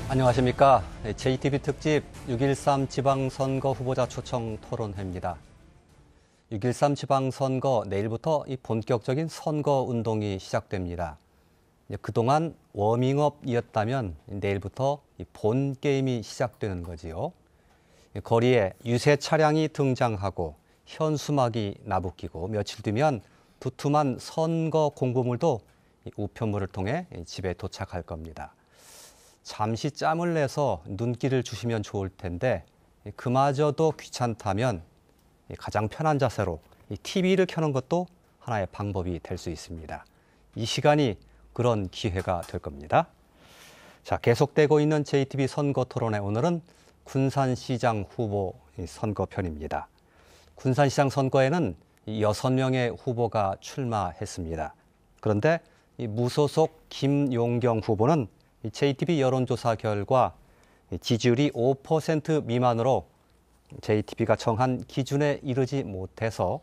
안녕하십니까. JTB 특집 6.13 지방선거 후보자 초청 토론회입니다. 6.13 지방선거 내일부터 이 본격적인 선거운동이 시작됩니다. 그동안 워밍업이었다면 내일부터 본 게임이 시작되는 거지요. 거리에 유세 차량이 등장하고 현수막이 나부끼고 며칠 뒤면 두툼한 선거 공보물도 우편물을 통해 집에 도착할 겁니다. 잠시 짬을 내서 눈길을 주시면 좋을 텐데 그마저도 귀찮다면 가장 편한 자세로 TV를 켜는 것도 하나의 방법이 될 수 있습니다. 이 시간이 그런 기회가 될 겁니다. 자, 계속되고 있는 JTB 선거 토론회 오늘은 군산시장 후보 선거편입니다. 군산시장 선거에는 6명의 후보가 출마했습니다. 그런데 무소속 김용경 후보는 JTB 여론조사 결과 지지율이 5% 미만으로 JTB가 정한 기준에 이르지 못해서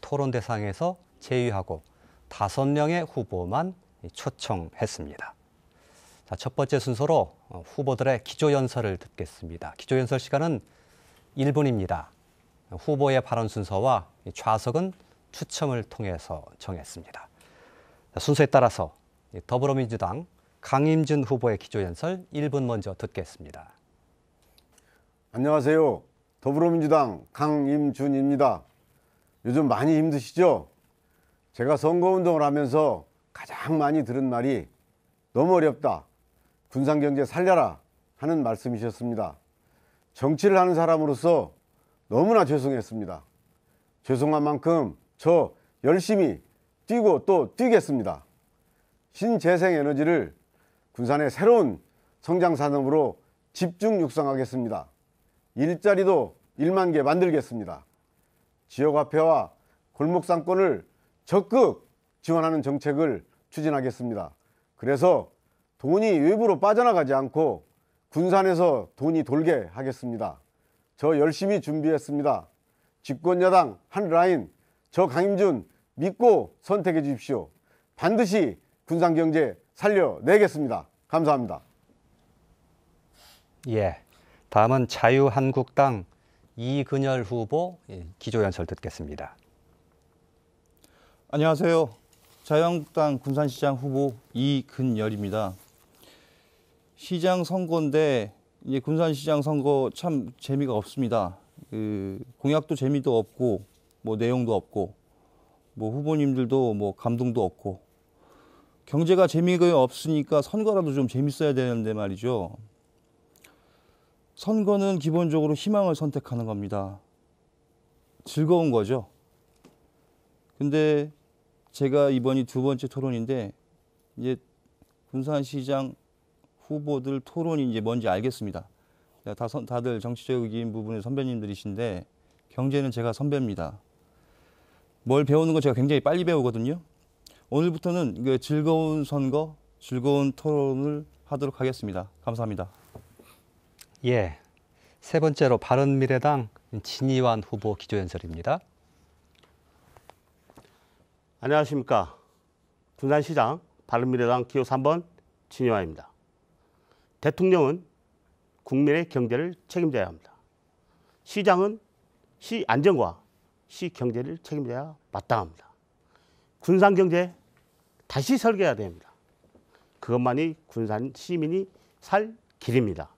토론 대상에서 제외하고 5명의 후보만 초청했습니다. 자, 첫 번째 순서로 후보들의 기조연설을 듣겠습니다. 기조연설 시간은 1분입니다. 후보의 발언 순서와 좌석은 추첨을 통해서 정했습니다. 자, 순서에 따라서 더불어민주당 강임준 후보의 기조연설 1분 먼저 듣겠습니다. 안녕하세요. 더불어민주당 강임준입니다. 요즘 많이 힘드시죠? 제가 선거운동을 하면서 가장 많이 들은 말이 너무 어렵다. 군산경제 살려라 하는 말씀이셨습니다. 정치를 하는 사람으로서 너무나 죄송했습니다. 죄송한 만큼 저 열심히 뛰고 또 뛰겠습니다. 신재생에너지를 군산의 새로운 성장산업으로 집중 육성하겠습니다. 일자리도 1만 개 만들겠습니다. 지역화폐와 골목상권을 적극 지원하는 정책을 추진하겠습니다. 그래서 돈이 외부로 빠져나가지 않고 군산에서 돈이 돌게 하겠습니다. 저 열심히 준비했습니다. 집권여당 한 라인 저 강임준 믿고 선택해 주십시오. 반드시 군산경제 살려내겠습니다. 감사합니다. 예, 다음은 자유한국당 이근열 후보 기조연설 듣겠습니다. 안녕하세요. 자유한국당 군산시장 후보 이근열입니다. 시장 선거인데 이제 군산시장 선거 참 재미가 없습니다. 공약도 재미도 없고 뭐 내용도 없고 뭐 후보님들도 뭐 감동도 없고 경제가 재미가 없으니까 선거라도 좀 재밌어야 되는데 말이죠. 선거는 기본적으로 희망을 선택하는 겁니다. 즐거운 거죠. 근데 제가 이번이 두 번째 토론인데 이제 군산시장 후보들 토론이 이제 뭔지 알겠습니다. 다들 정치적인 부분의 선배님들이신데 경제는 제가 선배입니다. 뭘 배우는 거 제가 굉장히 빨리 배우거든요. 오늘부터는 즐거운 선거, 즐거운 토론을 하도록 하겠습니다. 감사합니다. 예, 세 번째로 바른미래당 진이완 후보 기조연설입니다. 안녕하십니까. 군산시장 바른미래당 기호 3번 진이완입니다. 대통령은 국민의 경제를 책임져야 합니다. 시장은 시 안정과 시 경제를 책임져야 마땅합니다. 군산경제 다시 설계해야 됩니다. 그것만이 군산 시민이 살 길입니다.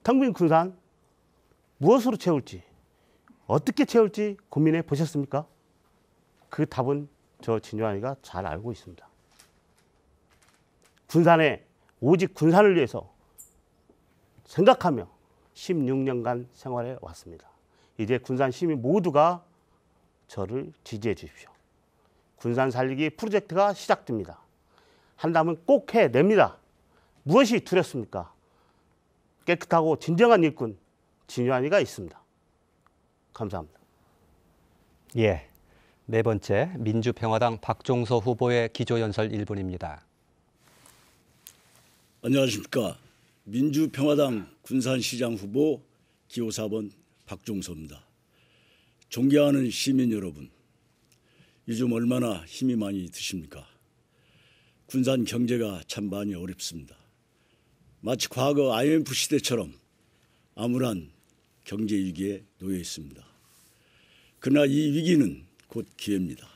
텅 빈 군산 무엇으로 채울지 어떻게 채울지 고민해 보셨습니까? 그 답은 저 진유환이가 잘 알고 있습니다. 군산에 오직 군산을 위해서 생각하며 16년간 생활해 왔습니다. 이제 군산 시민 모두가 저를 지지해 주십시오. 군산 살리기 프로젝트가 시작됩니다. 한다면 꼭 해냅니다. 무엇이 두렵습니까? 깨끗하고 진정한 일꾼 진유환이가 있습니다. 감사합니다. 예, 네 번째 민주평화당 박종서 후보의 기조연설 1분입니다. 안녕하십니까. 민주평화당 군산시장 후보 기호 4번 박종서입니다. 존경하는 시민 여러분, 요즘 얼마나 힘이 많이 드십니까? 군산 경제가 참 많이 어렵습니다. 마치 과거 IMF 시대처럼 암울한 경제 위기에 놓여 있습니다. 그러나 이 위기는 곧 기회입니다.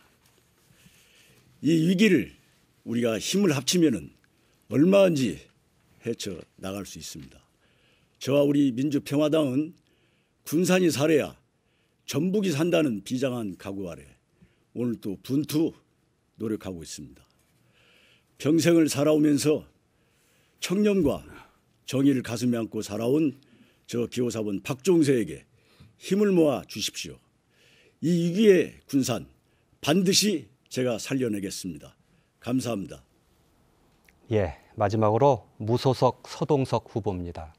이 위기를 우리가 힘을 합치면은 얼마든지 헤쳐 나갈 수 있습니다. 저와 우리 민주평화당은 군산이 살아야 전북이 산다는 비장한 각오 아래 오늘 또 분투 노력하고 있습니다. 평생을 살아오면서 청렴과 정의를 가슴에 안고 살아온 저 기호사번 박종서에게 힘을 모아 주십시오. 이 위기의 군산 반드시 제가 살려내겠습니다. 감사합니다. 예, 마지막으로 무소속 서동석 후보입니다.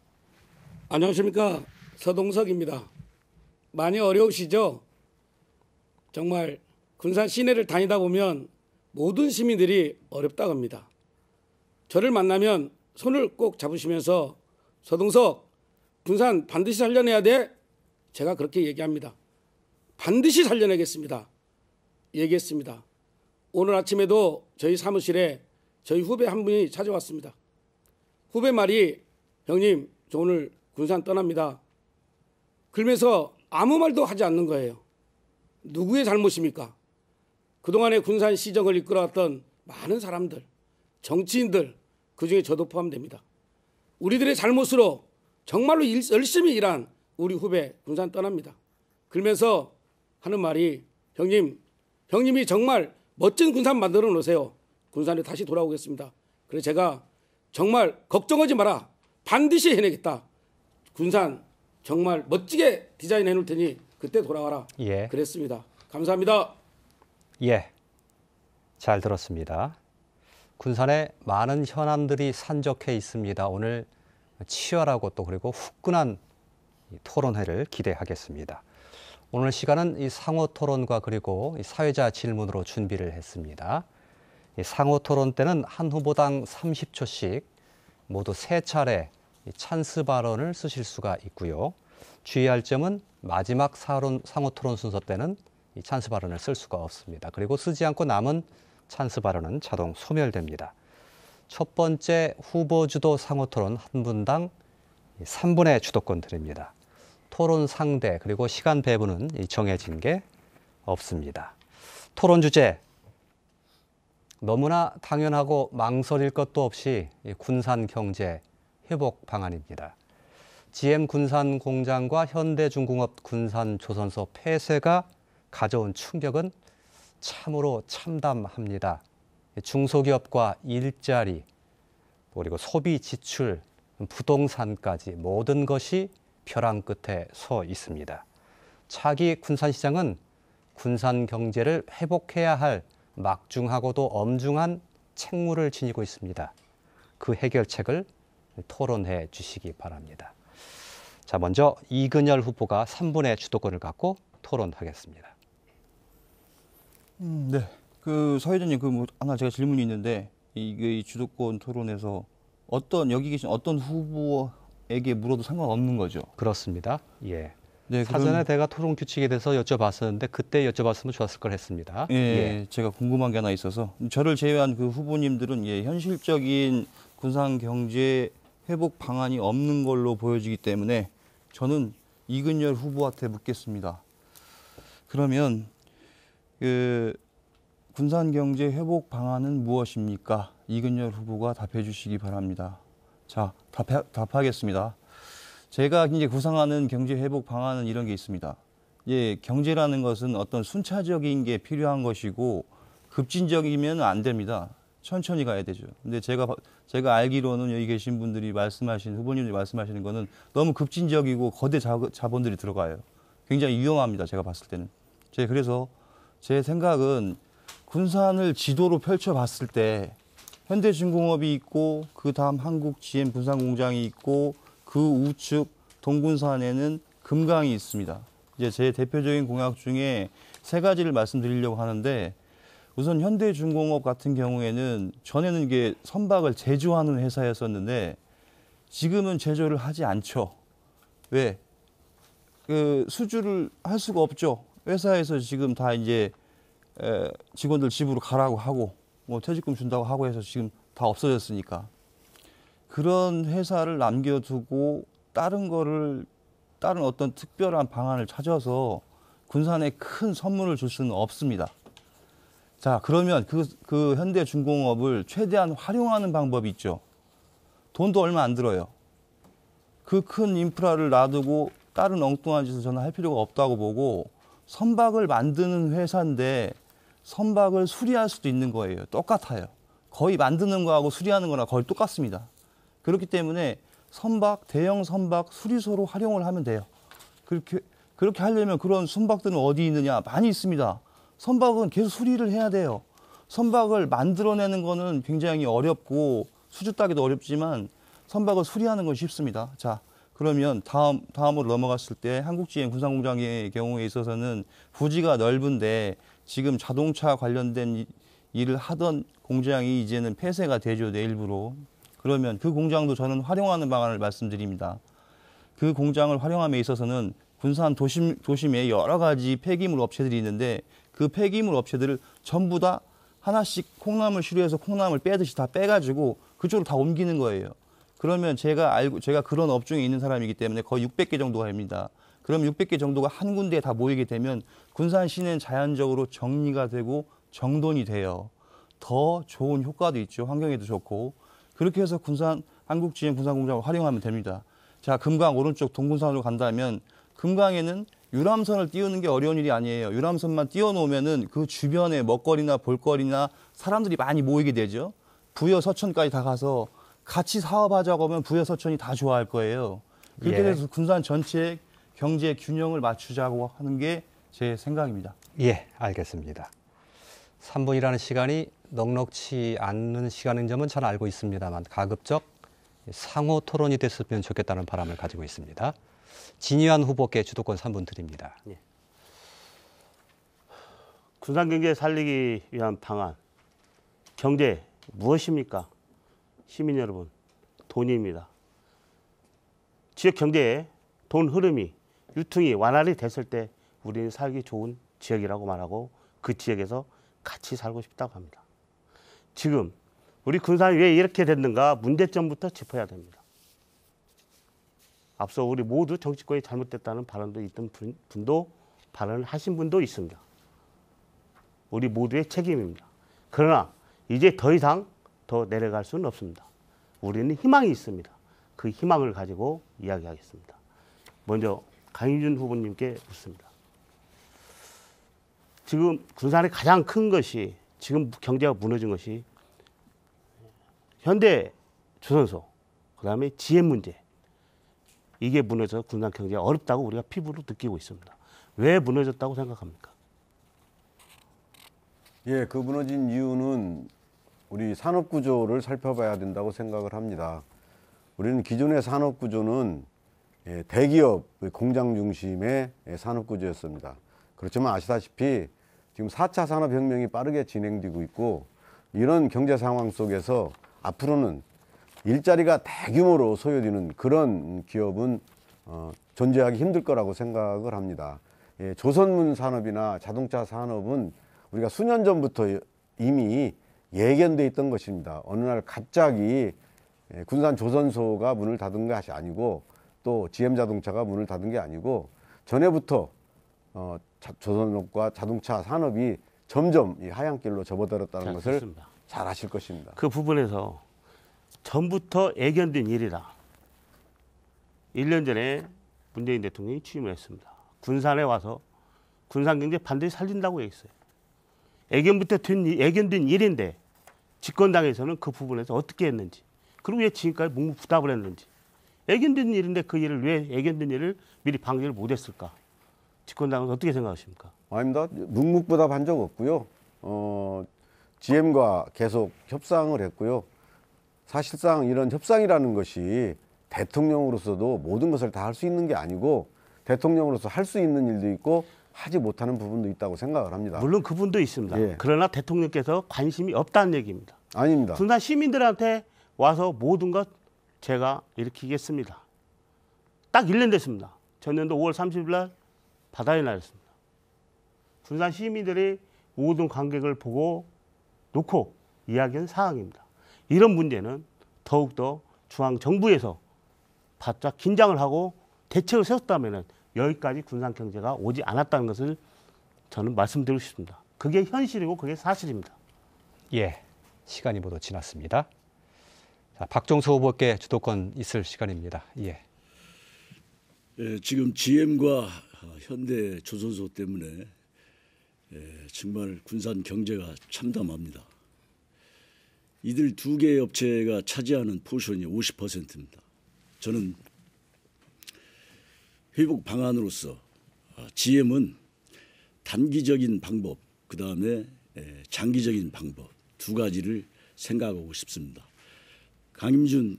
안녕하십니까, 서동석입니다. 많이 어려우시죠? 정말 군산 시내를 다니다 보면 모든 시민들이 어렵다고 합니다. 저를 만나면 손을 꼭 잡으시면서 서동석, 군산 반드시 살려내야 돼? 제가 그렇게 얘기합니다. 반드시 살려내겠습니다. 얘기했습니다. 오늘 아침에도 저희 사무실에 저희 후배 한 분이 찾아왔습니다. 후배 말이 형님, 저 오늘 군산 떠납니다. 그러면서 아무 말도 하지 않는 거예요. 누구의 잘못입니까? 그동안에 군산 시정을 이끌어왔던 많은 사람들, 정치인들, 그중에 저도 포함됩니다. 우리들의 잘못으로 정말로 열심히 일한 우리 후배 군산 떠납니다. 그러면서 하는 말이 형님이 정말 멋진 군산 만들어 놓으세요. 군산에 다시 돌아오겠습니다. 그래서 제가 정말 걱정하지 마라. 반드시 해내겠다. 군산 정말 멋지게 디자인해 놓을 테니 그때 돌아와라. 예. 그랬습니다. 감사합니다. 예, 잘 들었습니다. 군산에 많은 현안들이 산적해 있습니다. 오늘 치열하고 또 그리고 후끈한 토론회를 기대하겠습니다. 오늘 시간은 이 상호 토론과 그리고 이 사회자 질문으로 준비를 했습니다. 이 상호 토론 때는 한 후보당 30초씩 모두 3차례 찬스 발언을 쓰실 수가 있고요. 주의할 점은 마지막 상호 토론 순서 때는 이 찬스 발언을 쓸 수가 없습니다. 그리고 쓰지 않고 남은 찬스 발언은 자동 소멸됩니다. 첫 번째 후보 주도 상호 토론 한 분당 3분의 주도권 드립니다. 토론 상대 그리고 시간 배분은 정해진 게 없습니다. 토론 주제 너무나 당연하고 망설일 것도 없이 군산 경제 회복 방안입니다. GM 군산 공장과 현대중공업 군산 조선소 폐쇄가 가져온 충격은 참으로 참담합니다. 중소기업과 일자리, 그리고 소비 지출, 부동산까지 모든 것이 벼랑 끝에 서 있습니다. 차기 군산시장은 군산 경제를 회복해야 할 막중하고도 엄중한 책무를 지니고 있습니다. 그 해결책을 토론해 주시기 바랍니다. 자, 먼저 이근열 후보가 3분의 주도권을 갖고 토론하겠습니다. 네. 그 사회자님, 하나 제가 질문이 있는데 이 주도권 토론에서 여기 계신 어떤 후보에게 물어도 상관없는 거죠? 그렇습니다. 예. 네, 사전에 제가 토론 규칙에 대해서 여쭤봤었는데 그때 여쭤봤으면 좋았을 걸 했습니다. 예, 제가 궁금한 게 하나 있어서 저를 제외한 그 후보님들은 현실적인 군산 경제 회복 방안이 없는 걸로 보여지기 때문에 저는 이근열 후보한테 묻겠습니다. 그러면 군산 경제 회복 방안은 무엇입니까? 이근열 후보가 답해 주시기 바랍니다. 자, 답하겠습니다. 제가 이제 구상하는 경제 회복 방안은 이런 게 있습니다. 경제라는 것은 어떤 순차적인 게 필요한 것이고 급진적이면 안 됩니다. 천천히 가야 되죠. 근데 제가 알기로는 여기 계신 분들이 후보님들이 말씀하시는 거는 너무 급진적이고 거대 자본들이 들어가요. 굉장히 위험합니다. 제가 봤을 때는. 그래서 제 생각은 군산을 지도로 펼쳐봤을 때 현대중공업이 있고 그 다음 한국 GM 군산공장이 있고 그 우측 동군산에는 금강이 있습니다. 제 대표적인 공약 중에 3가지를 말씀드리려고 하는데 우선 현대중공업 같은 경우에는 전에는 이게 선박을 제조하는 회사였었는데 지금은 제조를 하지 않죠. 왜? 수주를 할 수가 없죠. 회사에서 지금 다 이제 직원들 집으로 가라고 하고 퇴직금 준다고 하고 해서 지금 다 없어졌으니까. 그런 회사를 남겨두고 다른 어떤 특별한 방안을 찾아서 군산에 큰 선물을 줄 수는 없습니다. 자, 그러면 그 현대중공업을 최대한 활용하는 방법이 있죠. 돈도 얼마 안 들어요. 그 큰 인프라를 놔두고 다른 엉뚱한 짓을 저는 할 필요가 없다고 보고, 선박을 만드는 회사인데 선박을 수리할 수도 있는 거예요. 똑같아요. 거의 만드는 거하고 수리하는 거나 거의 똑같습니다. 그렇기 때문에 대형 선박 수리소로 활용을 하면 돼요. 그렇게 하려면 그런 선박들은 어디 있느냐? 많이 있습니다. 선박은 계속 수리를 해야 돼요. 선박을 만들어내는 거는 굉장히 어렵고 수주 따기도 어렵지만 선박을 수리하는 건 쉽습니다. 자, 그러면 다음으로 넘어갔을 때 한국GM 군산공장의 경우에 있어서는 부지가 넓은데 지금 자동차 관련된 일을 하던 공장이 이제는 폐쇄가 되죠, 내일부로. 그러면 그 공장도 저는 활용하는 방안을 말씀드립니다. 그 공장을 활용함에 있어서는 군산 도심에 여러 가지 폐기물 업체들이 있는데 그 폐기물 업체들을 전부 다 하나씩 콩나물 시루에서 콩나물 빼듯이 다 빼가지고 그쪽으로 다 옮기는 거예요. 그러면 제가 그런 업종에 있는 사람이기 때문에 거의 600개 정도가 됩니다. 그럼 600개 정도가 한 군데에 다 모이게 되면 군산 시내는 자연적으로 정리가 되고 정돈이 돼요. 더 좋은 효과도 있죠. 환경에도 좋고. 그렇게 해서 한국GM 군산공장을 활용하면 됩니다. 자, 금강 오른쪽 동군산으로 간다면 금강에는 유람선을 띄우는 게 어려운 일이 아니에요. 유람선만 띄워놓으면은 그 주변에 먹거리나 볼거리나 사람들이 많이 모이게 되죠. 부여 서천까지 다 가서 같이 사업하자고 하면 부여 서천이 다 좋아할 거예요. 그렇게 돼서 군산 전체의 경제 균형을 맞추자고 하는 게 제 생각입니다. 예, 알겠습니다. 3분이라는 시간이 넉넉치 않는 시간인 점은 잘 알고 있습니다만 가급적 상호 토론이 됐으면 좋겠다는 바람을 가지고 있습니다. 진의환 후보께 주도권 3분 드립니다. 예. 군산 경제 살리기 위한 방안, 경제 무엇입니까? 시민 여러분, 돈입니다. 지역 경제의 돈 흐름이, 유통이 완화이 됐을 때 우리는 살기 좋은 지역이라고 말하고 그 지역에서 같이 살고 싶다고 합니다. 지금 우리 군산이 왜 이렇게 됐는가 문제점부터 짚어야 됩니다. 앞서 우리 모두 정치권이 잘못됐다는 발언도 있던 분도 발언을 하신 분도 있습니다. 우리 모두의 책임입니다. 그러나 이제 더 이상 더 내려갈 수는 없습니다. 우리는 희망이 있습니다. 그 희망을 가지고 이야기하겠습니다. 먼저 강희준 후보님께 묻습니다. 지금 군산의 가장 큰 것이, 지금 경제가 무너진 것이 현대조선소, 그다음에 GM 문제, 이게 무너져서 군산 경제가 어렵다고 우리가 피부로 느끼고 있습니다. 왜 무너졌다고 생각합니까? 예, 그 무너진 이유는 우리 산업 구조를 살펴봐야 된다고 생각을 합니다. 우리는 기존의 산업 구조는 대기업 공장 중심의 산업 구조였습니다. 그렇지만 아시다시피 지금 4차 산업혁명이 빠르게 진행되고 있고, 이런 경제 상황 속에서 앞으로는 일자리가 대규모로 소요되는 그런 기업은 존재하기 힘들 거라고 생각을 합니다. 조선문 산업이나 자동차 산업은 우리가 수년 전부터 이미 예견돼 있던 것입니다. 어느 날 갑자기 군산 조선소가 문을 닫은 것이 아니고, 또 GM자동차가 문을 닫은 게 아니고, 전에부터 조선업과 자동차 산업이 점점 이 하향길로 접어들었다는 것을 그렇습니다. 잘 아실 것입니다. 그 부분에서 전부터 예견된 일이다. 1년 전에 문재인 대통령이 취임을 했습니다. 군산에 와서 군산 경제 반드시 살린다고 얘기했어요. 예견된 일인데 집권당에서는 그 부분에서 어떻게 했는지, 그리고 왜 지금까지 묵묵부답을 했는지, 예견된 일인데 그 일을 왜 예견된 일을 미리 방지를 못했을까? 집권당은 어떻게 생각하십니까? 아닙니다. 묵묵부답한 적 없고요. GM과 계속 협상을 했고요. 사실상 이런 협상이라는 것이 대통령으로서도 모든 것을 다 할 수 있는 게 아니고, 대통령으로서 할 수 있는 일도 있고 하지 못하는 부분도 있다고 생각을 합니다. 물론 그분도 있습니다. 예. 그러나 대통령께서 관심이 없다는 얘기입니다. 아닙니다. 군산 시민들한테 와서 모든 것 제가 일으키겠습니다. 딱 1년 됐습니다. 전년도 5월 30일 날 바다의 날이었습니다. 군산 시민들이 모든 관객을 보고 놓고 이야기한 사항입니다. 이런 문제는 더욱더 중앙 정부에서 바짝 긴장을 하고 대책을 세웠다면은 여기까지 군산 경제가 오지 않았다는 것을 저는 말씀드리고 싶습니다. 그게 현실이고 그게 사실입니다. 예, 시간이 모두 지났습니다. 자, 박종수 후보께 주도권 있을 시간입니다. 예. 지금 GM과 현대 조선소 때문에 정말 군산 경제가 참담합니다. 이들 두 개의 업체가 차지하는 포션이 50%입니다. 저는 회복 방안으로서 GM은 단기적인 방법, 그 다음에 장기적인 방법 두 가지를 생각하고 싶습니다. 강임준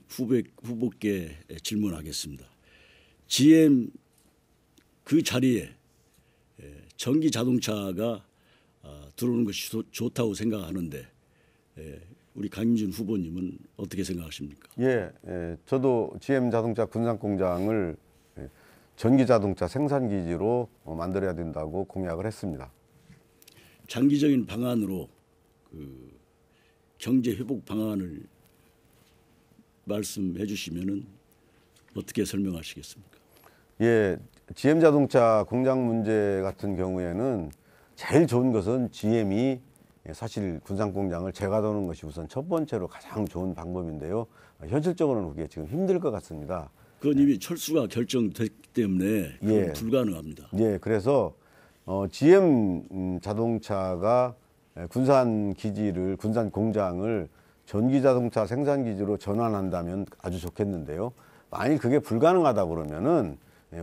후보께 질문하겠습니다. GM 그 자리에 전기 자동차가 들어오는 것이 좋다고 생각하는데 우리 강임준 후보님은 어떻게 생각하십니까? 예, 저도 GM 자동차 군산 공장을 전기 자동차 생산 기지로 만들어야 된다고 공약을 했습니다. 장기적인 방안으로 그 경제 회복 방안을 말씀해 주시면은 어떻게 설명하시겠습니까? 예, GM 자동차 공장 문제 같은 경우에는 제일 좋은 것은 GM이 사실 군산 공장을 재가동하는 것이 우선 첫 번째로 가장 좋은 방법인데요. 현실적으로는 그게 지금 힘들 것 같습니다. 그건 이미 철수가 결정됐기 때문에 예. 불가능합니다. 예, 그래서 GM 자동차가 군산 기지를, 군산 공장을 전기 자동차 생산 기지로 전환한다면 아주 좋겠는데요. 만일 그게 불가능하다 그러면은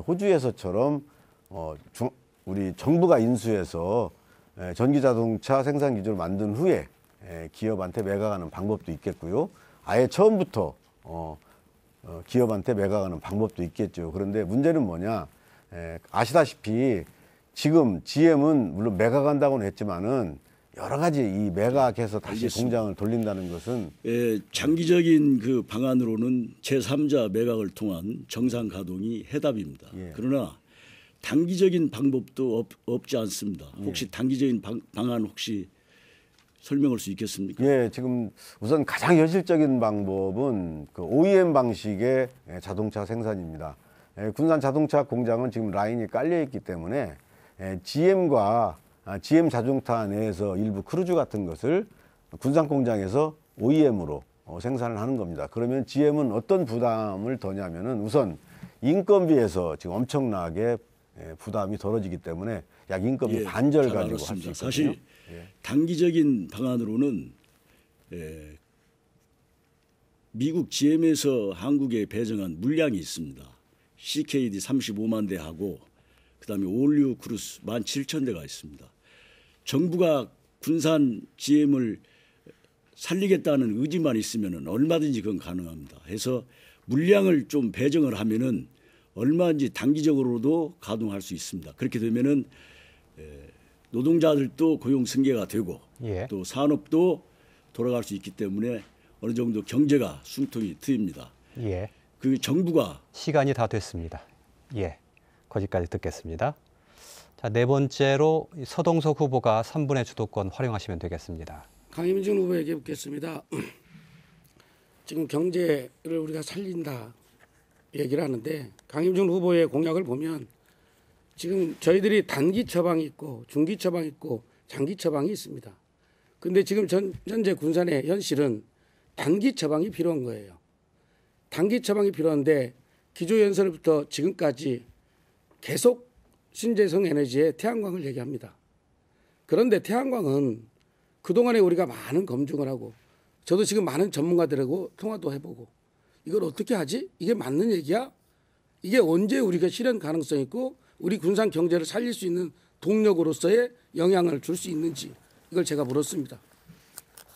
호주에서처럼 우리 정부가 인수해서 전기 자동차 생산 기지를 만든 후에 기업한테 매각하는 방법도 있겠고요. 아예 처음부터 기업한테 매각하는 방법도 있겠죠. 그런데 문제는 뭐냐? 아시다시피 지금 GM은 물론 매각한다고는 했지만은 여러 가지 이 매각해서 다시 알겠습니다. 공장을 돌린다는 것은 장기적인 그 방안으로는 제3자 매각을 통한 정상 가동이 해답입니다. 예. 그러나 단기적인 방법도 없지 않습니다. 혹시 단기적인 방안 혹시 설명할 수 있겠습니까? 예, 지금 우선 가장 현실적인 방법은 그 OEM 방식의 자동차 생산입니다. 군산 자동차 공장은 지금 라인이 깔려 있기 때문에 GM과 GM 자동차 내에서 일부 크루즈 같은 것을 군산 공장에서 OEM으로 생산을 하는 겁니다. 그러면 GM은 어떤 부담을 더냐면은 우선 인건비에서 지금 엄청나게 부담이 덜어지기 때문에 약 인건비 반절 잘 가지고 할 수 알았습니다. 있거든요. 사실 단기적인 방안으로는 미국 GM에서 한국에 배정한 물량이 있습니다. CKD 35만 대하고 그다음에 올류 크루스 17,000대가 있습니다. 정부가 군산 GM을 살리겠다는 의지만 있으면 얼마든지 그건 가능합니다. 해서 물량을 좀 배정을 하면은 얼마든지 단기적으로도 가동할 수 있습니다. 그렇게 되면은 노동자들도 고용 승계가 되고 예. 또 산업도 돌아갈 수 있기 때문에 어느 정도 경제가 숨통이 트입니다. 예. 그 정부가 시간이 다 됐습니다. 예. 거기까지 듣겠습니다. 자, 네 번째로 서동석 후보가 3분의 주도권 활용하시면 되겠습니다. 강임준 후보에게 묻겠습니다. 지금 경제를 우리가 살린다 얘기를 하는데 강임준 후보의 공약을 보면 지금 저희들이 단기 처방이 있고 중기 처방이 있고 장기 처방이 있습니다. 그런데 지금 현재 군산의 현실은 단기 처방이 필요한 거예요. 단기 처방이 필요한데 기조연설부터 지금까지 계속 신재생 에너지의 태양광을 얘기합니다. 그런데 태양광은 그동안에 우리가 많은 검증을 하고 저도 지금 많은 전문가들하고 통화도 해보고 이걸 어떻게 하지? 이게 맞는 얘기야? 이게 언제 우리가 실현 가능성이 있고 우리 군산 경제를 살릴 수 있는 동력으로서의 영향을 줄 수 있는지 이걸 제가 물었습니다.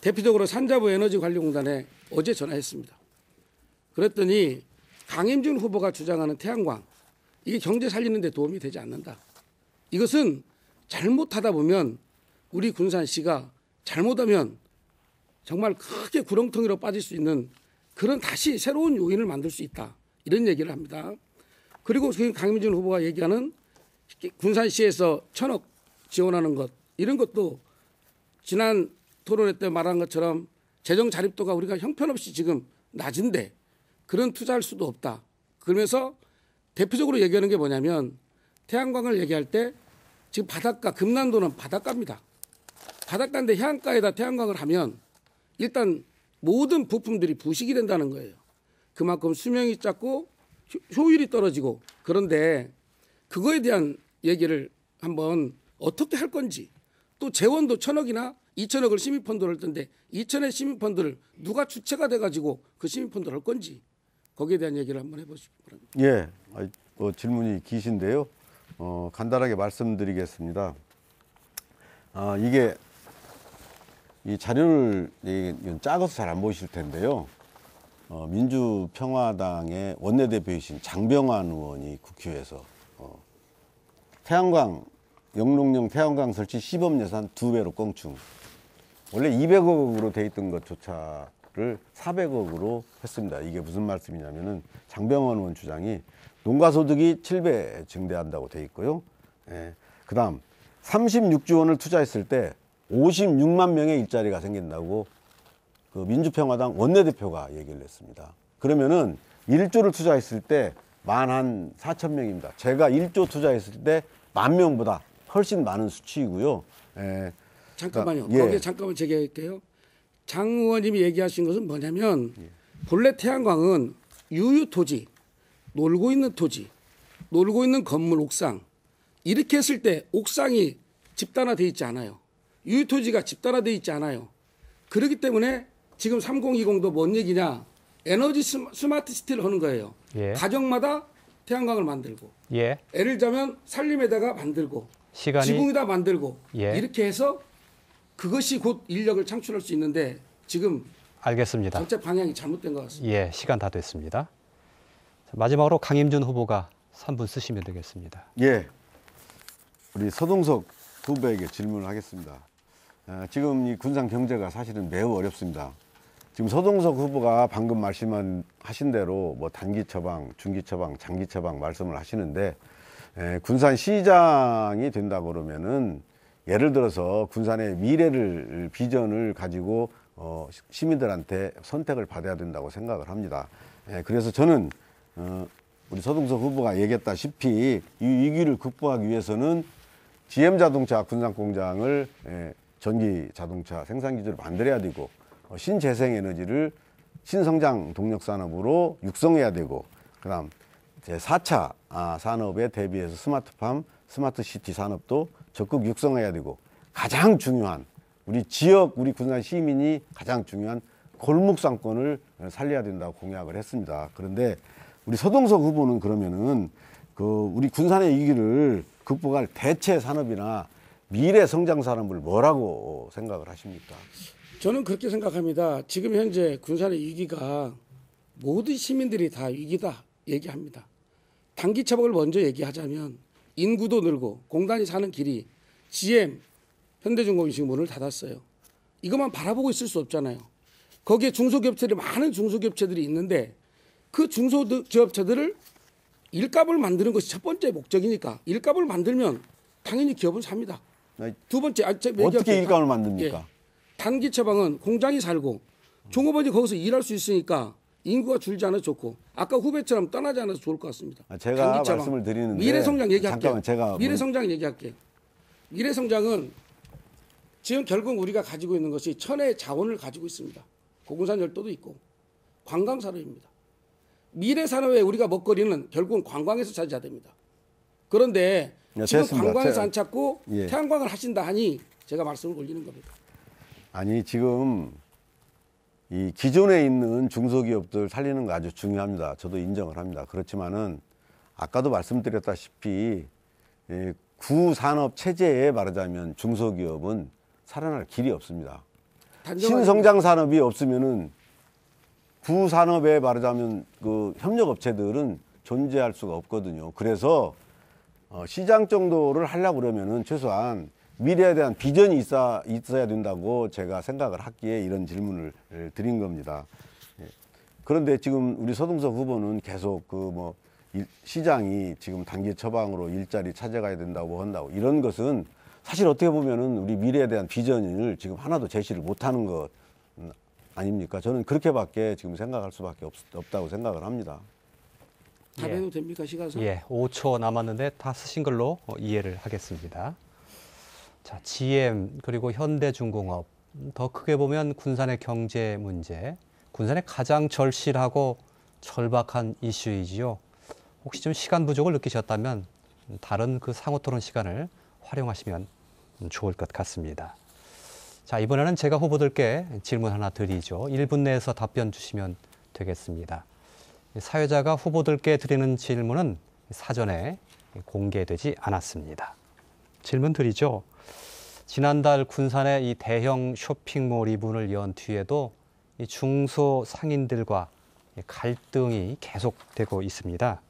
대표적으로 산자부 에너지관리공단에 어제 전화했습니다. 그랬더니 강임준 후보가 주장하는 태양광 이게 경제 살리는 데 도움이 되지 않는다. 이것은 잘못하다 보면 우리 군산시가 잘못하면 정말 크게 구렁텅이로 빠질 수 있는 그런 다시 새로운 요인을 만들 수 있다. 이런 얘기를 합니다. 그리고 지금 강임준 후보가 얘기하는 군산시에서 1,000억 지원하는 것 이런 것도 지난 토론회 때 말한 것처럼 재정 자립도가 우리가 형편없이 지금 낮은데 그런 투자할 수도 없다. 그러면서 대표적으로 얘기하는 게 뭐냐면 태양광을 얘기할 때 지금 바닷가 금난도는 바닷가입니다. 바닷가인데 해안가에다 태양광을 하면 일단 모든 부품들이 부식이 된다는 거예요. 그만큼 수명이 짧고 효율이 떨어지고 그런데 그거에 대한 얘기를 한번 어떻게 할 건지 또 재원도 1,000억이나 2,000억을 시민펀드를 할 텐데 2,000의 시민펀드를 누가 주체가 돼가지고 그 시민펀드를 할 건지 거기에 대한 얘기를 한번 해보시기 바랍니다. 예, 질문이 기신데요. 간단하게 말씀드리겠습니다. 이게 이 자료를 작아서 잘 안 보이실 텐데요. 민주평화당의 원내대표이신 장병환 의원이 국회에서 태양광 영농용 태양광 설치 시범 예산 2배로 껑충. 원래 200억으로 돼 있던 것조차를 400억으로 했습니다. 이게 무슨 말씀이냐면은 장병환 의원 주장이 농가 소득이 7배 증대한다고 돼 있고요. 예. 그다음 36조 원을 투자했을 때 56만 명의 일자리가 생긴다고 그 민주평화당 원내대표가 얘기를 했습니다. 그러면은 1조를 투자했을 때 14,000명입니다. 제가 1조 투자했을 때 10,000명보다 훨씬 많은 수치이고요. 예. 잠깐만요. 예. 거기에 잠깐만 제기할게요. 장 의원님이 얘기하신 것은 뭐냐면 본래 태양광은 유유 토지, 놀고 있는 토지, 놀고 있는 건물 옥상 이렇게 했을 때 옥상이 집단화되어 있지 않아요. 유유 토지가 집단화되어 있지 않아요. 그렇기 때문에 지금 3020도 뭔 얘기냐? 에너지 스마트 시티를 하는 거예요. 예. 가정마다 태양광을 만들고 예. 예를 들자면 산림에다가 만들고 시간이 지붕에다 만들고 예. 이렇게 해서 그것이 곧 인력을 창출할 수 있는데 지금 알겠습니다. 정책 방향이 잘못된 것 같습니다. 예, 시간 다 됐습니다. 자, 마지막으로 강임준 후보가 3분 쓰시면 되겠습니다. 예, 우리 서동석 후보에게 질문을 하겠습니다. 지금 이 군산 경제가 사실은 매우 어렵습니다. 지금 서동석 후보가 방금 말씀하신 대로 뭐 단기 처방, 중기 처방, 장기 처방 말씀을 하시는데 군산 시장이 된다 그러면은 예를 들어서 군산의 미래를 비전을 가지고 시민들한테 선택을 받아야 된다고 생각을 합니다. 그래서 저는 우리 서동석 후보가 얘기했다시피 이 위기를 극복하기 위해서는 GM자동차 군산 공장을 전기 자동차 생산 기지로 만들어야 되고 신재생에너지를 신성장 동력 산업으로 육성해야 되고 그다음 이제 4차 산업에 대비해서 스마트팜, 스마트시티 산업도 적극 육성해야 되고 가장 중요한 우리 지역 우리 군산 시민이 가장 중요한 골목 상권을 살려야 된다고 공약을 했습니다. 그런데 우리 서동석 후보는 그러면은 그 우리 군산의 위기를 극복할 대체 산업이나 미래 성장 산업을 뭐라고 생각을 하십니까? 저는 그렇게 생각합니다. 지금 현재 군산의 위기가 모든 시민들이 다 위기다 얘기합니다. 단기 처방을 먼저 얘기하자면 인구도 늘고 공단이 사는 길이 GM, 현대중공업이 지금 문을 닫았어요. 이것만 바라보고 있을 수 없잖아요. 거기에 중소기업체들이 많은 중소기업체들이 있는데 그 중소기업체들을 일감을 만드는 것이 첫 번째 목적이니까 일감을 만들면 당연히 기업은 삽니다. 두 번째 어떻게 일감을 만듭니까? 예. 단기 처방은 공장이 살고 종업원이 거기서 일할 수 있으니까 인구가 줄지 않아서 좋고 아까 후배처럼 떠나지 않아서 좋을 것 같습니다. 제가 단기 처방. 말씀을 드리는데 미래성장 얘기할게요. 잠깐만 제가 미래성장 얘기할게요. 미래성장은 지금 결국 우리가 가지고 있는 것이 천혜의 자원을 가지고 있습니다. 고군산 열도도 있고 관광산업입니다. 미래산업에 우리가 먹거리는 결국은 관광에서 찾아야 됩니다. 그런데 지금 됐습니다. 관광에서 안 찾고 예. 태양광을 하신다 하니 제가 말씀을 올리는 겁니다. 아니 지금 이 기존에 있는 중소기업들 살리는 거 아주 중요합니다. 저도 인정을 합니다. 그렇지만은 아까도 말씀드렸다시피 구산업 체제에 말하자면 중소기업은 살아날 길이 없습니다. 신성장 산업이 없으면은 구산업에 말하자면 그 협력업체들은 존재할 수가 없거든요. 그래서 시장 정도를 하려고 그러면은 최소한 미래에 대한 비전이 있어야 된다고 제가 생각을 하기에 이런 질문을 드린 겁니다. 그런데 지금 우리 서동석 후보는 계속 그 뭐 시장이 지금 단기 처방으로 일자리 찾아가야 된다고 한다고 이런 것은 사실 어떻게 보면은 우리 미래에 대한 비전을 지금 하나도 제시를 못하는 것 아닙니까? 저는 그렇게밖에 지금 생각할 수밖에 없다고 생각을 합니다. 답해도 됩니까, 시간상? 예, 5초 남았는데 다 쓰신 걸로 이해를 하겠습니다. 자, GM 그리고 현대중공업 더 크게 보면 군산의 경제 문제, 군산의 가장 절실하고 절박한 이슈이지요. 혹시 좀 시간 부족을 느끼셨다면 다른 그 상호 토론 시간을 활용하시면 좋을 것 같습니다. 자, 이번에는 제가 후보들께 질문 하나 드리죠. 1분 내에서 답변 주시면 되겠습니다. 사회자가 후보들께 드리는 질문은 사전에 공개되지 않았습니다. 질문 드리죠. 지난달 군산의 이 대형 쇼핑몰이 문을 연 뒤에도 이 중소상인들과 갈등이 계속되고 있습니다.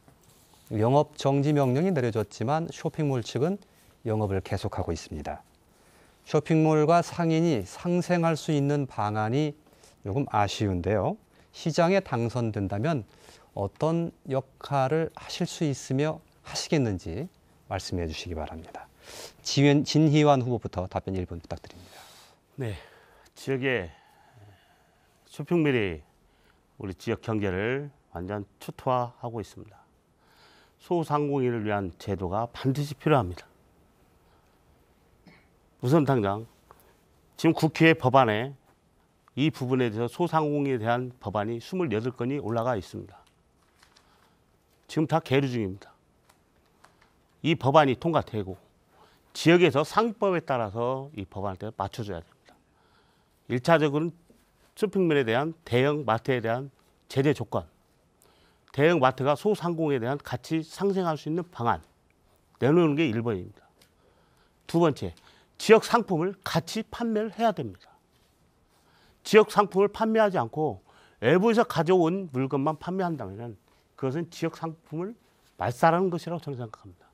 영업 정지 명령이 내려졌지만 쇼핑몰 측은 영업을 계속하고 있습니다. 쇼핑몰과 상인이 상생할 수 있는 방안이 조금 아쉬운데요. 시장에 당선된다면 어떤 역할을 하실 수 있으며 하시겠는지 말씀해 주시기 바랍니다. 진희환 후보부터 답변 1분 부탁드립니다. 네, 지역의 쇼핑몰이 우리 지역 경제를 완전 초토화하고 있습니다. 소상공인을 위한 제도가 반드시 필요합니다. 우선 당장 지금 국회 법안에 이 부분에 대해서 소상공인에 대한 법안이 28건이 올라가 있습니다. 지금 다 계류 중입니다. 이 법안이 통과되고 지역에서 상법에 따라서 이 법안을 맞춰줘야 됩니다. 1차적으로는 쇼핑몰에 대한 대형 마트에 대한 제재 조건, 대형 마트가 소상공인에 대한 같이 상생할 수 있는 방안 내놓는 게 1번입니다. 두 번째, 지역 상품을 같이 판매를 해야 됩니다. 지역 상품을 판매하지 않고 외부에서 가져온 물건만 판매한다면 그것은 지역 상품을 말살하는 것이라고 저는 생각합니다.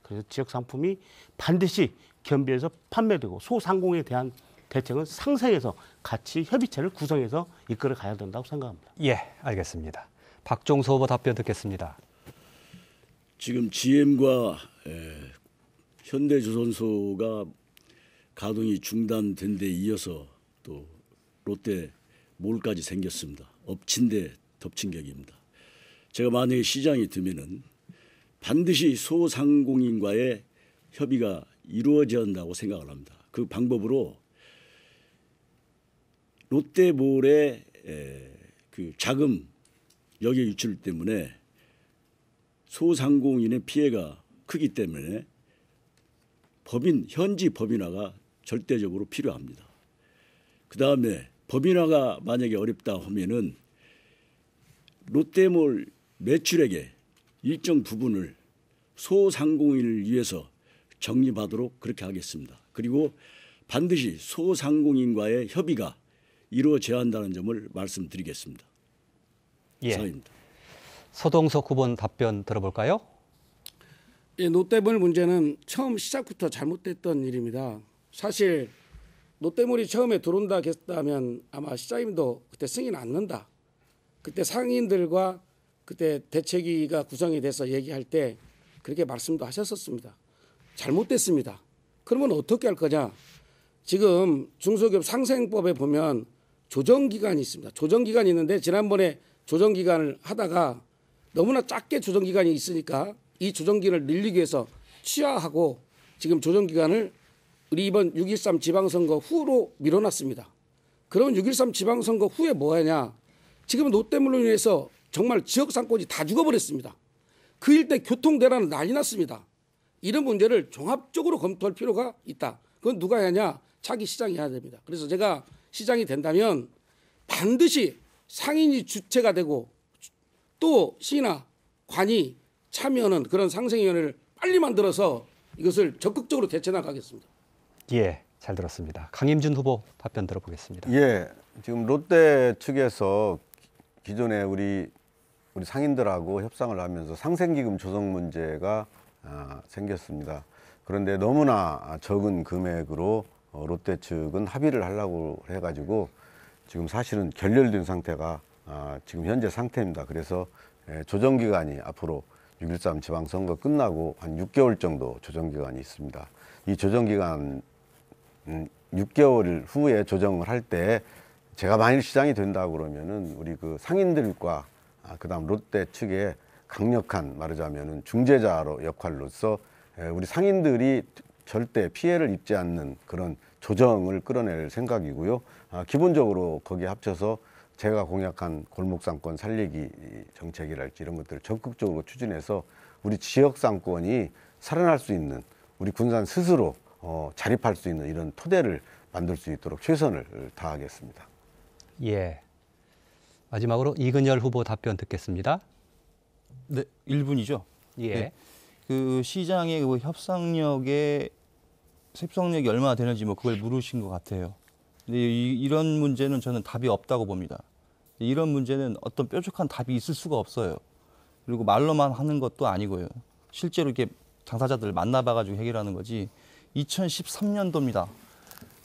그래서 지역 상품이 반드시 겸비해서 판매되고 소상공인에 대한 대책은 상생해서 같이 협의체를 구성해서 이끌어 가야 된다고 생각합니다. 예, 알겠습니다. 박종서 후보 답변 듣겠습니다. 지금 GM과 현대조선소가 가동이 중단된 데 이어서 또 롯데몰까지 생겼습니다. 엎친 데 덮친 격입니다. 제가 만약에 시장이 되면은 반드시 소상공인과의 협의가 이루어져야 한다고 생각을 합니다. 그 방법으로 롯데몰의 그 자금 역의 유출 때문에 소상공인의 피해가 크기 때문에 현지 법인화가 절대적으로 필요합니다. 그 다음에 법인화가 만약에 어렵다 하면은 롯데몰 매출액의 일정 부분을 소상공인을 위해서 적립하도록 그렇게 하겠습니다. 그리고 반드시 소상공인과의 협의가 이루어져야 한다는 점을 말씀드리겠습니다. 예. 이상입니다. 서동석 후보 답변 들어볼까요? 예, 롯데몰 문제는 처음 시작부터 잘못됐던 일입니다. 사실 롯데몰이 처음에 들어온다 했다면 아마 시장님도 그때 승인 안 넣는다. 그때 상인들과 그때 대책위가 구성이 돼서 얘기할 때 그렇게 말씀도 하셨었습니다. 잘못됐습니다. 그러면 어떻게 할 거냐? 지금 중소기업 상생법에 보면 조정기간이 있습니다. 조정기간이 있는데 지난번에 조정기간을 하다가 너무나 작게 조정기간이 있으니까 이 조정기간을 늘리기 위해서 취하하고 지금 조정기간을 우리 이번 6.13 지방선거 후로 밀어놨습니다. 그러면 6.13 지방선거 후에 뭐 하냐? 지금 롯데몰로 인해서 정말 지역 상권이 다 죽어버렸습니다. 그 일대 교통대란은 난리 났습니다. 이런 문제를 종합적으로 검토할 필요가 있다. 그건 누가 하냐? 차기 시장이 해야 됩니다. 그래서 제가 시장이 된다면 반드시 상인이 주체가 되고 또 시나 관이 참여하는 그런 상생위원회를 빨리 만들어서 이것을 적극적으로 대처해 나가겠습니다. 예, 잘 들었습니다. 강임준 후보 답변 들어보겠습니다. 예, 지금 롯데 측에서 기존에 우리 상인들하고 협상을 하면서 상생기금 조성 문제가 생겼습니다. 그런데 너무나 적은 금액으로 롯데 측은 합의를 하려고 해가지고 지금 사실은 결렬된 상태가 지금 현재 상태입니다. 그래서 조정기간이 앞으로 6.13 지방선거 끝나고 한 6개월 정도 조정기간이 있습니다. 이 조정기간 6개월 후에 조정을 할 때 제가 만일 시장이 된다 그러면은 우리 그 상인들과 그다음 롯데 측의 강력한 말하자면은 중재자로 역할로서 우리 상인들이 절대 피해를 입지 않는 그런 조정을 끌어낼 생각이고요. 기본적으로 거기에 합쳐서 제가 공약한 골목상권 살리기 정책이랄지 이런 것들을 적극적으로 추진해서 우리 지역 상권이 살아날 수 있는, 우리 군산 스스로 자립할 수 있는 이런 토대를 만들 수 있도록 최선을 다하겠습니다. 예. 마지막으로 이근열 후보 답변 듣겠습니다. 네, 1분이죠. 예. 네. 그 시장의 그 협상력이 얼마나 되는지 뭐 그걸 물으신 것 같아요. 근데 이런 문제는 저는 답이 없다고 봅니다. 이런 문제는 어떤 뾰족한 답이 있을 수가 없어요. 그리고 말로만 하는 것도 아니고요. 실제로 이렇게 당사자들을 만나봐가지고 해결하는 거지. 2013년도입니다.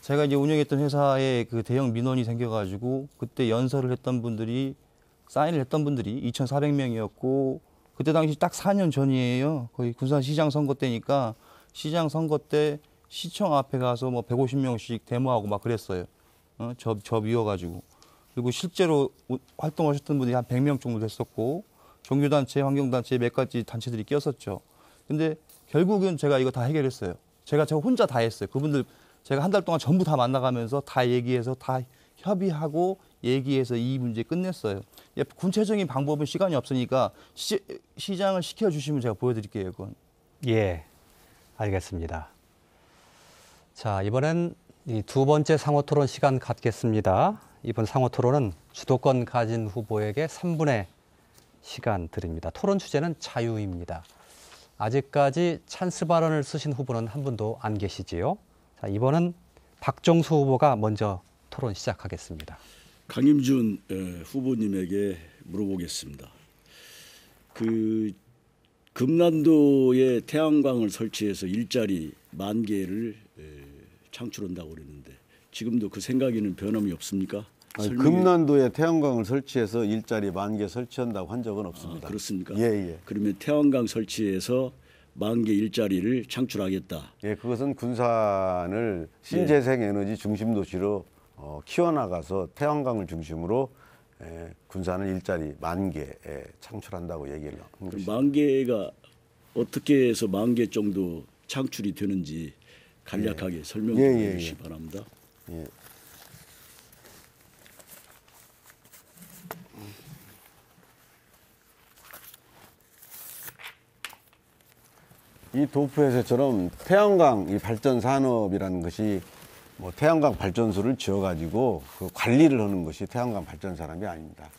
제가 이제 운영했던 회사에 그 대형 민원이 생겨가지고 그때 연설을 했던 분들이, 사인을 했던 분들이 2,400명이었고 그때 당시 딱 4년 전이에요. 거의 군산시장 선거 때니까 시장 선거 때 시청 앞에 가서 뭐 150명씩 데모하고 막 그랬어요. 저 비워가지고. 그리고 실제로 활동하셨던 분들이 한 100명 정도 됐었고 종교단체, 환경단체 몇 가지 단체들이 꼈었죠. 근데 결국은 제가 이거 다 해결했어요. 제가 혼자 다 했어요. 그분들 제가 한 달 동안 전부 다 만나가면서 다 얘기해서 다 협의하고 얘기해서 이 문제 끝냈어요. 구체적인 방법은 시간이 없으니까 시장을 시켜주시면 제가 보여드릴게요. 그건. 예. 알겠습니다. 자, 이번엔 이 두 번째 상호토론 시간 갖겠습니다. 이번 상호토론은 주도권 가진 후보에게 3분의 시간 드립니다. 토론 주제는 자유입니다. 아직까지 찬스 발언을 쓰신 후보는 한 분도 안 계시지요. 자, 이번은 박정수 후보가 먼저 토론 시작하겠습니다. 강임준 후보님에게 물어보겠습니다. 그 금난도에 태양광을 설치해서 일자리 10,000개를 창출한다고 그러는데 지금도 그 생각에는 변함이 없습니까? 금난도에 태양광을 설치해서 일자리 10,000개 설치한다고 한 적은 없습니다. 그렇습니까? 예. 그러면 태양광 설치해서 10,000개 일자리를 창출하겠다. 예, 그것은 군산을 신재생 에너지 중심 도시로 키워나가서 태양광을 중심으로 군산은 일자리 10,000개 창출한다고 얘기를 한 것이죠. 10,000개가 어떻게 해서 10,000개 정도 창출이 되는지 간략하게 설명해 주시기 바랍니다. 예. 이 도프에서처럼 태양광 이 발전 산업이라는 것이 뭐 태양광 발전소를 지어가지고 그 관리를 하는 것이 태양광 발전 산업이 아닙니다.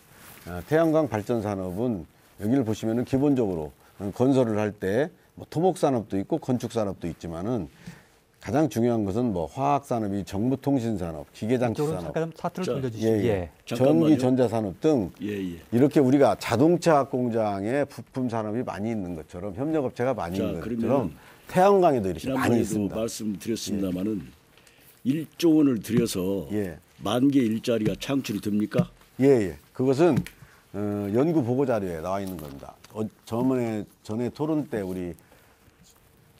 태양광 발전 산업은 여기를 보시면은 기본적으로 건설을 할 때 뭐 토목 산업도 있고 건축 산업도 있지만은 가장 중요한 것은 뭐 화학 산업이 정보통신 산업, 기계장치 이쪽으로 산업, 잠깐 사투를 자, 돌려주시죠. 예. 잠깐만요. 전기 전자 산업 등 예. 이렇게 우리가 자동차 공장에 부품 산업이 많이 있는 것처럼 협력업체가 많이 자, 있는 그러면 것처럼 태양광에도 이렇게 많이 지난번에도 있습니다. 말씀드렸습니다마는 1조 원을 들여서 예. 10,000개 일자리가 창출이 됩니까? 예. 그것은 연구 보고 자료에 나와 있는 겁니다. 전에 토론 때 우리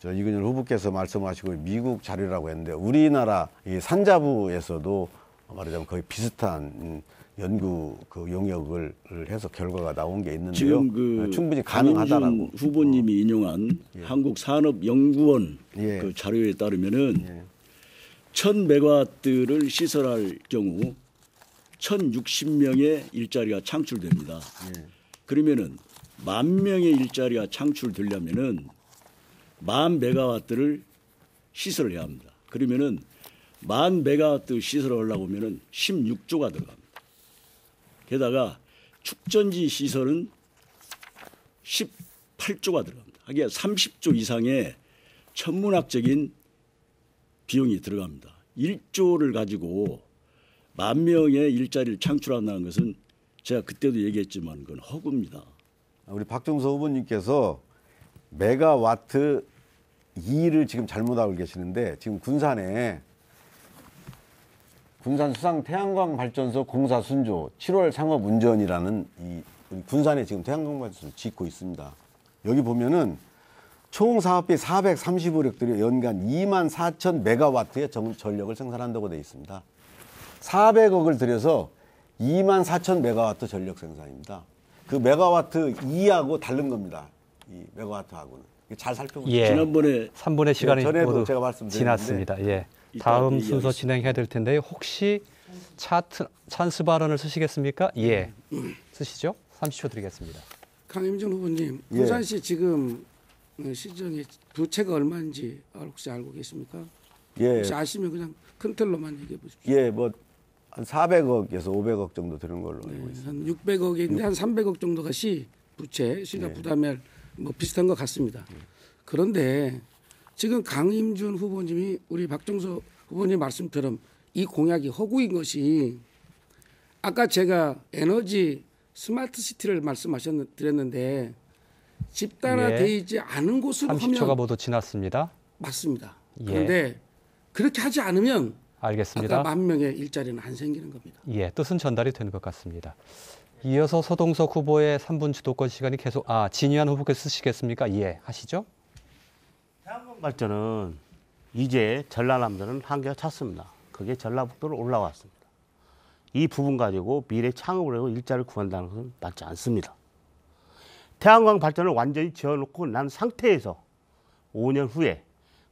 이근열 후보께서 말씀하시고 미국 자료라고 했는데 우리나라 이 산자부에서도 말하자면 거의 비슷한 연구 그 용역을 해서 결과가 나온 게 있는데요. 지금 그 충분히 가능하다라고. 강임준 후보님이 인용한 한국산업연구원 예. 그 자료에 따르면은 1,000메가와트를 시설할 경우 1,060명의 일자리가 창출됩니다. 그러면은 10,000명의 일자리가 창출되려면은 10,000메가와트를 시설을 해야 합니다. 그러면은 10,000메가와트 시설을 하려고 하면은 16조가 들어갑니다. 게다가 축전지 시설은 18조가 들어갑니다. 하기야 30조 이상의 천문학적인 비용이 들어갑니다. 1조를 가지고 10,000명의 일자리를 창출한다는 것은 제가 그때도 얘기했지만 그건 허구입니다. 우리 박정서 후보님께서 메가와트 2를 지금 잘못 알고 계시는데 지금 군산에 군산 수상 태양광 발전소 공사 순조 7월 상업 운전이라는 이 군산에 지금 태양광 발전소를 짓고 있습니다. 여기 보면은 총 사업비 435억 들여 연간 24,000 메가와트의 전력을 생산한다고 되어 있습니다. 400억을 들여서 24,000 메가와트 전력 생산입니다. 그 메가와트 2하고 다른 겁니다. 이 메가와트하고는. 잘 살펴보세요. 예. 지난번에 3분의 시간이 전에도 모두 제가 말씀드렸는데 지났습니다. 예. 이따 다음 그 순서 이야기 진행해야 될 텐데요. 혹시 찬스 발언을 쓰시겠습니까? 예. 쓰시죠. 30초 드리겠습니다. 강임준 후보님, 예. 군산시 지금 시정의 부채가 얼마인지 혹시 알고 계십니까? 예, 혹시 아시면 그냥 큰 틀로만 얘기해 보십시오. 예, 뭐 한 400억에서 500억 정도 되는 걸로 알고 네, 있습니다. 한 600억인데 한 300억 정도가 시 부채, 시가 부담할 뭐 비슷한 것 같습니다. 그런데 지금 강임준 후보님이 우리 박정서 후보님 말씀처럼 이 공약이 허구인 것이 아까 제가 에너지 스마트 시티를 드렸는데 집단화되지 않은 곳으로 30초가 하면 모두 지났습니다. 맞습니다. 예. 그런데 그렇게 하지 않으면 알겠습니다. 아까 10,000명의 일자리는 안 생기는 겁니다. 예, 뜻은 전달이 된 것 같습니다. 이어서 서동석 후보의 3분 주도권 시간이 계속 진희환 후보께서 쓰시겠습니까? 예, 하시죠. 태양광 발전은 이제 전라남도는 한계가 찼습니다. 그게 전라북도로 올라왔습니다. 이 부분 가지고 미래 창업을 하고 일자리를 구한다는 것은 맞지 않습니다. 태양광 발전을 완전히 지어놓고 난 상태에서 5년 후에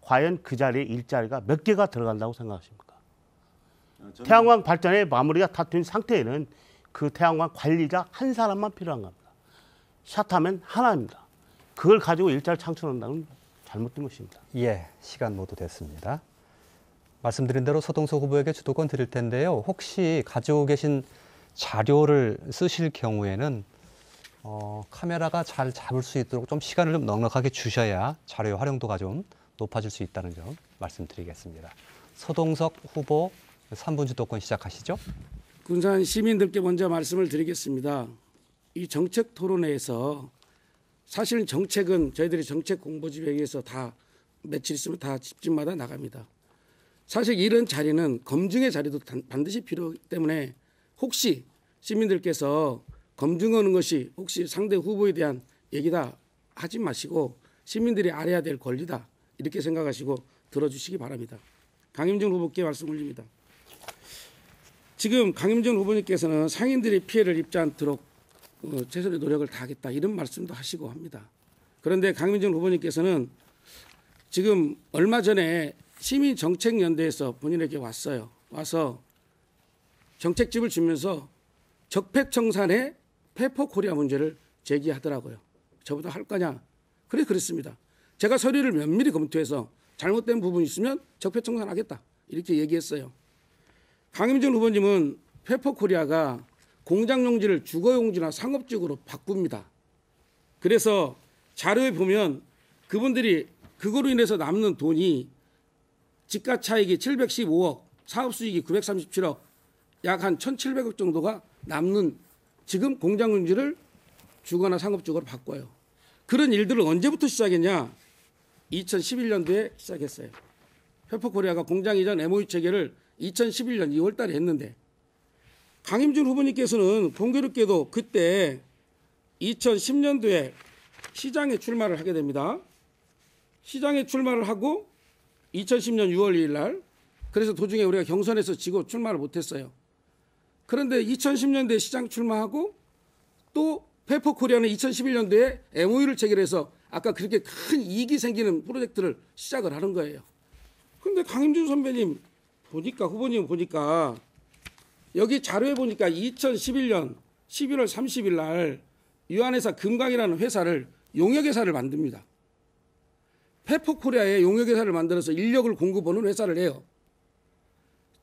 과연 그 자리에 일자리가 몇 개가 들어간다고 생각하십니까? 태양광 발전의 마무리가 다 된 상태에는 그 태양광 관리자 한 사람만 필요한 겁니다. 샷하면 하나입니다. 그걸 가지고 일자리 창출한다는 잘못된 것입니다. 예, 시간 모두 됐습니다. 말씀드린 대로 서동석 후보에게 주도권 드릴 텐데요. 혹시 가지고 계신 자료를 쓰실 경우에는 카메라가 잘 잡을 수 있도록 좀 시간을 좀 넉넉하게 주셔야 자료의 활용도가 좀 높아질 수 있다는 점 말씀드리겠습니다. 서동석 후보 3분 주도권 시작하시죠. 군산 시민들께 먼저 말씀을 드리겠습니다. 이 정책 토론회에서 사실 정책은 저희들이 정책 공보집에 의해서 다 며칠 있으면 다 집집마다 나갑니다. 사실 이런 자리는 검증의 자리도 반드시 필요하기 때문에 혹시 시민들께서 검증하는 것이 혹시 상대 후보에 대한 얘기다 하지 마시고 시민들이 알아야 될 권리다 이렇게 생각하시고 들어주시기 바랍니다. 강임준 후보께 말씀 올립니다. 지금 강임준 후보님께서는 상인들이 피해를 입지 않도록 최선의 노력을 다하겠다 이런 말씀도 하시고 합니다. 그런데 강임준 후보님께서는 지금 얼마 전에 시민정책연대에서 본인에게 왔어요. 와서 정책집을 주면서 적폐청산의 페퍼코리아 문제를 제기하더라고요. 저보다 할 거냐? 그래 그랬습니다. 제가 서류를 면밀히 검토해서 잘못된 부분이 있으면 적폐청산하겠다 이렇게 얘기했어요. 강임준 후보님은 페퍼코리아가 공장용지를 주거용지나 상업지구로 바꿉니다. 그래서 자료에 보면 그분들이 그거로 인해서 남는 돈이 지가차익이 715억, 사업수익이 937억, 약 한 1,700억 정도가 남는 지금 공장용지를 주거나 상업지구로 바꿔요. 그런 일들을 언제부터 시작했냐? 2011년도에 시작했어요. 페퍼코리아가 공장 이전 MOU 체결을 2011년 2월 달에 했는데 강임준 후보님께서는 공교롭게도 그때 2010년도에 시장에 출마를 하게 됩니다. 시장에 출마를 하고 2010년 6월 2일 날 그래서 도중에 우리가 경선에서 지고 출마를 못했어요. 그런데 2010년도에 시장 출마하고 또 페퍼코리아는 2011년도에 MOU를 체결해서 아까 그렇게 큰 이익이 생기는 프로젝트를 시작을 하는 거예요. 그런데 강임준 선배님 보니까 후보님 보니까 여기 자료에 보니까 2011년 11월 30일 날 유한회사 금강이라는 회사를 용역회사를 만듭니다. 페퍼코리아에 용역회사를 만들어서 인력을 공급하는 회사를 해요.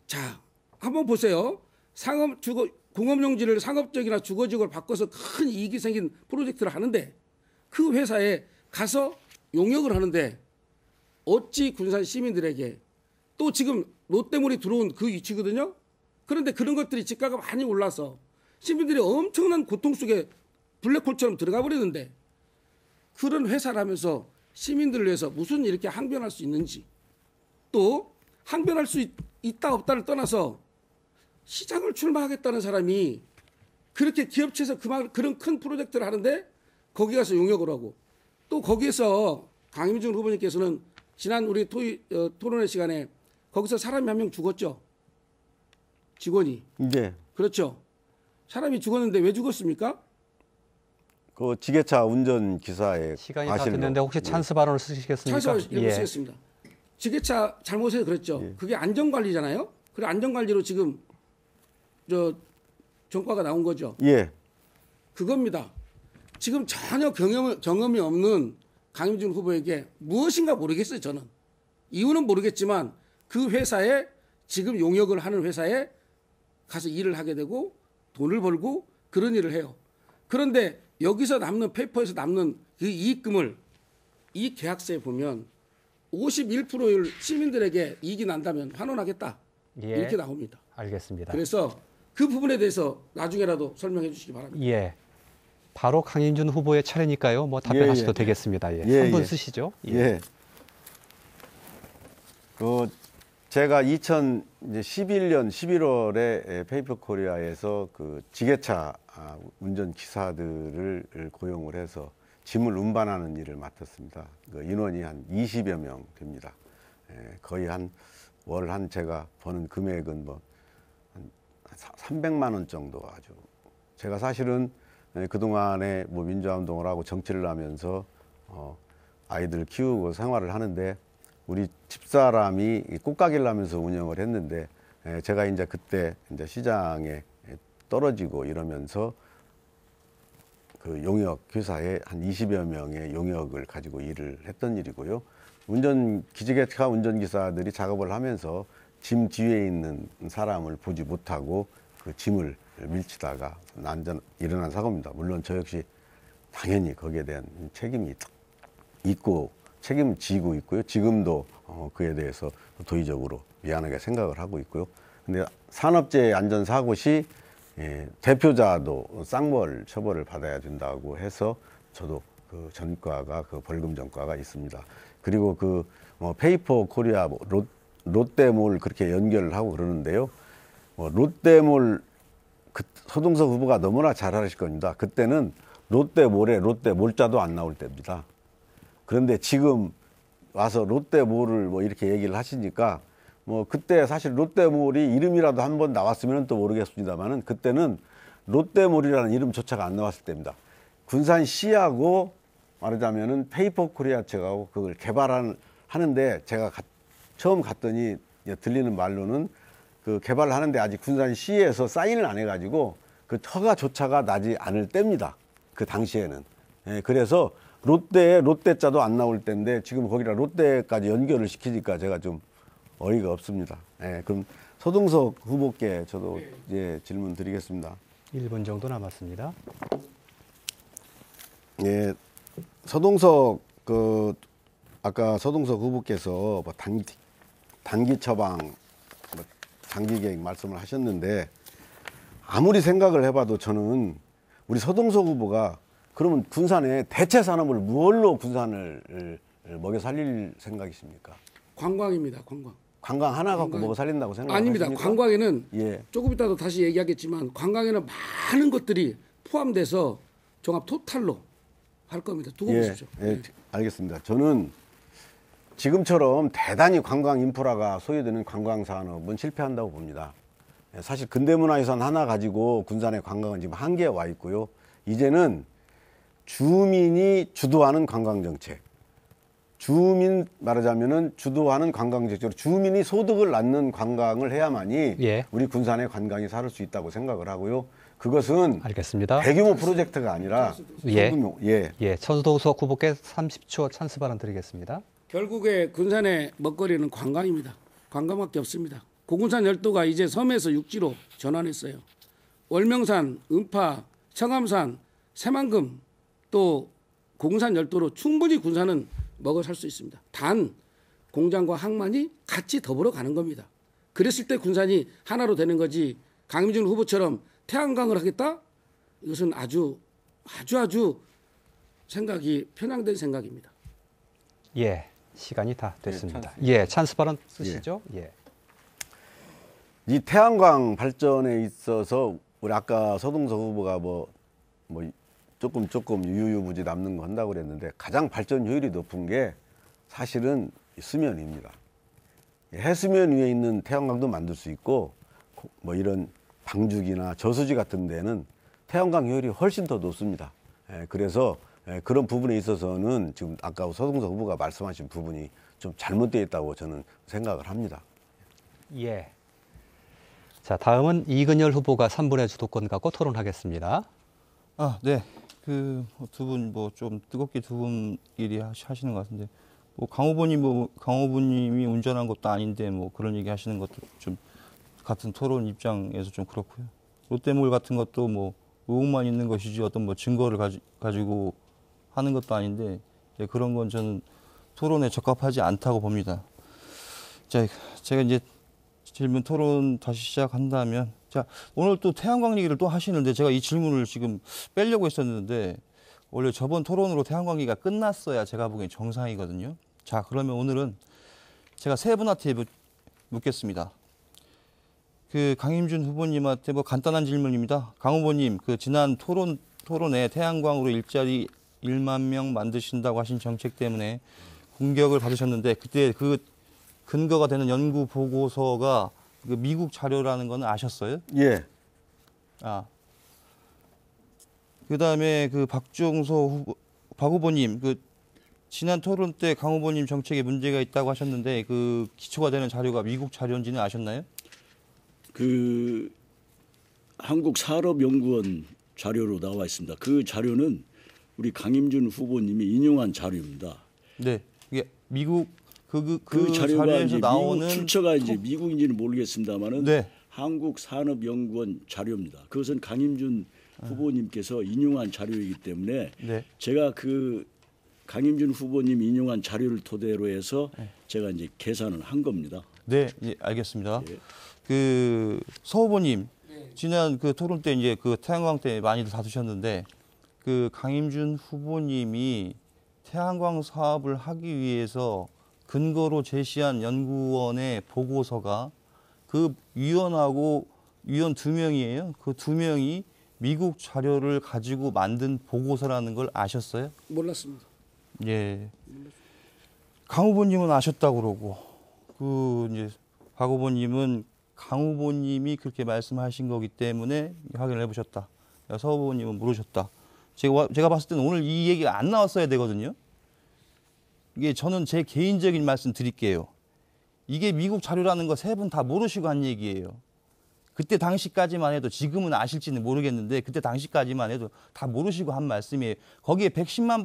자, 한번 보세요. 공업용지를 상업적이나 주거지구로 바꿔서 큰 이익이 생긴 프로젝트를 하는데 그 회사에 가서 용역을 하는데 어찌 군산 시민들에게 또 지금 롯데몰이 들어온 그 위치거든요. 그런데 그런 것들이 지가가 많이 올라서 시민들이 엄청난 고통 속에 블랙홀처럼 들어가 버리는데 그런 회사라면서 시민들을 위해서 무슨 이렇게 항변할 수 있는지 또 항변할 수 있다 없다를 떠나서 시장을 출마하겠다는 사람이 그렇게 기업체에서 그런 큰 프로젝트를 하는데 거기 가서 용역을 하고 또 거기에서 강임준 후보님께서는 지난 우리 토론회 시간에 거기서 사람이 한 명 죽었죠. 직원이. 이제 그렇죠. 사람이 죽었는데 왜 죽었습니까? 그 지게차 운전 기사의 시간이 다 과실로. 됐는데 혹시 찬스 발언을 쓰시겠습니까? 찬스 예. 쓰겠습니다. 지게차 잘못해서 그랬죠. 그게 안전관리잖아요. 그래 안전관리로 지금 저 전과가 나온 거죠. 예. 그겁니다. 지금 전혀 경험이 없는 강임준 후보에게 무엇인가 모르겠어요. 저는 이유는 모르겠지만 그 회사에 지금 용역을 하는 회사에 가서 일을 하게 되고 돈을 벌고 그런 일을 해요. 그런데 여기서 남는 페이퍼에서 남는 그 이익금을 이 계약서에 보면 51%를 시민들에게 이익이 난다면 환원하겠다. 예. 이렇게 나옵니다. 알겠습니다. 그래서 그 부분에 대해서 나중에라도 설명해 주시기 바랍니다. 예. 바로 강인준 후보의 차례니까요. 뭐 답변하셔도 예. 되겠습니다. 예. 예, 3분 예. 쓰시죠. 예. 제가 2011년 11월에 페이퍼 코리아에서 그 지게차 운전 기사들을 고용을 해서 짐을 운반하는 일을 맡았습니다. 그 인원이 한 20여 명 됩니다. 거의 월 제가 버는 금액은 뭐 한 300만 원 정도 아주. 제가 사실은 그동안에 뭐 민주화운동을 하고 정치를 하면서 아이들 키우고 생활을 하는데 우리 집사람이 꽃가게를 하면서 운영을 했는데 제가 이제 그때 이제 시장에 떨어지고 이러면서 그 용역 회사에 한 20여 명의 용역을 가지고 일을 했던 일이고요. 기지개차 운전기사들이 작업을 하면서 짐 뒤에 있는 사람을 보지 못하고 그 짐을 밀치다가 일어난 사고입니다. 물론 저 역시 당연히 거기에 대한 책임이 있고 책임지고 있고요. 지금도 그에 대해서 도의적으로 미안하게 생각을 하고 있고요. 근데 산업재해 안전사고 시 대표자도 쌍벌 처벌을 받아야 된다고 해서 저도 그 전과가 그 벌금 전과가 있습니다. 그리고 그 페이퍼 코리아 롯데몰 그렇게 연결을 하고 그러는데요. 롯데몰 서동석 후보가 너무나 잘 아실 겁니다. 그때는 롯데몰에 롯데몰자도 안 나올 때입니다. 그런데 지금 와서 롯데몰을 뭐 이렇게 얘기를 하시니까 뭐 그때 사실 롯데몰이 이름이라도 한번 나왔으면 또 모르겠습니다만은 그때는 롯데몰이라는 이름조차가 안 나왔을 때입니다. 군산시하고 말하자면은 페이퍼 코리아 측하고 그걸 개발하는데 제가 처음 갔더니 들리는 말로는 그 개발을 하는데 아직 군산시에서 사인을 안 해가지고 그 허가조차가 나지 않을 때입니다. 그 당시에는. 그래서 롯데자도 안 나올 때인데 지금 거기다 롯데까지 연결을 시키니까 제가 좀 어이가 없습니다. 그럼 서동석 후보께 저도 질문 드리겠습니다. 1분 정도 남았습니다. 예, 서동석 아까 서동석 후보께서 뭐 단기 처방, 뭐 장기 계획 말씀을 하셨는데 아무리 생각을 해봐도 저는 우리 서동석 후보가 그러면 군산에 대체 산업을 무얼로 군산을 먹여 살릴 생각이십니까? 관광입니다. 관광. 관광 하나 갖고 먹어 살린다고 생각하십니까? 아닙니다. 관광에는 예. 조금 이따도 다시 얘기하겠지만 관광에는 많은 것들이 포함돼서 종합 토탈로 할 겁니다. 두고 보십시오. 예, 알겠습니다. 저는 지금처럼 대단히 관광 인프라가 소요되는 관광 산업은 실패한다고 봅니다. 사실 근대문화유산 하나 가지고 군산의 관광은 지금 한계에 와 있고요. 이제는 주민이 주도하는 관광정책, 말하자면은 주도하는 관광정책으로 주민이 소득을 낳는 관광을 해야만이 예. 우리 군산의 관광이 살 수 있다고 생각을 하고요. 그것은 알겠습니다. 대규모 프로젝트가 아니라 예. 소규모, 예. 예, 서동석 후보께 30초 찬스 발언 드리겠습니다. 결국에 군산의 먹거리는 관광입니다. 관광밖에 없습니다. 고군산 열도가 이제 섬에서 육지로 전환했어요. 월명산, 음파, 청암산, 새만금 또 고군산 열도로 충분히 군산은 먹어 살 수 있습니다. 단 공장과 항만이 같이 더불어 가는 겁니다. 그랬을 때 군산이 하나로 되는 거지 강민준 후보처럼 태양광을 하겠다? 이것은 아주 생각이 편향된 생각입니다. 예, 시간이 다 됐습니다. 예, 찬스 발언 쓰시죠. 예. 이 태양광 발전에 있어서 우리 아까 서동석 후보가 뭐 조금 유유무지 남는 거 한다고 그랬는데 가장 발전 효율이 높은 게 사실은 수면입니다. 해수면 위에 있는 태양광도 만들 수 있고 뭐 이런 방죽이나 저수지 같은 데는 태양광 효율이 훨씬 더 높습니다. 그래서 그런 부분에 있어서는 지금 아까 서동석 후보가 말씀하신 부분이 좀 잘못되어 있다고 저는 생각을 합니다. 예. 자, 다음은 이근열 후보가 3분의 주도권 갖고 토론하겠습니다. 아, 네. 그 두 분 뭐 좀 뜨겁게 두 분끼리 하시는 것 같은데 뭐 강후보님이 운전한 것도 아닌데 뭐 그런 얘기 하시는 것도 좀 같은 토론 입장에서 좀 그렇고요. 롯데몰 같은 것도 뭐 의혹만 있는 것이지 어떤 뭐 증거를 가지고 하는 것도 아닌데 그런 건 저는 토론에 적합하지 않다고 봅니다. 자, 제가 이제 질문 토론 다시 시작한다면, 자, 오늘 또 태양광 얘기를 또 하시는데 제가 이 질문을 지금 빼려고 했었는데 원래 저번 토론으로 태양광 얘기가 끝났어야 제가 보기엔 정상이거든요. 자, 그러면 오늘은 제가 세 분한테 묻겠습니다. 그 강임준 후보님한테 뭐 간단한 질문입니다. 강 후보님, 그 지난 토론에 태양광으로 일자리 1만 명 만드신다고 하신 정책 때문에 공격을 받으셨는데 그때 그 근거가 되는 연구 보고서가 그 미국 자료라는 건 아셨어요? 예. 아. 그다음에 그 박 후보님, 그 지난 토론 때 강 후보님 정책에 문제가 있다고 하셨는데 그 기초가 되는 자료가 미국 자료인지는 아셨나요? 그 한국산업연구원 자료로 나와 있습니다. 그 자료는 우리 강임준 후보님이 인용한 자료입니다. 네. 이게 미국 그 자료가 자료에서 이제 나오는 미국 출처가 이제 미국인지는 모르겠습니다만은 네. 한국산업연구원 자료입니다. 그것은 강임준 후보님께서 인용한 자료이기 때문에 네. 제가 그 강임준 후보님 인용한 자료를 토대로 해서 제가 이제 계산을 한 겁니다. 네, 예, 알겠습니다. 예. 그 서 후보님 지난 그 토론 때 이제 그 태양광 때 많이들 다투셨는데 그 강임준 후보님이 태양광 사업을 하기 위해서 근거로 제시한 연구원의 보고서가 그 위원 2명이에요. 그 2명이 미국 자료를 가지고 만든 보고서라는 걸 아셨어요? 몰랐습니다. 예. 강 후보님은 아셨다고 그러고 그 이제 박 후보님은 강 후보님이 그렇게 말씀하신 거기 때문에 확인을 해보셨다. 서 후보님은 모르셨다. 제가 봤을 때는 오늘 이 얘기가 안 나왔어야 되거든요. 이게 저는 제 개인적인 말씀 드릴게요. 이게 미국 자료라는 거 세 분 다 모르시고 한 얘기예요. 그때 당시까지만 해도 지금은 아실지는 모르겠는데 그때 당시까지만 해도 다 모르시고 한 말씀이에요. 거기에 110만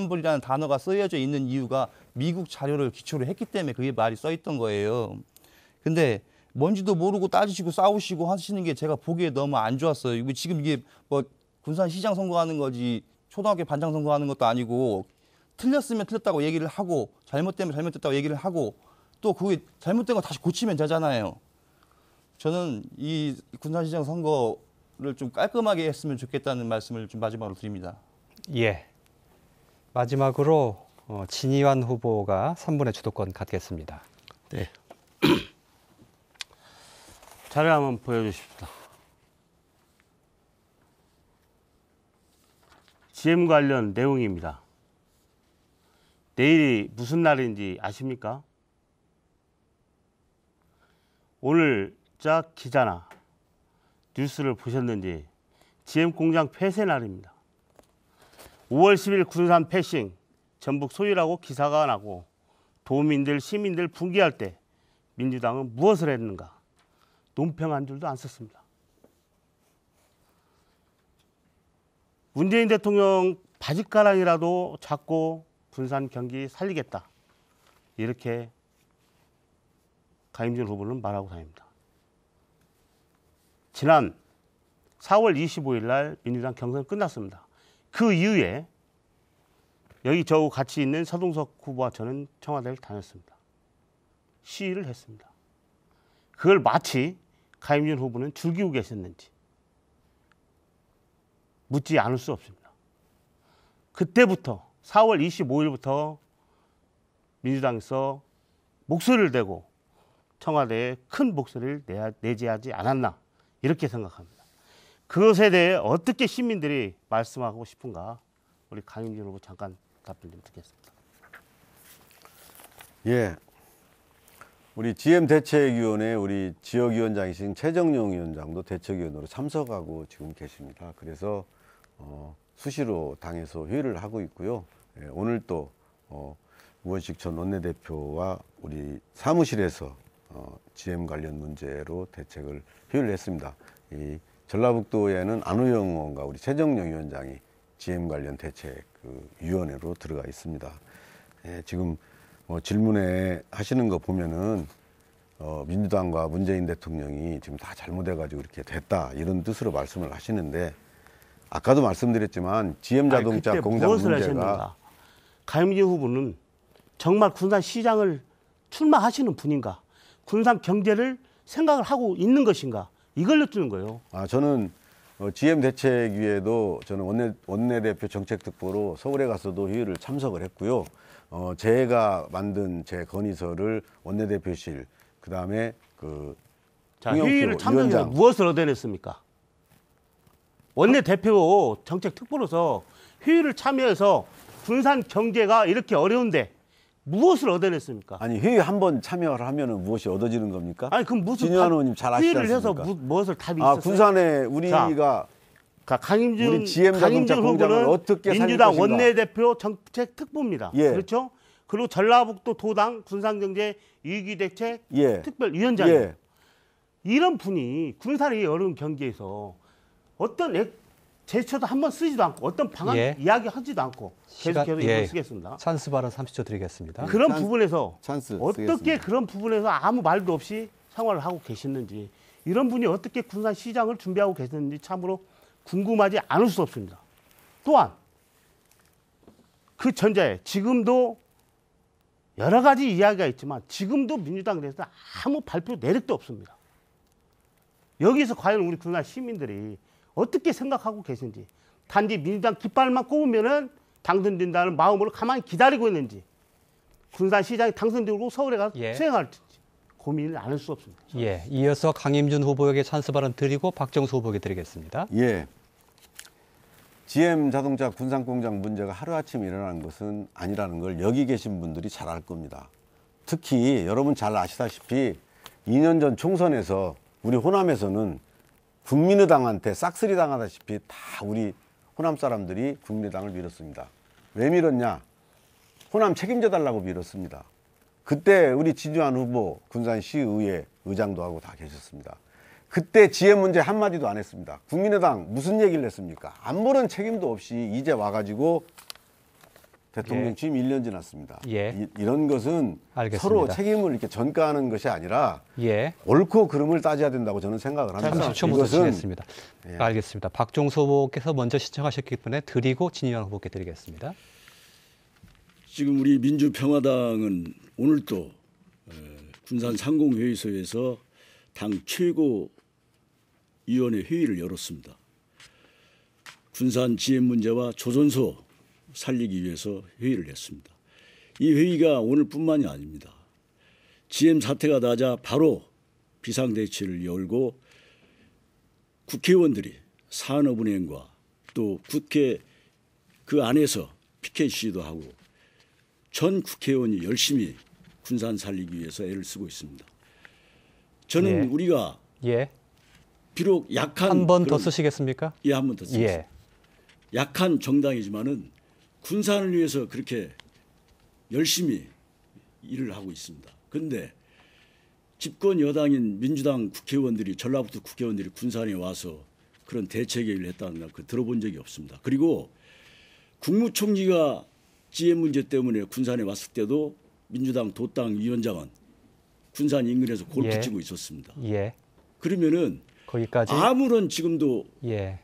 불이라는 단어가 쓰여져 있는 이유가 미국 자료를 기초로 했기 때문에 그게 말이 써 있던 거예요. 근데 뭔지도 모르고 따지시고 싸우시고 하시는 게 제가 보기에 너무 안 좋았어요. 지금 이게 뭐 군산시장 선거하는 거지 초등학교 반장 선거하는 것도 아니고 틀렸으면 틀렸다고 얘기를 하고 잘못되면 잘못됐다고 얘기를 하고 또 그게 잘못된 거 다시 고치면 되잖아요. 저는 이 군산시장 선거를 좀 깔끔하게 했으면 좋겠다는 말씀을 좀 마지막으로 드립니다. 예. 마지막으로 진희환 후보가 3분의 주도권 갖겠습니다. 네. 자료 한번 보여주십시오. GM 관련 내용입니다. 내일이 무슨 날인지 아십니까? 오늘 짝 기자나 뉴스를 보셨는지 GM 공장 폐쇄 날입니다. 5월 10일 군산 패싱 전북 소유라고 기사가 나고 도민들 시민들 분개할 때 민주당은 무엇을 했는가? 논평 한 줄도 안 썼습니다. 문재인 대통령 바짓가랑이라도 잡고 군산 경기 살리겠다. 이렇게 강임준 후보는 말하고 다닙니다. 지난 4월 25일 날 민주당 경선 끝났습니다. 그 이후에 여기 저하고 같이 있는 서동석 후보와 저는 청와대를 다녔습니다. 시위를 했습니다. 그걸 마치 강임준 후보는 즐기고 계셨는지 묻지 않을 수 없습니다. 그때부터 4월 25일부터 민주당에서 목소리를 대고 청와대에 큰 목소리를 내재하지 않았나 이렇게 생각합니다. 그것에 대해 어떻게 시민들이 말씀하고 싶은가 우리 강임준 후보 잠깐 답변 좀 듣겠습니다. 예. 우리 GM대책위원회 우리 지역위원장이신 최정용 위원장도 대책위원으로 참석하고 지금 계십니다. 그래서 수시로 당에서 회의를 하고 있고요. 예, 오늘 또 우원식 전 원내대표와 우리 사무실에서 GM 관련 문제로 대책을 회의를 했습니다. 이 전라북도에는 안우영 의원과 우리 최정용 위원장이 GM 관련 대책 위원회로 들어가 있습니다. 예, 지금 질문에 하시는 거 보면은 민주당과 문재인 대통령이 지금 다 잘못해가지고 이렇게 됐다 이런 뜻으로 말씀을 하시는데 아까도 말씀드렸지만 GM 자동차 그때 공장 무엇을 문제가 하셨는가? 강민진 후보는 정말 군산시장을 출마하시는 분인가? 군산 경제를 생각을 하고 있는 것인가? 이걸 여쭈는 거예요. 저는 GM 대책위에도 저는 원내대표 정책특보로 서울에 가서도 회의를 참석을 했고요. 제가 만든 제 건의서를 원내대표실 그다음에 자, 홍영표 회의를 참석해서 위원장. 무엇을 얻어냈습니까? 원내대표 정책특보로서 회의를 참여해서 군산 경제가 이렇게 어려운데 무엇을 얻어냈습니까? 아니 회의 한번 참여를 하면은 무엇이 얻어지는 겁니까? 아니 그럼 무슨 진유한 의원님 잘 아시지 회의를 해서 않습니까? 무엇을 답이 있었어요? 군산에 우리가 강임준 우리 GM 자동차 공장을 후보는 어떻게 살릴 민주당 것인가? 원내대표 정책특보입니다. 예. 그렇죠? 그리고 전라북도 도당 군산경제 위기대책 예. 특별위원장이에요. 예. 이런 분이 군산의 어려운 경기에서 어떤 제초도 한번 쓰지도 않고 어떤 방안 예. 이야기하지도 않고 계속해서 예. 이걸 쓰겠습니다. 찬스 발언 30초 드리겠습니다. 그런 찬스- 부분에서 찬스 어떻게 쓰겠습니다. 그런 부분에서 아무 말도 없이 생활을 하고 계셨는지 이런 분이 어떻게 군산시장을 준비하고 계셨는지 참으로 궁금하지 않을 수 없습니다. 또한 그 전자에 지금도 여러 가지 이야기가 있지만 지금도 민주당 내에서 아무 발표 내력도 없습니다. 여기서 과연 우리 군산 시민들이 어떻게 생각하고 계신지 단지 민주당 깃발만 꼽으면은 당선된다는 마음으로 가만히 기다리고 있는지 군산시장이 당선되고 서울에 가서 예. 수행할지 고민을 안 할 수 없습니다. 예, 이어서 강임준 후보에게 찬스 발언 드리고 박정수 후보에게 드리겠습니다. 예. GM 자동차 군산 공장 문제가 하루아침에 일어나는 것은 아니라는 걸 여기 계신 분들이 잘 알 겁니다. 특히 여러분 잘 아시다시피 2년 전 총선에서 우리 호남에서는 국민의당한테 싹쓸이 당하다시피 다 우리 호남 사람들이 국민의당을 밀었습니다. 왜 밀었냐? 호남 책임져 달라고 밀었습니다. 그때 우리 진유한 후보 군산시의회 의장도 하고 다 계셨습니다. 그때 GM 문제 한마디도 안 했습니다. 국민의당 무슨 얘기를 했습니까? 아무런 책임도 없이 이제 와가지고 대통령 예. 취임 1년 지났습니다. 예. 이런 것은 알겠습니다. 서로 책임을 이렇게 전가하는 것이 아니라 예. 옳고 그름을 따져야 된다고 저는 생각을 합니다. 30초 못 드리겠습니다. 알겠습니다. 박종수 후보께서 먼저 신청하셨기 때문에 드리고 진유한 후보께 드리겠습니다. 지금 우리 민주평화당은 오늘 또 군산 상공회의소에서 당 최고 위원회 회의를 열었습니다. 군산 GM 문제와 조선소 살리기 위해서 회의를 했습니다. 이 회의가 오늘뿐만이 아닙니다. GM 사태가 나자 바로 비상대책을 열고 국회의원들이 산업은행과 또 국회 그 안에서 피켓 시위도 하고 전 국회의원이 열심히 군산 살리기 위해서 애를 쓰고 있습니다. 저는 예. 우리가 예. 비록 약한 한 번 더 그런- 쓰시겠습니까? 예, 한 번 더 쓰겠습니다. 예. 약한 정당이지만은 군산을 위해서 그렇게 열심히 일을 하고 있습니다. 그런데 집권 여당인 민주당 국회의원들이 전라북도 국회의원들이 군산에 와서 그런 대책회의를 했다는 거 들어본 적이 없습니다. 그리고 국무총리가 GM 문제 때문에 군산에 왔을 때도 민주당 도당 위원장은 군산 인근에서 골프 예. 치고 있었습니다. 예. 그러면은 거기까지 아무런 지금도 예.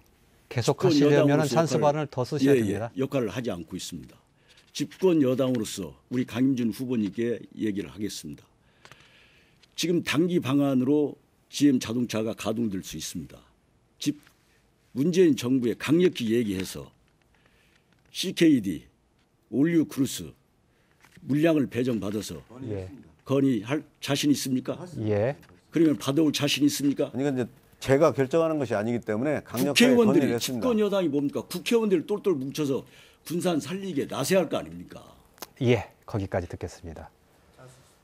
계속 집권 하시려면 여당으로서 찬스 역할을- 발언을 더 쓰셔야 됩니다. 역할을 하지 않고 있습니다. 집권 여당으로서 우리 강임준 후보님께 얘기를 하겠습니다. 지금 단기 방안으로 GM 자동차가 가동될 수 있습니다. 문재인 정부에 강력히 얘기해서 CKD, 올류 크루스 물량을 배정받아서 예. 건의할 자신 있습니까? 예. 그러면 받아올 자신 있습니까? 아니 근데 제가 결정하는 것이 아니기 때문에 강력하게 국회의원들이 건의를 했습니다. 집권 여당이 뭡니까? 국회의원들이 똘똘 뭉쳐서 군산 살리게 나서야 할 거 아닙니까? 예. 거기까지 듣겠습니다.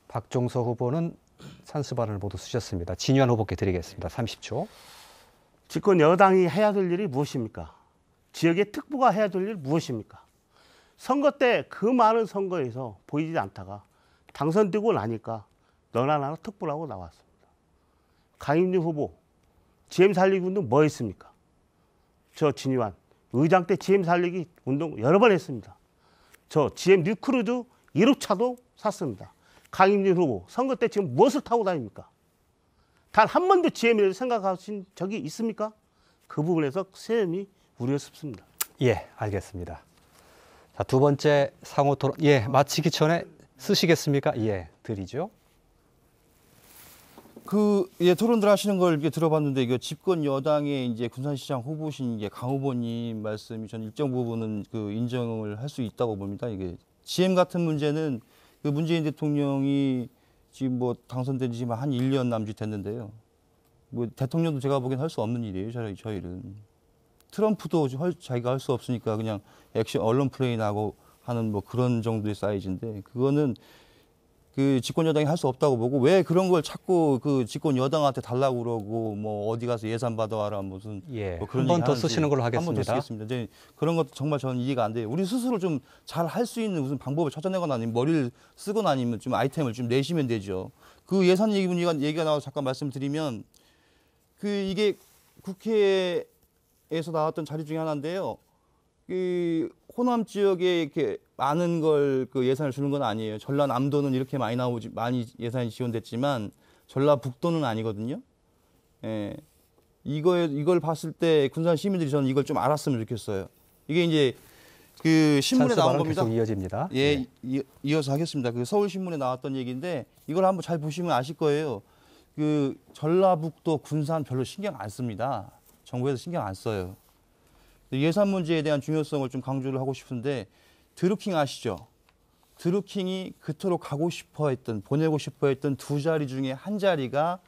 박종서 후보는 찬스 발언을 모두 쓰셨습니다. 진유한 후보께 드리겠습니다. 30초. 집권 여당이 해야 될 일이 무엇입니까? 지역의 특보가 해야 될 일 무엇입니까? 선거 때 그 많은 선거에서 보이지 않다가 당선되고 나니까 너나 나나 특보라고 나왔습니다. 강임준 후보 GM 살리기 운동 뭐 했습니까? 저 진유한 의장 때 GM 살리기 운동 여러 번 했습니다. 저 GM 뉴크루즈 1호차도 샀습니다. 강임준 후보 선거 때 지금 무엇을 타고 다닙니까? 단 한 번도 GM에 대해서 생각하신 적이 있습니까? 그 부분에서 세움이 우려스럽습니다. 예, 알겠습니다. 자, 두 번째 상호 토론. 예, 마치기 전에 쓰시겠습니까? 예, 드리죠. 토론들 하시는 걸 이렇게 들어봤는데, 이거 집권 여당의 이제 군산시장 후보신 이게 강 후보님 말씀이 저는 일정 부분은 인정을 할 수 있다고 봅니다. 이게 GM 같은 문제는 문재인 대통령이 지금 뭐 당선된 지 한 1년 남짓 됐는데요. 뭐 대통령도 제가 보기엔 할 수 없는 일이에요. 저희는. 트럼프도 자기가 할 수 없으니까 그냥 액션 언론 플레이 나고 하는 뭐 그런 정도의 사이즈인데, 그거는 집권 여당이 할 수 없다고 보고, 왜 그런 걸 자꾸 집권 여당한테 달라고 그러고 뭐 어디 가서 예산 받아와라 무슨 예, 뭐 그런 한 번 얘기 더 하는지 쓰시는 걸로 한 번 더 하겠습니다. 쓰겠습니다. 이제 그런 것도 정말 저는 이해가 안 돼요. 우리 스스로 좀 잘 할 수 있는 무슨 방법을 찾아내거나 아니면 머리를 쓰거나 아니면 좀 아이템을 좀 내시면 되죠. 예산 얘기가 나와서 잠깐 말씀드리면, 이게 국회에서 나왔던 자료 중에 하나인데요. 호남 지역에 이렇게 많은 걸 예산을 주는 건 아니에요. 전라남도는 이렇게 많이 예산이 지원됐지만 전라북도는 아니거든요. 예. 이걸 봤을 때 군산 시민들이 저는 이걸 좀 알았으면 좋겠어요. 이게 이제 신문에 찬스 나온 발언 겁니다. 계속 이어집니다. 예, 이어서 하겠습니다. 서울신문에 나왔던 얘기인데 이걸 한번 잘 보시면 아실 거예요. 전라북도 군산 별로 신경 안 씁니다. 정부에서 신경 안 써요. 예산 문제에 대한 중요성을 좀 강조를 하고 싶은데, 드루킹 아시죠? 드루킹이 그토록 보내고 싶어 했던 두 자리 중에 한 자리가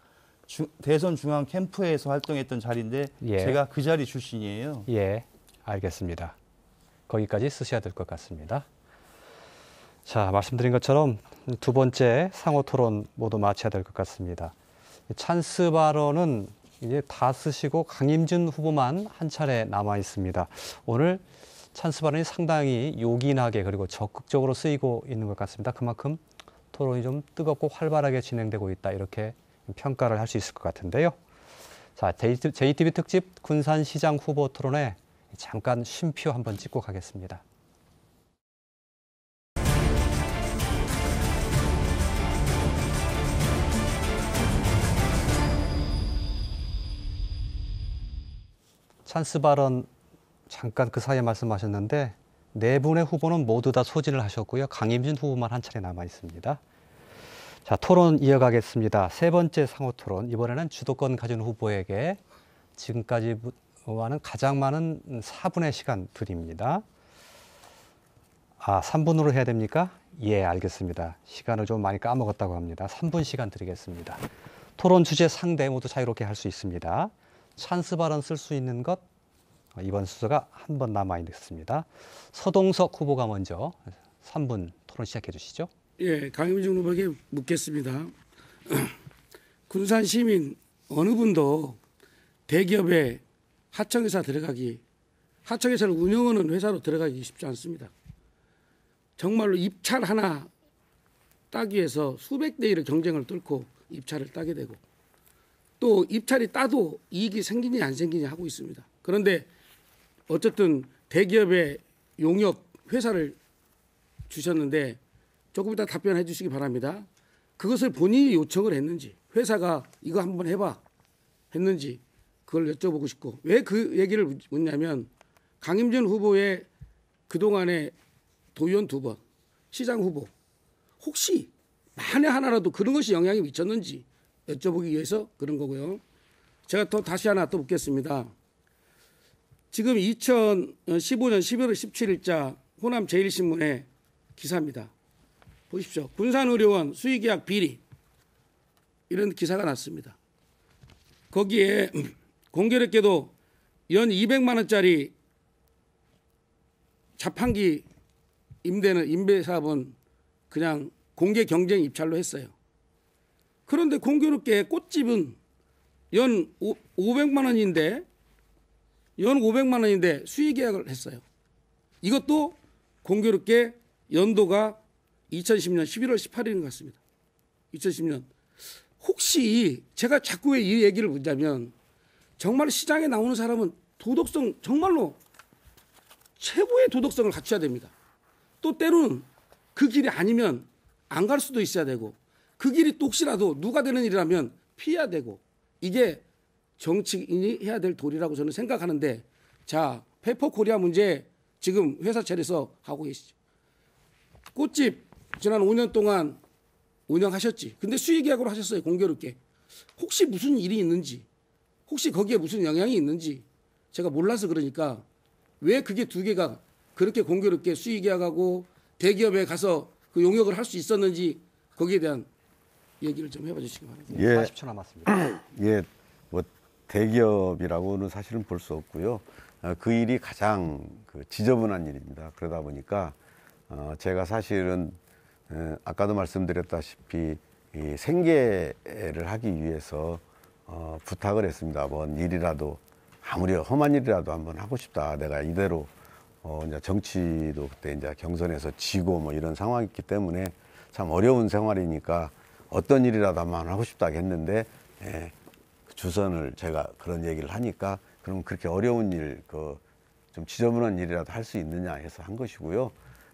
대선 중앙 캠프에서 활동했던 자리인데, 예. 제가 그 자리 출신이에요. 예, 알겠습니다. 거기까지 쓰셔야 될 것 같습니다. 자, 말씀드린 것처럼 두 번째 상호 토론 모두 마쳐야 될 것 같습니다. 찬스 발언은 이제 다 쓰시고 강임준 후보만 한 차례 남아 있습니다. 오늘 찬스 발언이 상당히 요긴하게 그리고 적극적으로 쓰이고 있는 것 같습니다. 그만큼 토론이 좀 뜨겁고 활발하게 진행되고 있다, 이렇게 평가를 할 수 있을 것 같은데요. 자, JTB 특집 군산시장 후보 토론에 잠깐 쉼표 한번 찍고 가겠습니다. 찬스 발언 잠깐 그 사이에 말씀하셨는데, 네 분의 후보는 모두 다 소진을 하셨고요. 강임준 후보만 한 차례 남아 있습니다. 자, 토론 이어가겠습니다. 세 번째 상호 토론, 이번에는 주도권 가진 후보에게 지금까지와는 가장 많은 4분의 시간 드립니다. 3분으로 해야 됩니까? 예, 알겠습니다. 시간을 좀 많이 까먹었다고 합니다. 3분 시간 드리겠습니다. 토론 주제 상대 모두 자유롭게 할 수 있습니다. 찬스 발언 쓸 수 있는 것 이번 순서가 한 번 남아 있습니다. 서동석 후보가 먼저 3분 토론 시작해 주시죠. 예, 강임준 후보에게 묻겠습니다. 군산 시민 어느 분도 대기업에 하청회사를 운영하는 회사로 들어가기 쉽지 않습니다. 정말로 입찰 하나 따기 위해서 수백 대 1의 경쟁을 뚫고 입찰을 따게 되고, 또 입찰이 따도 이익이 생기냐 안 생기냐 하고 있습니다. 그런데 어쨌든 대기업의 용역 회사를 주셨는데 조금 이따 답변해 주시기 바랍니다. 그것을 본인이 요청을 했는지, 회사가 이거 한번 해봐 했는지 그걸 여쭤보고 싶고, 왜 그 얘기를 묻냐면 강임준 후보의 그동안의 도의원 2번, 시장 후보, 혹시 만에 하나라도 그런 것이 영향이 미쳤는지 여쭤보기 위해서 그런 거고요. 제가 또 다시 하나 또 묻겠습니다. 지금 2015년 11월 17일자 호남 제1신문의 기사입니다. 보십시오. 군산의료원 수의계약 비리, 이런 기사가 났습니다. 거기에 공교롭게도 연 200만 원짜리 자판기 임대 사업은 그냥 공개 경쟁 입찰로 했어요. 그런데 공교롭게 꽃집은 연 500만 원인데 수의 계약을 했어요. 이것도 공교롭게 연도가 2010년 11월 18일인 것 같습니다. 2010년. 혹시 제가 자꾸 왜 이 얘기를 묻자면 정말 시장에 나오는 사람은 도덕성 정말로 최고의 도덕성을 갖춰야 됩니다. 또 때로는 그 길이 아니면 안 갈 수도 있어야 되고 그 길이 또 혹시라도 누가 되는 일이라면 피해야 되고 이게 정치인이 해야 될 도리라고 저는 생각하는데 자 페퍼코리아 문제 지금 회사 차려서 하고 계시죠. 꽃집 지난 5년 동안 운영하셨지. 근데 수의계약으로 하셨어요. 공교롭게. 혹시 무슨 일이 있는지 혹시 거기에 무슨 영향이 있는지 제가 몰라서 그러니까 왜 그게 두 개가 그렇게 공교롭게 수의계약하고 대기업에 가서 그 용역을 할 수 있었는지 거기에 대한 얘기를 좀 해봐 주시기 바랍니다. 예, 40초 남았습니다. 예, 뭐 대기업이라고는 사실은 볼 수 없고요. 그 일이 가장 지저분한 일입니다. 그러다 보니까 제가 사실은 아까도 말씀드렸다시피 이 생계를 하기 위해서 부탁을 했습니다. 뭔 일이라도 아무리 험한 일이라도 한번 하고 싶다. 내가 이대로 이제 정치도 그때 이제 경선에서 지고 뭐 이런 상황이었기 때문에 참 어려운 생활이니까 어떤 일이라도 한번 하고 싶다 했는데 주선을 제가 그런 얘기를 하니까 그럼 그렇게 어려운 일, 좀 지저분한 일이라도 할 수 있느냐 해서 한 것이고요.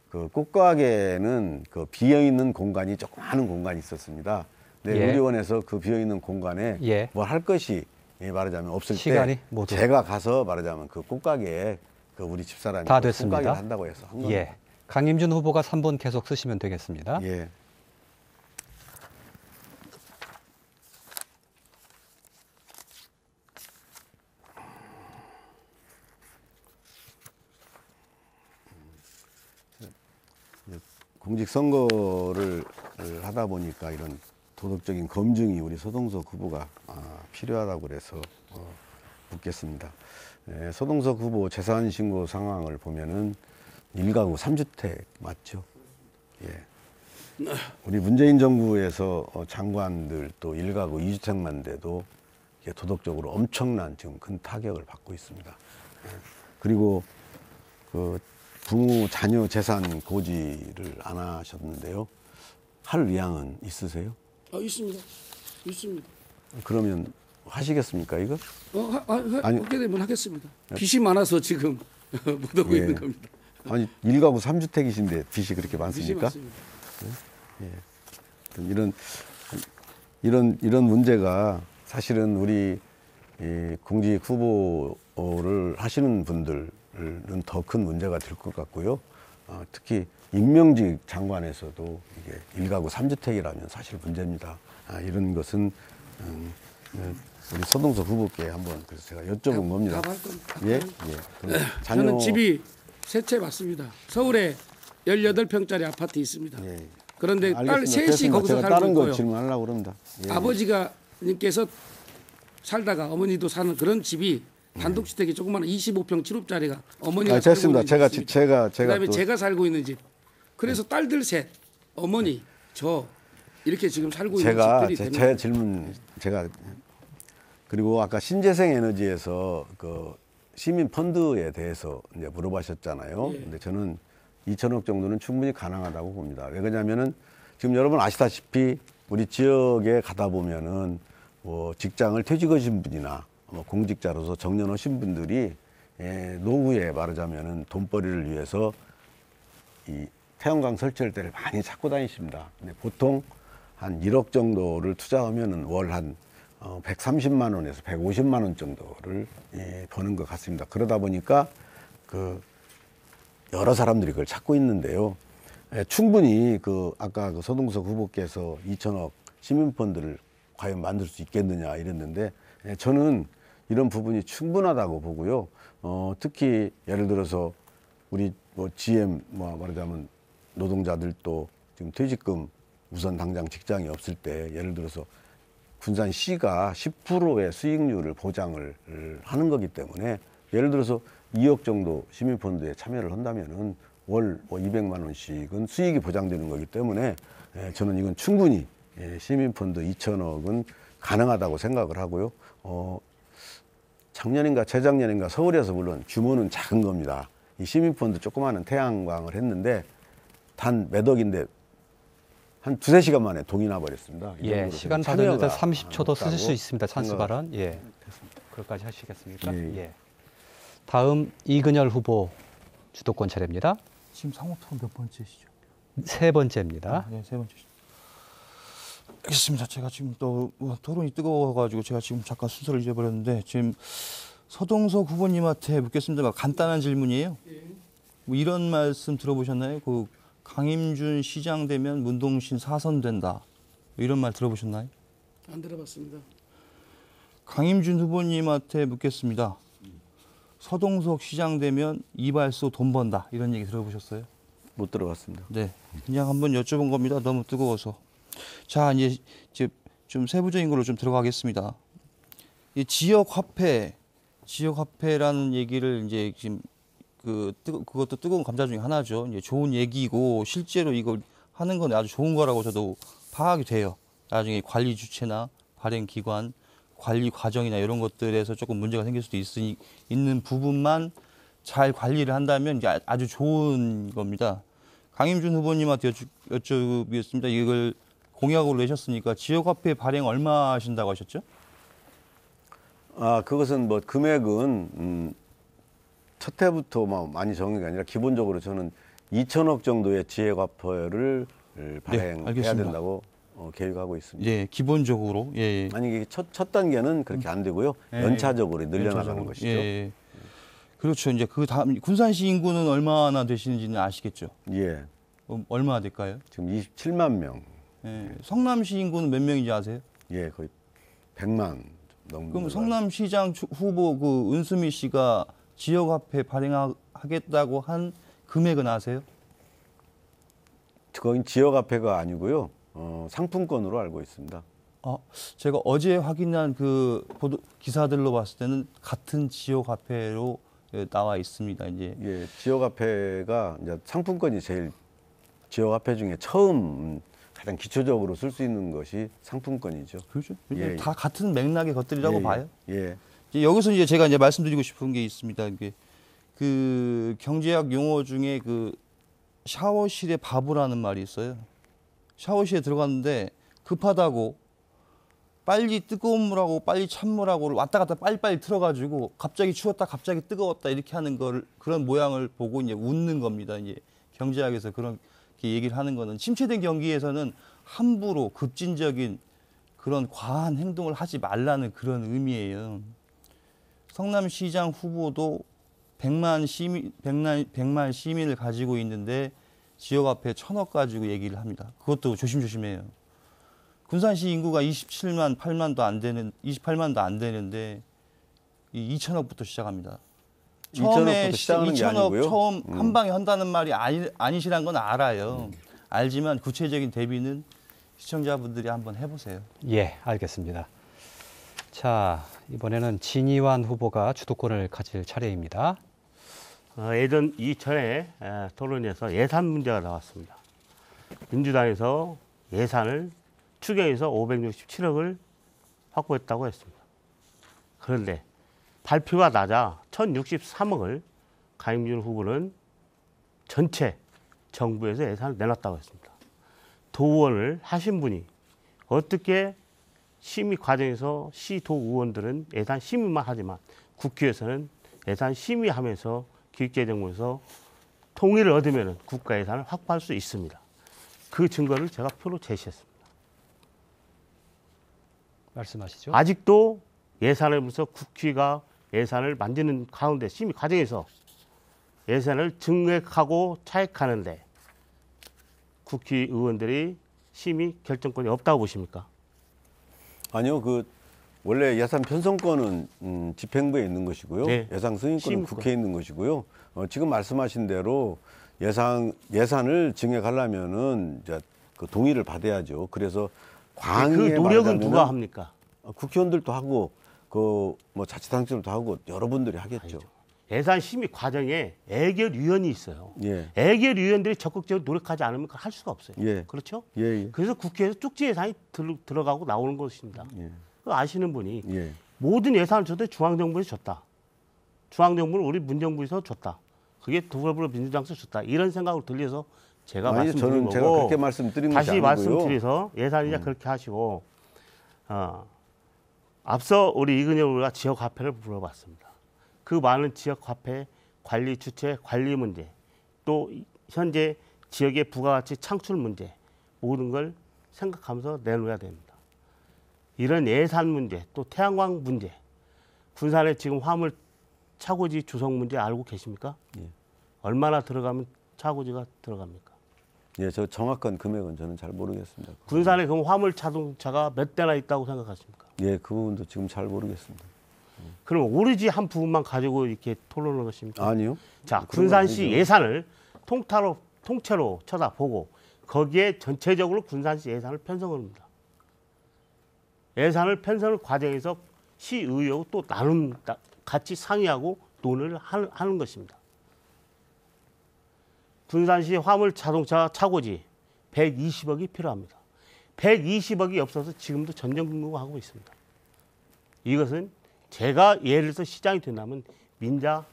그 꽃가게는 그 비어 있는 공간이 조그마한 공간이 있었습니다. 근데 예. 우리원에서 그 비어 있는 공간에 예. 뭘 할 것이 말하자면 없을 시간이 때 모두. 제가 가서 말하자면 그 꽃가게에 그 우리 집사람이 다 됐습니다. 꽃가게를 한다고 해서 한 겁니다. 예. 강임준 후보가 3분 계속 쓰시면 되겠습니다. 예. 공직선거를 하다 보니까 이런 도덕적인 검증이 우리 서동석 후보가 필요하다고 그래서 묻겠습니다. 서동석 후보 재산 신고 상황을 보면은 1가구 3주택 맞죠? 예. 우리 문재인 정부에서 장관들 또 1가구 2주택만 돼도 이게 도덕적으로 엄청난 지금 큰 타격을 받고 있습니다. 그리고 그 부모 자녀 재산 고지를 안 하셨는데요. 할 의향은 있으세요? 있습니다. 있습니다. 그러면 하시겠습니까 이거? 아니, 하게 되면 하겠습니다. 빚이 많아서 지금 못 하고 예. 있는 겁니다. 아니 1가구 3주택이신데 빚이 그렇게 빚이 많습니까? 많습니다. 이런 문제가 사실은 우리 이 공직 후보를 하시는 분들은 더 큰 문제가 될 것 같고요. 특히 임명직 장관에서도 이게 1가구 3주택이라면 사실 문제입니다. 이런 것은 우리 서동석 후보께 한번 그래서 제가 여쭤본 겁니다. 답할 겁니다. 예, 예. 그럼 저는 집이 세 채 맞습니다. 서울에 18평짜리 아파트 있습니다. 예. 그런데 딸 알겠습니다. 셋이 됐습니다. 거기서 제가 살고 다른 거 있고요. 질문하려고 그럽니다. 예. 아버지가 님께서 살다가 어머니도 사는 그런 집이 단독주택이 조그마한 25평 7홉짜리가 어머니가 살고 됐습니다. 있는 집이 있습니다. 제가 그다음에 또 제가 살고 있는 집. 그래서 딸들 셋, 어머니, 저 이렇게 지금 살고 있는 제가 집들이 제 되는 질문 제가 그리고 아까 신재생 에너지에서 그 시민 펀드에 대해서 이제 물어보셨잖아요. 예. 근데 저는 2천억 정도는 충분히 가능하다고 봅니다. 왜 그러냐면은 지금 여러분 아시다시피 우리 지역에 가다 보면은 뭐 직장을 퇴직하신 분이나 뭐 공직자로서 정년하신 분들이 노후에 말하자면은 돈벌이를 위해서 이 태양광 설치할 때를 많이 찾고 다니십니다. 근데 보통 한 1억 정도를 투자하면은 월 한 130만 원에서 150만 원 정도를 버는 것 같습니다. 그러다 보니까 그 여러 사람들이 그걸 찾고 있는데요. 충분히 그 아까 그 서동석 후보께서 2천억 시민펀드를 과연 만들 수 있겠느냐 이랬는데 저는 이런 부분이 충분하다고 보고요. 특히 예를 들어서 우리 뭐 GM 뭐 말하자면 노동자들도 지금 퇴직금 우선 당장 직장이 없을 때 예를 들어서 군산시가 10%의 수익률을 보장을 하는 거기 때문에 예를 들어서 2억 정도 시민펀드에 참여를 한다면은 월 200만 원씩은 수익이 보장되는 거기 때문에 저는 이건 충분히 시민펀드 2천억은 가능하다고 생각을 하고요. 작년인가 재작년인가 서울에서 물론 규모는 작은 겁니다. 이 시민펀드 조그마한 태양광을 했는데 단 몇 억인데 한 2-3시간 만에 동이 나버렸습니다. 이 예, 정도로 시간 다 참여가 됐는데 30초도 쓰실 수 없다고 있습니다. 찬스 생각을 발언. 예. 그것까지 하시겠습니까? 예. 예. 다음 이근열 후보 주도권 차례입니다. 지금 상호 토론 몇 번째시죠? 세 번째입니다. 네, 세 번째. 알겠습니다. 제가 지금 또 토론이 뜨거워가지고 제가 지금 잠깐 순서를 잊어버렸는데 지금 서동석 후보님한테 묻겠습니다. 간단한 질문이에요. 뭐 이런 말씀 들어보셨나요? 그 강임준 시장 되면 문동신 사선된다. 뭐 이런 말 들어보셨나요? 안 들어봤습니다. 강임준 후보님한테 묻겠습니다. 서동석 시장 되면 이발소 돈 번다. 이런 얘기 들어보셨어요? 못 들어봤습니다. 네, 그냥 한번 여쭤본 겁니다. 너무 뜨거워서. 자, 이제 좀 세부적인 걸로 좀 들어가겠습니다. 이 지역 화폐라는 얘기를 이제 지금 그것도 뜨거운 감자 중에 하나죠. 이제 좋은 얘기고 실제로 이걸 하는 건 아주 좋은 거라고 저도 파악이 돼요. 나중에 관리 주체나 발행 기관, 관리 과정이나 이런 것들에서 조금 문제가 생길 수도 있는 부분만 잘 관리를 한다면 이제 아주 좋은 겁니다. 강임준 후보님한테 여쭤보겠습니다. 이걸 공약으로 내셨으니까 지역화폐 발행 얼마 하신다고 하셨죠? 그것은 뭐 금액은 첫 해부터 막 많이 정한 게 아니라 기본적으로 저는 2천억 정도의 지역화폐를 발행해야 알겠습니다. 된다고 계획하고 있습니다. 예, 기본적으로. 예. 아니 이게 첫 단계는 그렇게 안 되고요. 예. 연차적으로 늘려나가는 연차적으로. 것이죠. 예. 그렇죠. 이제 그 다음 군산시 인구는 얼마나 되시는지는 아시겠죠? 예. 얼마나 될까요? 지금 27만 명. 예. 성남시 인구는 몇 명인지 아세요? 예, 거의 100만 넘는. 그럼 성남시장 후보 그 은수미 씨가 지역화폐 발행하겠다고 한 금액은 아세요? 거긴 지역화폐가 아니고요. 상품권으로 알고 있습니다. 제가 어제 확인한 그 보도 기사들로 봤을 때는 같은 지역화폐로 나와 있습니다. 이제 예, 지역화폐가 이제 상품권이 제일 지역화폐 중에 처음 가장 기초적으로 쓸 수 있는 것이 상품권이죠. 그렇죠. 예, 다 같은 맥락의 것들이라고 예, 봐요. 예. 이제 여기서 이제 제가 이제 말씀드리고 싶은 게 있습니다. 이게 그 경제학 용어 중에 그 샤워실에 바보라는 말이 있어요. 샤워실에 들어갔는데 급하다고 빨리 뜨거운 물하고 빨리 찬물하고 왔다 갔다 빨리빨리 틀어가지고 갑자기 추웠다 갑자기 뜨거웠다 이렇게 하는 걸 그런 모양을 보고 이제 웃는 겁니다. 이제 경제학에서 그렇게 얘기를 하는 거는 침체된 경기에서는 함부로 급진적인 그런 과한 행동을 하지 말라는 그런 의미예요. 성남시장 후보도 100만 시민을 가지고 있는데 지역화폐 1,000억 가지고 얘기를 합니다. 그것도 조심조심해요. 군산시 인구가 28만도 안 되는데 이 2,000억부터 시작합니다. 처음에 2,000억부터 시작하는 게 2,000억 아니고요. 처음 한 방에 한다는 말이 아니시란 건 알아요. 알지만 구체적인 대비는 시청자분들이 한번 해보세요. 예, 알겠습니다. 자, 이번에는 진이완 후보가 주도권을 가질 차례입니다. 예전 이전에 토론에서 예산 문제가 나왔습니다. 민주당에서 예산을 추경해서 567억을 확보했다고 했습니다. 그런데 발표가 나자 1063억을 강임준 후보는 전체 정부에서 예산을 내놨다고 했습니다. 도의원을 하신 분이 어떻게 심의 과정에서 시도 의원들은 예산 심의만 하지만 국회에서는 예산 심의하면서 기획재정부에서 통일을 얻으면 국가 예산을 확보할 수 있습니다. 그 증거를 제가 표로 제시했습니다. 말씀하시죠. 아직도 예산을 보면서 국회가 예산을 만드는 가운데 심의 과정에서 예산을 증액하고 차액하는데 국회의원들이 심의 결정권이 없다고 보십니까? 아니요, 원래 예산 편성권은 집행부에 있는 것이고요. 네. 예산 승인권은 심의권. 국회에 있는 것이고요. 지금 말씀하신 대로 예산을 증액하려면은 이제 그 동의를 받아야죠. 그래서 그 광의에 노력은 말하자면은 누가 합니까? 국회의원들도 하고 뭐 자치단체들도 하고 여러분들이 하겠죠. 예산 심의 과정에 애결위원이 있어요. 예. 애결위원들이 적극적으로 노력하지 않으면 그걸 할 수가 없어요. 예. 그렇죠? 예, 예. 그래서 국회에서 쪽지 예산이 들어가고 나오는 것입니다. 예. 그거 아시는 분이 예. 모든 예산을 줘도 중앙정부에서 줬다. 중앙정부를 우리 문정부에서 줬다. 그게 더불어민주당에서 줬다. 이런 생각으로 들려서 제가 아니, 말씀드린 저는 거고 제가 그렇게 말씀드린 것이 다시 아니고요. 말씀드려서 예산이자 그렇게 하시고 앞서 우리 이근영 의원가 지역 화폐를 물어봤습니다. 그 많은 지역 화폐 관리 주체 관리 문제 또 현재 지역의 부가가치 창출 문제 모든 걸 생각하면서 내놓아야 됩니다. 이런 예산 문제 또 태양광 문제 군산에 지금 화물 차고지 조성 문제 알고 계십니까? 예. 얼마나 들어가면 차고지가 들어갑니까? 예, 저 정확한 금액은 저는 잘 모르겠습니다. 군산에 그럼 화물 자동차가 몇 대나 있다고 생각하십니까? 예, 그 부분도 지금 잘 모르겠습니다. 그럼 오로지 한 부분만 가지고 이렇게 토론을 하십니까? 아니요. 자, 그런 건 군산시 아니죠. 예산을 통째로 쳐다보고 거기에 전체적으로 군산시 예산을 편성합니다. 예산을 편성을 과정에서 시의회하고 또 같이 상의하고 논의를 하는 것입니다. 군산시 화물 자동차 차고지 120억이 필요합니다. 120억이 없어서 지금도 전전긍긍하고 있습니다. 이것은 제가 예를 들어서 시장이 된다면 민자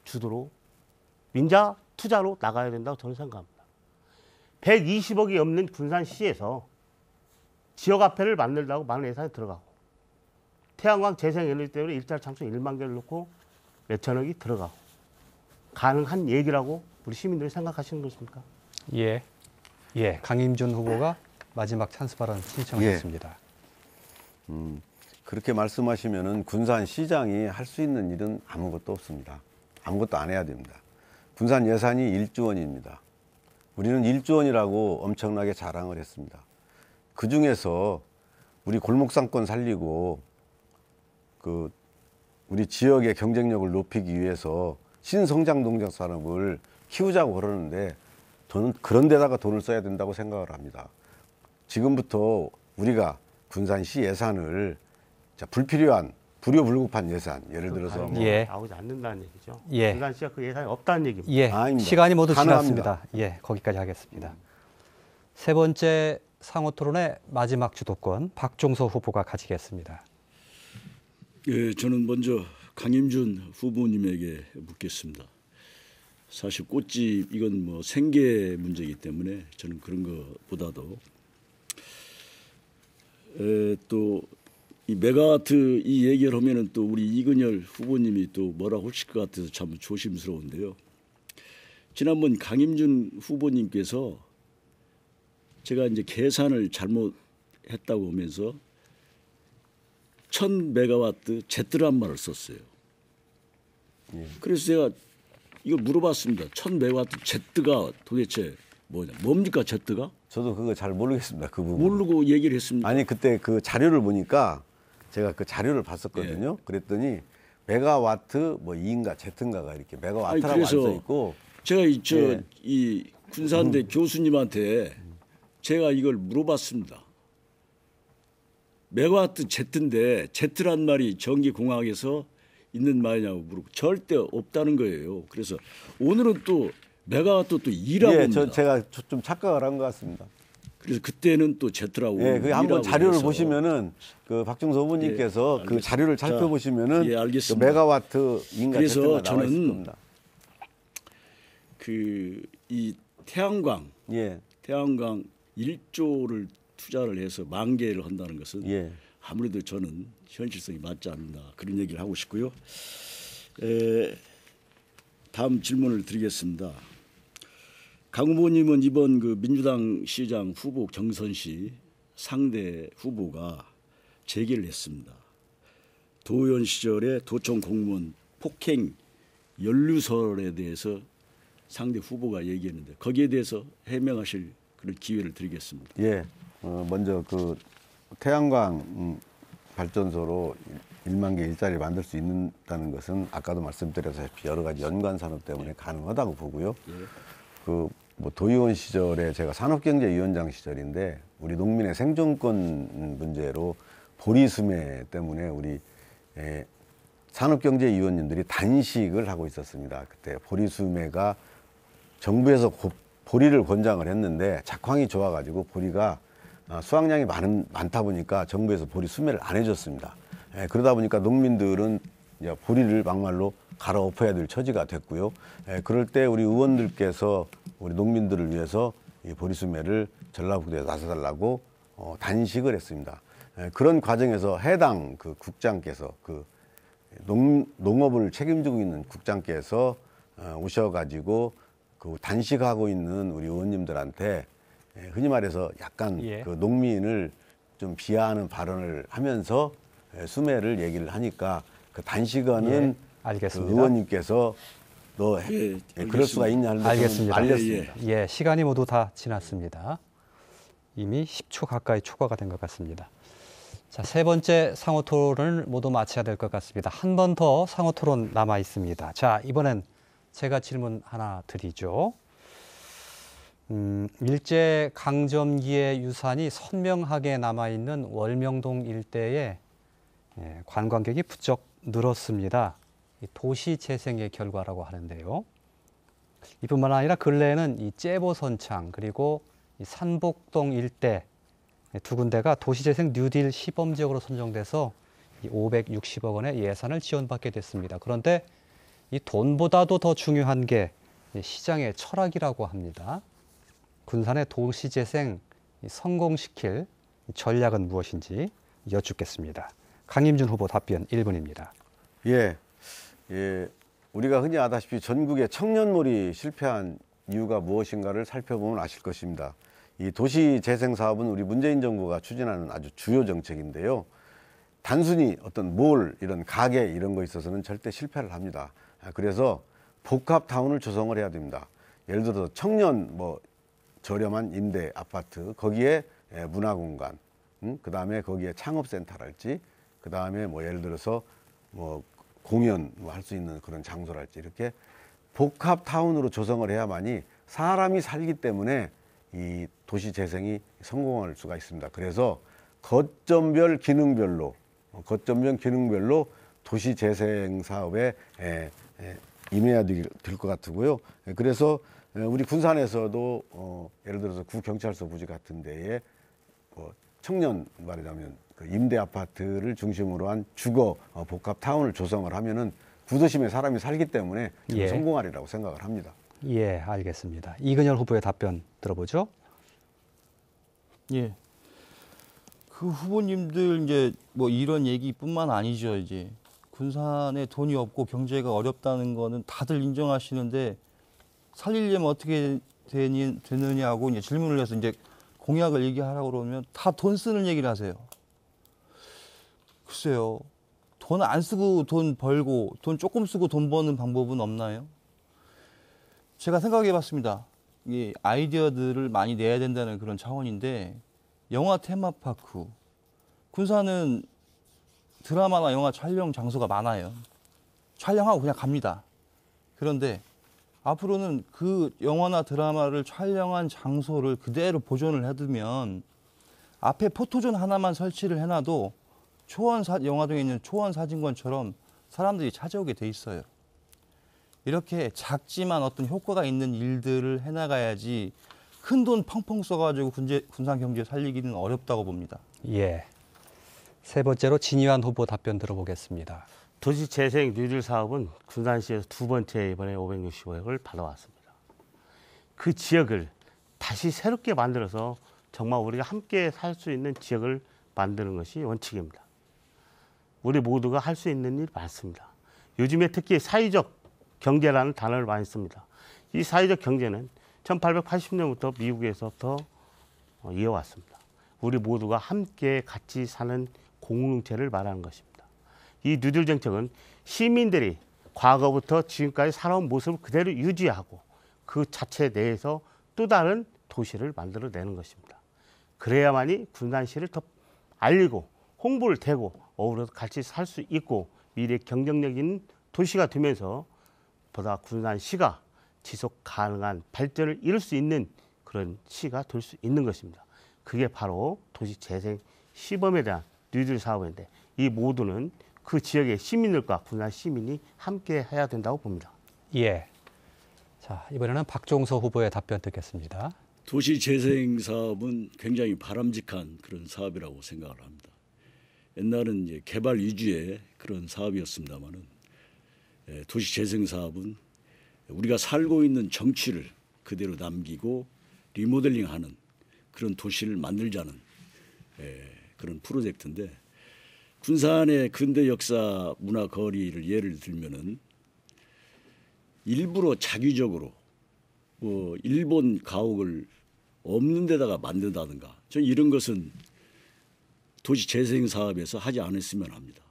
주도로 민자 투자로 나가야 된다고 저는 생각합니다. 120억이 없는 군산시에서 지역화폐를 만들다고 많은 예산이 들어가고 태양광 재생에너지 때문에 일자리 창출 1만 개를 놓고 몇천억이 들어가고 가능한 얘기라고 우리 시민들이 생각하시는 것입니까? 예. 예. 강임준 후보가 마지막 찬스 발언 신청하셨습니다. 그렇게 말씀하시면은 군산시장이 할 수 있는 일은 아무것도 없습니다. 아무것도 안 해야 됩니다. 군산 예산이 1조 원입니다. 우리는 1조 원이라고 엄청나게 자랑을 했습니다. 그 중에서 우리 골목상권 살리고 그 우리 지역의 경쟁력을 높이기 위해서 신성장 동작 산업을 키우자고 그러는데 저는 그런 데다가 돈을 써야 된다고 생각을 합니다. 지금부터 우리가 군산시 예산을 불필요한 불효불급한 예산 예를 들어서 뭐 예. 나오지 않는다는 얘기죠. 예. 군산시가 그 예산이 없다는 얘기입니다. 예. 아닙니다. 시간이 모두 가능합니다. 지났습니다. 예. 거기까지 하겠습니다. 세 번째 상호 토론의 마지막 주도권 박종서 후보가 가지겠습니다. 예, 저는 먼저 강임준 후보님에게 묻겠습니다. 사실 꽃집 이건 뭐 생계 문제이기 때문에 저는 그런 것보다도 또 이 메가와트 이 얘기를 하면은 또 우리 이근열 후보님이 또 뭐라고 하실 것 같아서 참 조심스러운데요. 지난번 강임준 후보님께서 제가 이제 계산을 잘못했다고 하면서 1000메가와트 Z란 말을 썼어요. 그래서 제가 이거 물어봤습니다. 1000메가와트 Z가 도대체 뭡니까 Z가? 저도 그거 잘 모르겠습니다. 그 부분. 모르고 얘기를 했습니다. 아니 그때 그 자료를 보니까 제가 그 자료를 봤었거든요. 그랬더니 메가와트 뭐 2인가 Z인가가 이렇게 메가와트라고 안 써 있고 제가 예. 이 군산대 교수님한테 제가 이걸 물어봤습니다. 메가와트 Z인데 Z란 말이 전기공학에서 있는 말이냐고 물고 절대 없다는 거예요. 그래서 오늘은 또 메가와트 또 2라고 예, 합니다. 제가 좀 착각을 한 것 같습니다. 그래서 그때는 또 Z라고. 예, 그 한번 2라고 자료를 해서. 보시면은 그 박종서 후보님께서 예, 그 알겠습니다. 자료를 자, 살펴보시면은 예, 그 알겠습니다. 메가와트인가 그래서 Z가 나와 있을 저는 겁니다. 그 이 태양광 예, 1조를 투자를 해서 10,000개를 한다는 것은 예. 아무래도 저는 현실성이 맞지 않는다 그런 얘기를 하고 싶고요. 다음 질문을 드리겠습니다. 강 후보님은 이번 그 민주당 시장 후보 경선 시 상대 후보가 제기를 했습니다. 도의원 시절에 도청 공무원 폭행 연루설에 대해서 상대 후보가 얘기했는데 거기에 대해서 해명하실 그런 기회를 드리겠습니다. 예. 먼저 그 태양광 발전소로 1만 개 일자리를 만들 수 있다는 것은 아까도 말씀드렸다시피 여러 가지 연관 산업 때문에 가능하다고 보고요. 그 뭐 도의원 시절에 제가 산업경제위원장 시절인데 우리 농민의 생존권 문제로 보리수매 때문에 우리 산업경제위원님들이 단식을 하고 있었습니다. 그때 보리수매가 정부에서 보리를 권장을 했는데 작황이 좋아가지고 보리가 수확량이 많다 보니까 정부에서 보리 수매를 안 해줬습니다. 그러다 보니까 농민들은 이제 보리를 막말로 갈아엎어야 될 처지가 됐고요. 그럴 때 우리 의원들께서 우리 농민들을 위해서 이 보리 수매를 전라북도에 나서달라고 단식을 했습니다. 그런 과정에서 해당 그 국장께서 그 농업을 책임지고 있는 국장께서 오셔가지고 그 단식하고 있는 우리 의원님들한테 흔히 말해서 약간 예. 그 농민을 좀 비하하는 발언을 하면서 수매를 얘기를 하니까 그 단식하는 예, 알겠습니다. 그 의원님께서 너 그럴 수가 있냐 하는데 알겠습니다. 알렸습니다. 예, 시간이 모두 다 지났습니다. 이미 10초 가까이 초과가 된 것 같습니다. 자, 세 번째 상호 토론을 모두 마쳐야 될 것 같습니다. 한 번 더 상호 토론 남아 있습니다. 자, 이번엔 제가 질문 하나 드리죠. 일제 강점기의 유산이 선명하게 남아 있는 월명동 일대에 관광객이 부쩍 늘었습니다. 도시 재생의 결과라고 하는데요. 이뿐만 아니라 근래에는 이 째보선창 그리고 이 산복동 일대 두 군데가 도시재생 뉴딜 시범지역으로 선정돼서 560억 원의 예산을 지원받게 됐습니다. 그런데 이 돈보다도 더 중요한 게 시장의 철학이라고 합니다. 군산의 도시재생 성공시킬 전략은 무엇인지 여쭙겠습니다. 강임준 후보 답변 1분입니다. 예, 우리가 흔히 아다시피 전국의 청년몰이 실패한 이유가 무엇인가를 살펴보면 아실 것입니다. 이 도시재생 사업은 우리 문재인 정부가 추진하는 아주 주요 정책인데요. 단순히 어떤 몰, 이런 가게 이런 거 있어서는 절대 실패를 합니다. 그래서 복합타운을 조성을 해야 됩니다. 예를 들어서 청년 저렴한 임대 아파트, 거기에 문화공간, 그 다음에 거기에 창업센터랄지, 그 다음에 예를 들어서 공연 할 수 있는 그런 장소랄지 이렇게 복합타운으로 조성을 해야만이 사람이 살기 때문에 이 도시 재생이 성공할 수가 있습니다. 그래서 거점별 기능별로 도시 재생 사업에 임해야 될 것 같고요. 그래서 우리 군산에서도 예를 들어서 구경찰서 부지 같은 데에 청년 말하자면 그 임대 아파트를 중심으로 한 주거 복합 타운을 조성을 하면은 구도심에 사람이 살기 때문에 예. 성공하리라고 생각을 합니다. 예, 알겠습니다. 이근열 후보의 답변 들어보죠. 예. 그 후보님들 이제 이런 얘기뿐만 아니죠. 이제 군산에 돈이 없고 경제가 어렵다는 거는 다들 인정하시는데 살리려면 어떻게 되느냐고 이제 질문을 해서 이제 공약을 얘기하라고 그러면 다 돈 쓰는 얘기를 하세요. 글쎄요. 돈 안 쓰고 돈 벌고 돈 조금 쓰고 돈 버는 방법은 없나요? 제가 생각해 봤습니다. 이 아이디어들을 많이 내야 된다는 그런 차원인데 영화 테마파크. 군산은 드라마나 영화 촬영 장소가 많아요. 촬영하고 그냥 갑니다. 그런데 앞으로는 그 영화나 드라마를 촬영한 장소를 그대로 보존을 해두면 앞에 포토존 하나만 설치를 해놔도 영화동에 있는 초원사진관처럼 사람들이 찾아오게 돼 있어요. 이렇게 작지만 어떤 효과가 있는 일들을 해나가야지 큰 돈 펑펑 써가지고 군산 경제 살리기는 어렵다고 봅니다. 예. 세 번째로 진희환 후보 답변 들어보겠습니다. 도시재생 뉴딜 사업은 군산시에서 두 번째 이번에 565억을 받아왔습니다. 그 지역을 다시 새롭게 만들어서 정말 우리가 함께 살 수 있는 지역을 만드는 것이 원칙입니다. 우리 모두가 할 수 있는 일 많습니다. 요즘에 특히 사회적 경제라는 단어를 많이 씁니다. 이 사회적 경제는 1880년부터 미국에서부터 이어왔습니다. 우리 모두가 함께 같이 사는 공동체를 말하는 것입니다. 이 뉴딜 정책은 시민들이 과거부터 지금까지 살아온 모습을 그대로 유지하고 그 자체 내에서 또 다른 도시를 만들어내는 것입니다. 그래야만이 군산시를 더 알리고 홍보를 대고 어우러서 같이 살 수 있고 미래 경쟁력 있는 도시가 되면서 보다 군산시가 지속 가능한 발전을 이룰 수 있는 그런 시가 될 수 있는 것입니다. 그게 바로 도시재생 시범에 대한 뉴딜 사업인데 이 모두는 그 지역의 시민들과 군산 시민이 함께 해야 된다고 봅니다. 예. 자, 이번에는 박종서 후보의 답변 듣겠습니다. 도시재생 사업은 굉장히 바람직한 그런 사업이라고 생각을 합니다. 옛날은 이제 개발 위주의 그런 사업이었습니다만은 도시재생 사업은 우리가 살고 있는 정취를 그대로 남기고 리모델링하는 그런 도시를 만들자는 그런 프로젝트인데, 군산의 근대 역사 문화 거리를 예를 들면은 일부러 자기적으로 뭐 일본 가옥을 없는 데다가 만든다든가, 저 이런 것은 도시 재생 사업에서 하지 않았으면 합니다.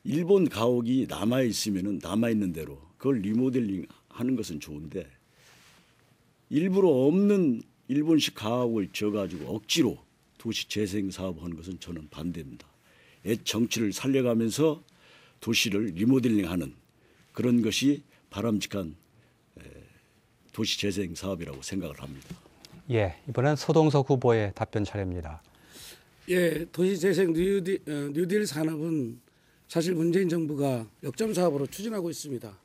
일본 가옥이 남아 있으면은 남아 있는 대로 그걸 리모델링 하는 것은 좋은데, 일부러 없는 일본식 가옥을 져 가지고 억지로 도시 재생 사업하는 것은 저는 반대입니다. 옛 정치를 살려가면서 도시를 리모델링하는 그런 것이 바람직한 도시 재생 사업이라고 생각을 합니다. 예, 이번엔 서동석 후보의 답변 차례입니다. 예, 도시재생 뉴딜 산업은 사실 문재인 정부가 역점 사업으로 추진하고 있습니다.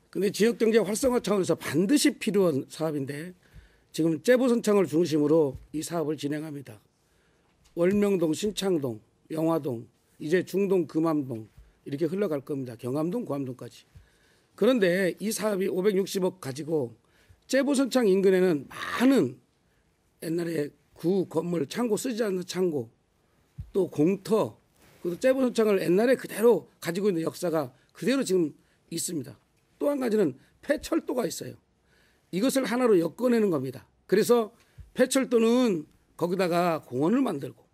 근데 지역경제 활성화 차원에서 반드시 필요한 사업인데 지금 재보선창을 중심으로 이 사업을 진행합니다. 월명동, 신창동, 영화동, 이제 중동, 금암동 이렇게 흘러갈 겁니다. 경암동, 고암동까지. 그런데 이 사업이 560억 가지고 재보선창 인근에는 많은 옛날에 구 건물, 창고 쓰지 않는 창고, 또 공터, 그리고 재보선창을 옛날에 그대로 가지고 있는 역사가 그대로 지금 있습니다. 또 한 가지는 폐철도가 있어요. 이것을 하나로 엮어내는 겁니다. 그래서 폐철도는 거기다가 공원을 만들고,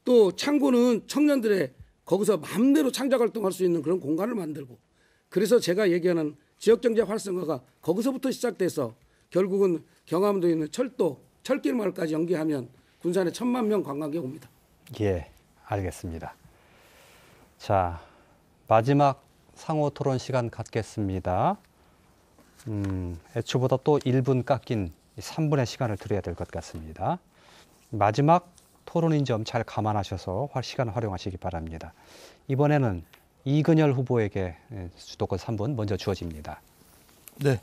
또 창고는 청년들의 거기서 마음대로 창작 활동할 수 있는 그런 공간을 만들고, 그래서 제가 얘기하는 지역경제 활성화가 거기서부터 시작돼서 결국은 경암도에 있는 철도, 철길 마을까지 연계하면 군산에 1,000만 명 관광객 옵니다. 예, 알겠습니다. 자, 마지막 상호 토론 시간 갖겠습니다. 애초보다 또 1분 깎인 3분의 시간을 드려야 될 것 같습니다. 마지막 토론인 점 잘 감안하셔서 시간 활용하시기 바랍니다. 이번에는 이근열 후보에게 주도권 3분 먼저 주어집니다. 네.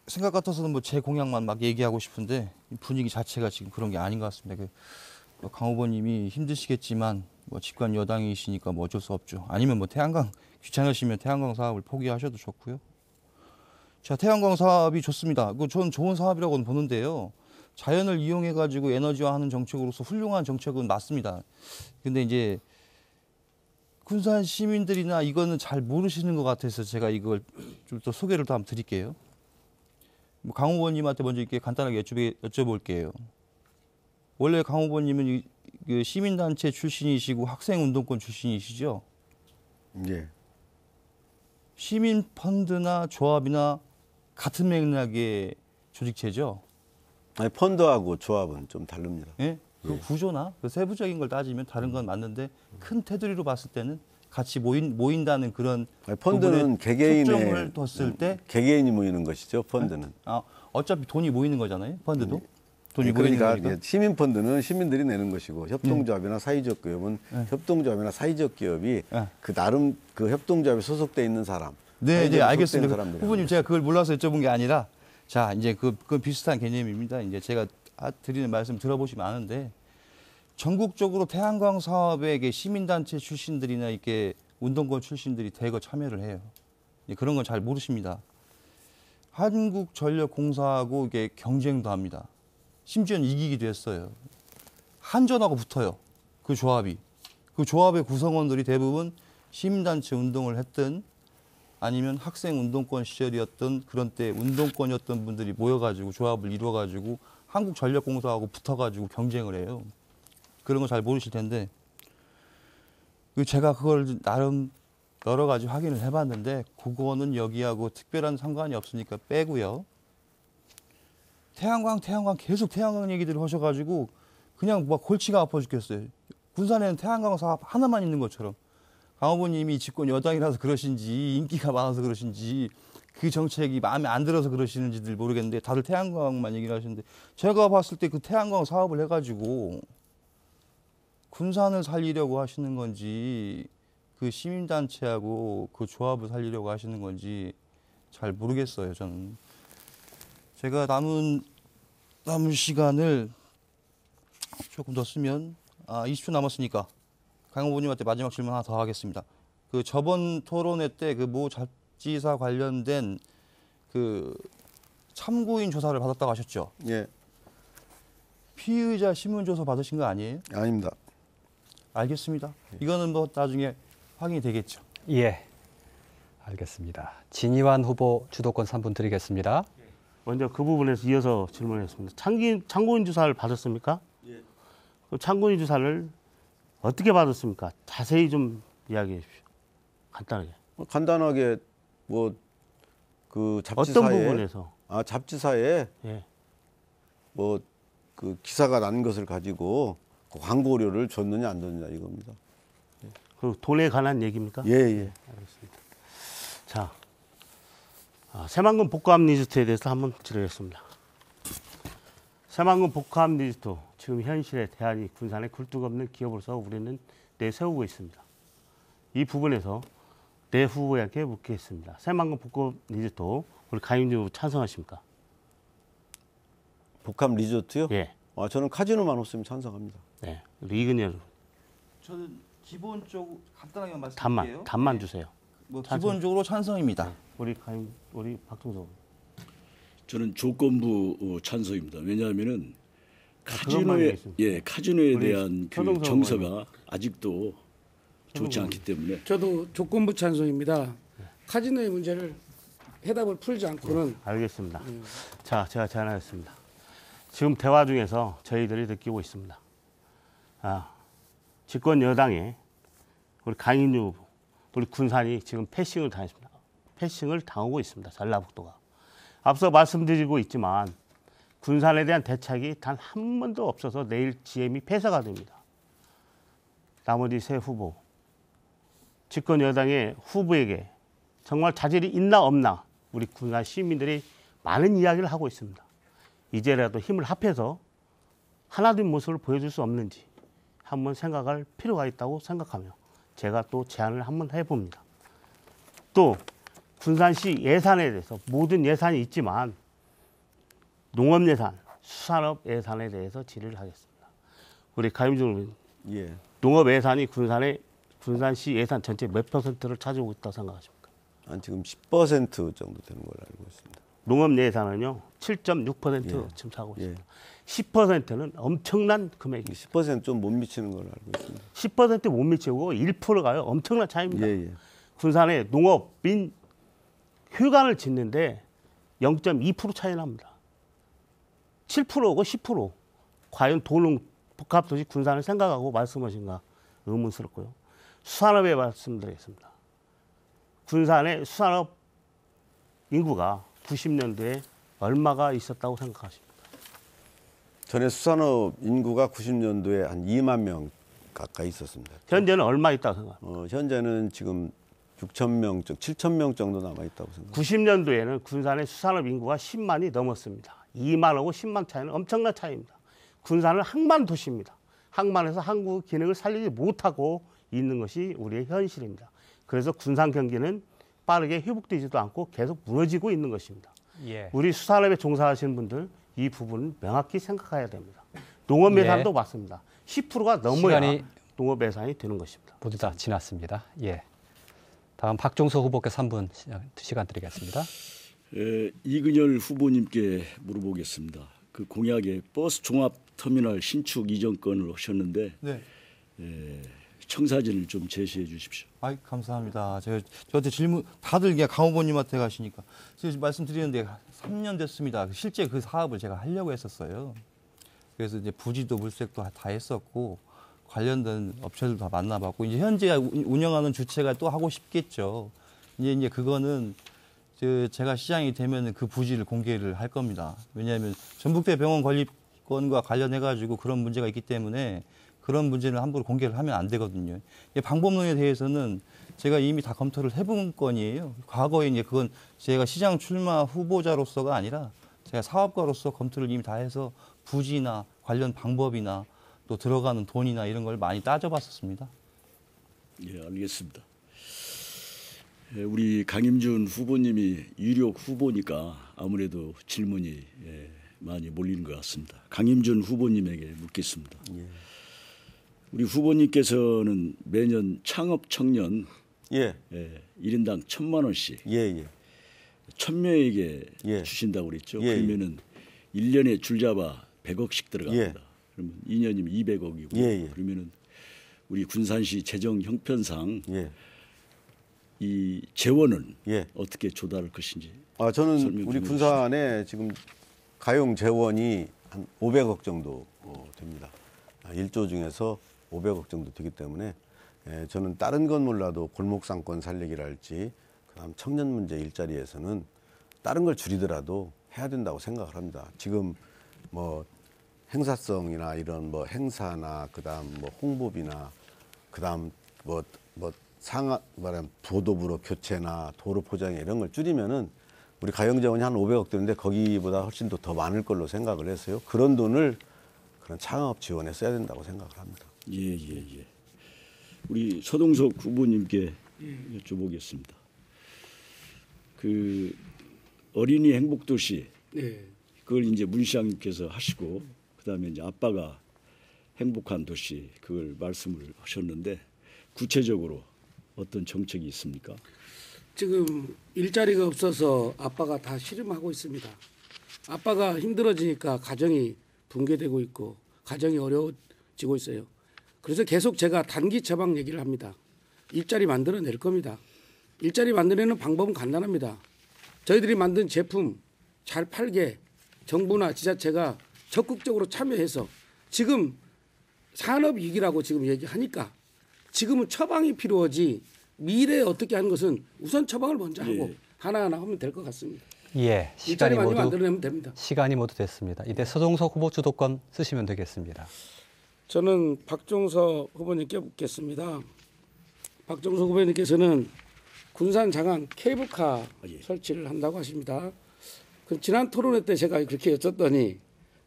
생각 같아서는 뭐 제 공약만 막 얘기하고 싶은데 분위기 자체가 지금 그런 게 아닌 것 같습니다. 강 후보님이 힘드시겠지만 뭐 집권 여당이시니까 뭐 어쩔 수 없죠. 아니면 뭐 태양광 귀찮으시면 태양광 사업을 포기하셔도 좋고요. 자, 태양광 사업이 좋습니다. 저는 좋은 사업이라고는 보는데요. 자연을 이용해 가지고 에너지화하는 정책으로서 훌륭한 정책은 맞습니다. 근데 이제 군산 시민들이나 이거는 잘 모르시는 것 같아서 제가 이걸 좀 더 소개를 더 한번 드릴게요. 강 후보님한테 먼저 이렇게 간단하게 여쭤볼게요. 원래 강 후보님은 그 시민단체 출신이시고 학생운동권 출신이시죠? 예. 시민펀드나 조합이나 같은 맥락의 조직체죠? 아니, 펀드하고 조합은 좀 다릅니다. 예? 그 구조나 그 세부적인 걸 따지면 다른 건 맞는데 큰 테두리로 봤을 때는 같이 모인다는 그런 아니, 펀드는 초점을 개개인의 뒀을 때 개개인이 모이는 것이죠. 펀드는. 어차피 돈이 모이는 거잖아요. 펀드도 돈이 모이는 그러니까 거니까. 시민 펀드는 시민들이 내는 것이고 협동조합이나 사회적 기업은 협동조합이나 사회적 기업이 그 나름 그 협동조합에 소속돼 있는 사람. 네, 네, 알겠습니다. 사람들이 후보님 제가 그걸 몰라서 여쭤본 게 아니라 자 이제 그건 비슷한 개념입니다. 이제 제가 드리는 말씀 들어보시면 아는데 전국적으로 태양광 사업에 시민단체 출신들이나 이렇게 운동권 출신들이 대거 참여를 해요. 그런 건 잘 모르십니다. 한국전력공사하고 이게 경쟁도 합니다. 심지어는 이기기도 했어요. 한전하고 붙어요. 그 조합이. 그 조합의 구성원들이 대부분 시민단체 운동을 했던 아니면 학생운동권 시절이었던 그런 때 운동권이었던 분들이 모여가지고 조합을 이루어가지고 한국전력공사하고 붙어가지고 경쟁을 해요. 그런 거 잘 모르실 텐데 제가 그걸 나름 여러 가지 확인을 해봤는데 그거는 여기하고 특별한 상관이 없으니까 빼고요. 태양광 계속 태양광 얘기들을 하셔가지고 그냥 막 골치가 아파 죽겠어요. 군산에는 태양광 사업 하나만 있는 것처럼 강 후보님이 집권 여당이라서 그러신지 인기가 많아서 그러신지 그 정책이 마음에 안 들어서 그러시는지들 모르겠는데 다들 태양광만 얘기를 하시는데 제가 봤을 때 그 태양광 사업을 해가지고 군산을 살리려고 하시는 건지 그 시민단체하고 그 조합을 살리려고 하시는 건지 잘 모르겠어요. 저는 제가 남은 시간을 조금 더 쓰면 20초 남았으니까 강 후보님한테 마지막 질문 하나 더 하겠습니다. 그 저번 토론회 때 그 모 잡지사 관련된 그 참고인 조사를 받았다고 하셨죠? 예, 피의자 신문조서 받으신 거 아니에요? 아닙니다. 알겠습니다. 이거는 뭐 나중에 확인이 되겠죠. 예, 알겠습니다. 진희환 후보 주도권 3분 드리겠습니다. 먼저 그 부분에서 이어서 질문했습니다. 참고인 조사를 받았습니까? 예. 그 참고인 조사를 어떻게 받았습니까? 자세히 좀 이야기해 주십시오. 간단하게. 간단하게 뭐 그 잡지사에 어떤 부분에서? 잡지사에 예. 뭐 그 기사가 난 것을 가지고 그 광고료를 줬느냐 안 줬느냐 이겁니다. 그 돈에 관한 얘기입니까? 예, 예. 알겠습니다. 자, 새만금 복합 리스트에 대해서 한번 드리겠습니다. 새만금 복합 리스트, 지금 현실의 대안이 군산에 굴뚝 없는 기업으로서 우리는 내세우고 있습니다. 이 부분에서 내 후보에게 묻겠습니다. 새만금 복합 리스트, 우리 강윤주 후보 찬성하십니까? 복합 리조트요? 예. 저는 카지노만 없으면 찬성합니다. 네. 우리 이근열 후보, 저는 기본적으로 간단하게 말씀드릴게요. 답만 주세요. 뭐 찬성. 기본적으로 찬성입니다. 우리 박종석 후보. 저는 조건부 찬성입니다. 왜냐하면은 그것만 카지노에 얘기했습니다. 카지노에 우리 대한 그 서동석 정서가 아직도 좋지 않기 때문에 저도 조건부 찬성입니다. 카지노의 문제를 해답을 풀지 않고는 알겠습니다. 자, 제가 제안하겠습니다. 지금 대화 중에서 저희들이 느끼고 있습니다. 집권 여당에 우리 강인주 후보, 우리 군산이 지금 패싱을 당했습니다. 패싱을 당하고 있습니다. 전라북도가. 앞서 말씀드리고 있지만 군산에 대한 대책이 단 한 번도 없어서 내일 GM이 폐쇄가 됩니다. 나머지 세 후보, 집권 여당의 후보에게 정말 자질이 있나 없나 우리 군산 시민들이 많은 이야기를 하고 있습니다. 이제라도 힘을 합해서 하나된 모습을 보여줄 수 없는지 한번 생각할 필요가 있다고 생각하며 제가 또 제안을 한번 해봅니다. 또 군산시 예산에 대해서 모든 예산이 있지만 농업 예산, 수산업 예산에 대해서 질의를 하겠습니다. 우리 가임중 의원, 예. 농업 예산이 군산시 예산 전체 몇 %를 차지하고 있다고 생각하십니까? 한 지금 10% 정도 되는 걸로 알고 있습니다. 농업 예산은요 7.6% 예. 지금 차고 예. 있습니다. 10%는 엄청난 금액입니다. 10% 좀 못 미치는 걸로 알고 있습니다. 10% 못 미치고 1%가요 엄청난 차이입니다. 예, 예. 군산의 농업인 휴관을 짓는데 0.2% 차이 납니다. 7%고 10%. 과연 도농 복합도시 군산을 생각하고 말씀하신가 의문스럽고요. 수산업에 말씀드리겠습니다. 군산의 수산업 인구가 90년대에 얼마가 있었다고 생각하십니까? 전에 수산업 인구가 90년도에 한 2만 명 가까이 있었습니다. 현재는 얼마 있다고 생각합니까? 현재는 지금 6천 명, 7천 명 정도 남아 있다고 생각합니다. 90년도에는 군산의 수산업 인구가 10만이 넘었습니다. 2만하고 10만 차이는 엄청난 차이입니다. 군산은 항만 도시입니다. 항만에서 한국 기능을 살리지 못하고 있는 것이 우리의 현실입니다. 그래서 군산 경기는 빠르게 회복되지도 않고 계속 무너지고 있는 것입니다. 예. 우리 수산업에 종사하시는 분들 이 부분을 명확히 생각해야 됩니다. 농업 예산도 맞습니다. 10%가 넘어야 시간이 농업 예산이 되는 것입니다. 모두 다 지났습니다. 예. 다음 박종석 후보께 3분 시간 드리겠습니다. 이근열 후보님께 물어보겠습니다. 그 공약에 버스 종합 터미널 신축 이전권을 하셨는데 네. 청사진을 좀 제시해 주십시오. 아이 감사합니다. 저한테 질문 다들 그냥 강 후보님한테 가시니까 제가 말씀드리는데 3년 됐습니다. 실제 그 사업을 제가 하려고 했었어요. 그래서 이제 부지도 물색도 다 했었고 관련된 업체들 다 만나봤고 이제 현재 운영하는 주체가 또 하고 싶겠죠. 이제 그거는 제가 시장이 되면 그 부지를 공개를 할 겁니다. 왜냐하면 전북대 병원 건립권과 관련해 가지고 그런 문제가 있기 때문에 그런 문제를 함부로 공개를 하면 안 되거든요. 방법론에 대해서는 제가 이미 다 검토를 해본 건이에요. 과거에 이제 그건 제가 시장 출마 후보자로서가 아니라 제가 사업가로서 검토를 이미 다 해서 부지나 관련 방법이나 또 들어가는 돈이나 이런 걸 많이 따져봤었습니다. 예, 알겠습니다. 예, 우리 강임준 후보님이 유력 후보니까 아무래도 질문이 많이 몰리는 것 같습니다. 강임준 후보님에게 묻겠습니다. 우리 후보님께서는 매년 창업 청년 예, 1인당 1,000만 원씩 예, 예. 1,000명에게 예. 주신다고 그랬죠. 예, 그러면은 1년에 줄잡아 100억씩 들어갑니다. 예. 그러면 2년이면 200억이고 예, 예. 그러면은 우리 군산시 재정 형편상 예. 이 재원은 예. 어떻게 조달할 것인지. 저는 설명 좀 우리 해주시죠. 군산에 지금 가용 재원이 한 500억 정도 됩니다. 1조 중에서 500억 정도 되기 때문에 저는 다른 건 몰라도 골목상권 살리기랄지 그다음 청년 문제 일자리에서는 다른 걸 줄이더라도 해야 된다고 생각을 합니다. 지금 뭐 행사성이나 이런 뭐 행사나 그다음 뭐 홍보비나 그다음 뭐 상하 말하면 보도부로 교체나 도로 포장에 이런 걸 줄이면은 우리 가용 자원이 한 500억 되는데 거기보다 훨씬 더 많을 걸로 생각을 해서요. 그런 돈을 그런 창업 지원에 써야 된다고 생각을 합니다. 예. 우리 서동석 후보님께 여쭤보겠습니다. 그 어린이 행복도시 네. 그걸 이제 문 시장님께서 하시고 그다음에 이제 아빠가 행복한 도시 그걸 말씀을 하셨는데 구체적으로 어떤 정책이 있습니까? 지금 일자리가 없어서 아빠가 다 씨름하고 있습니다. 아빠가 힘들어지니까 가정이 붕괴되고 있고 가정이 어려워지고 있어요. 그래서 계속 제가 단기 처방 얘기를 합니다. 일자리 만들어낼 겁니다. 일자리 만들어내는 방법은 간단합니다. 저희들이 만든 제품 잘 팔게 정부나 지자체가 적극적으로 참여해서 지금 산업위기라고 지금 얘기하니까 지금은 처방이 필요하지 미래에 어떻게 하는 것은 우선 처방을 먼저 하고 하나하나 하면 될 것 같습니다. 예, 일자리 많이 만들어내면 됩니다. 시간이 모두 됐습니다. 이제 서동석 후보 주도권 쓰시면 되겠습니다. 저는 박종석 후보님께 묻겠습니다. 박종석 후보님께서는 군산 장안 케이블카 설치를 한다고 하십니다. 그 지난 토론회 때 제가 그렇게 여쭸더니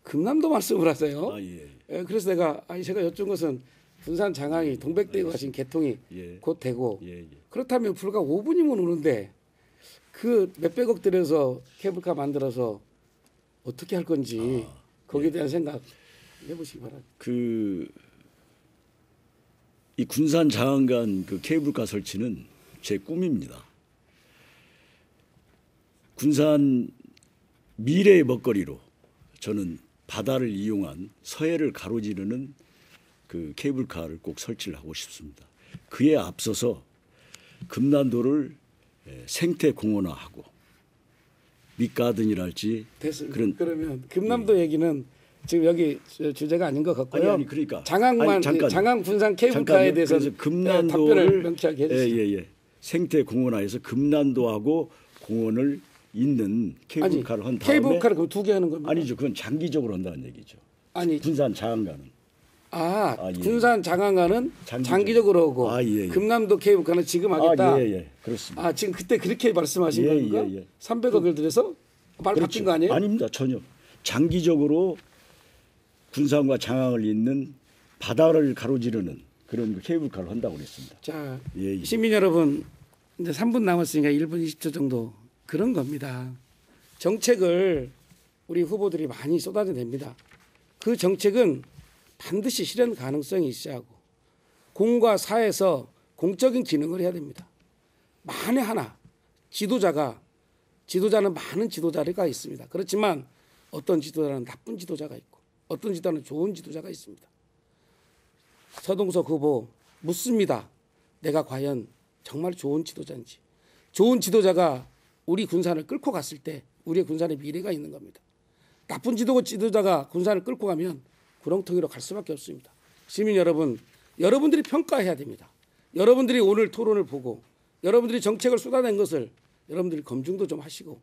금남도 말씀을 하세요. 그래서 제가 여쭸 것은 군산 장안이 동백대교 가신 개통이 곧 되고 그렇다면 불과 5분이면 오는데 그 몇백억 들여서 케이블카 만들어서 어떻게 할 건지 거기에 대한 생각 해보시기 바랍니다. 이 군산 장안간 그 케이블카 설치는 제 꿈입니다. 군산 미래의 먹거리로 저는 바다를 이용한 서해를 가로지르는 그 케이블카를 꼭 설치를 하고 싶습니다. 그에 앞서서 금난도를 생태 공원화하고 밑가든이랄지 됐습니다. 그러면 금남도 얘기는 지금 여기 주제가 아닌 것 같고요. 아니 그러니까 장안 군산 케이블카에 대해서 답변을 명쾌하게 해주시죠. 생태 공원화해서 금난도하고 공원을 잇는 케이블카를 한 다음에 케이블카를 그럼 2개 하는 겁니까? 아니죠. 그건 장기적으로 한다는 얘기죠. 아니 군산 장안가는 군산 장안가는 장기적으로 하고 금남도 케이블카는 지금 하겠다. 그렇습니다. 지금 그때 그렇게 말씀하신 겁니까? 300억을 들여서 말 바뀐 거 아니에요? 아닙니다. 전혀. 장기적으로 군산과 장안을 잇는 바다를 가로지르는 그런 그 케이블카를 한다고 그랬습니다. 자, 시민 여러분, 이제 3분 남았으니까 1분 20초 정도 그런 겁니다. 정책을 우리 후보들이 많이 쏟아내냅니다. 그 정책은 반드시 실현 가능성이 있어야 하고 공과 사에서 공적인 기능을 해야 됩니다. 만에 하나 지도자는 많은 지도자가 있습니다. 그렇지만 어떤 지도자는 나쁜 지도자가 있고 어떤 지도자는 좋은 지도자가 있습니다. 서동석 후보 묻습니다. 내가 과연 정말 좋은 지도자인지. 좋은 지도자가 우리 군산을 끌고 갔을 때 우리의 군산의 미래가 있는 겁니다. 나쁜 지도자가 군산을 끌고 가면 구렁텅이로 갈 수밖에 없습니다. 시민 여러분, 여러분들이 평가해야 됩니다. 여러분들이 오늘 토론을 보고 여러분들이 정책을 쏟아낸 것을 여러분들이 검증도 좀 하시고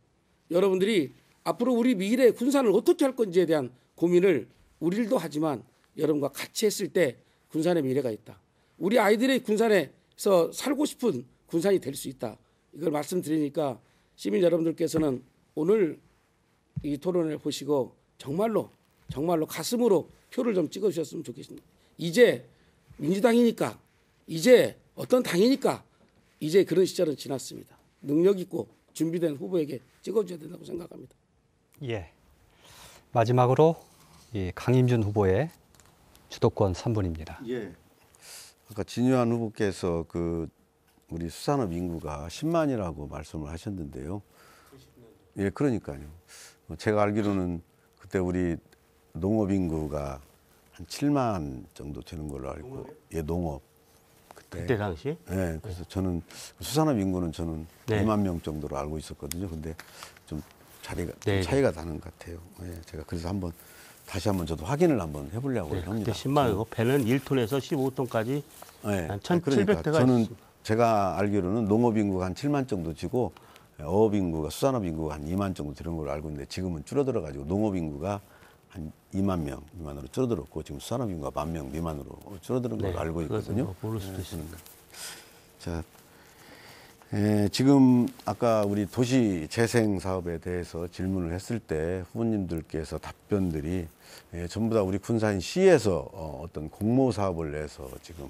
여러분들이 앞으로 우리 미래 군산을 어떻게 할 건지에 대한 고민을 우리도 하지만 여러분과 같이 했을 때 군산의 미래가 있다. 우리 아이들의 군산에서 살고 싶은 군산이 될 수 있다. 이걸 말씀드리니까 시민 여러분들께서는 오늘 이 토론을 보시고 정말로 가슴으로 표를 좀 찍어주셨으면 좋겠습니다. 이제 민주당이니까, 이제 어떤 당이니까 이제 그런 시절은 지났습니다. 능력 있고 준비된 후보에게 찍어줘야 된다고 생각합니다. 예. 마지막으로 이 강임준 후보의 주도권 3분입니다. 예. 아까 진유한 후보께서 그 우리 수산업 인구가 10만이라고 말씀을 하셨는데요. 예, 그러니까요. 제가 알기로는 그때 우리 농업 인구가 한 7만 정도 되는 걸로 알고, 예, 농업. 그때 당시? 예, 그래서 저는 수산업 인구는 저는 네. 2만 명 정도로 알고 있었거든요. 근데 좀 자리가 네, 좀 차이가 나는 것 같아요. 예, 제가 그래서 다시 한번 저도 확인을 한번 해보려고 네, 합니다. 그때 10만이고 배는 1톤에서 15톤까지 예, 한 그러니까 1,700대가 저는 있습니다. 제가 알기로는 농업 인구가 한 7만 정도 지고 어업 인구가 수산업 인구가 한 2만 정도 되는 걸로 알고 있는데 지금은 줄어들어 가지고 농업 인구가 한 2만 명 미만으로 줄어들었고 지금 수산업 인구가 1만 명 미만으로 줄어드는 걸로 네, 알고 그것은 있거든요. 뭐 모를 수도 있습니다. 자, 지금 아까 우리 도시 재생 사업에 대해서 질문을 했을 때 후보님들께서 답변들이 전부 다 우리 군산시에서 어떤 공모 사업을 내서 지금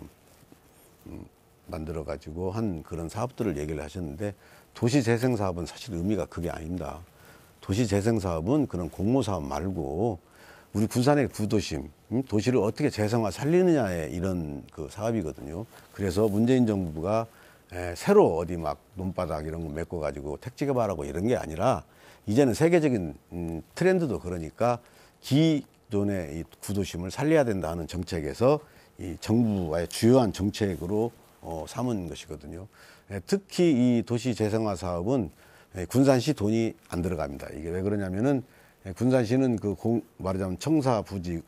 만들어 가지고 한 그런 사업들을 얘기를 하셨는데 도시 재생 사업은 사실 의미가 그게 아닙니다. 도시 재생 사업은 그런 공모 사업 말고 우리 군산의 구도심, 도시를 어떻게 재생화 살리느냐의 이런 그 사업이거든요. 그래서 문재인 정부가 새로 어디 막 논바닥 이런 거 메꿔 가지고 택지 개발하고 이런 게 아니라 이제는 세계적인 트렌드도 그러니까 기존의 이 구도심을 살려야 된다 하는 정책에서 이 정부와의 주요한 정책으로 삼은 것이거든요. 특히 이 도시 재생화 사업은 군산시 돈이 안 들어갑니다. 이게 왜 그러냐면은 군산시는 말하자면 청사 부지,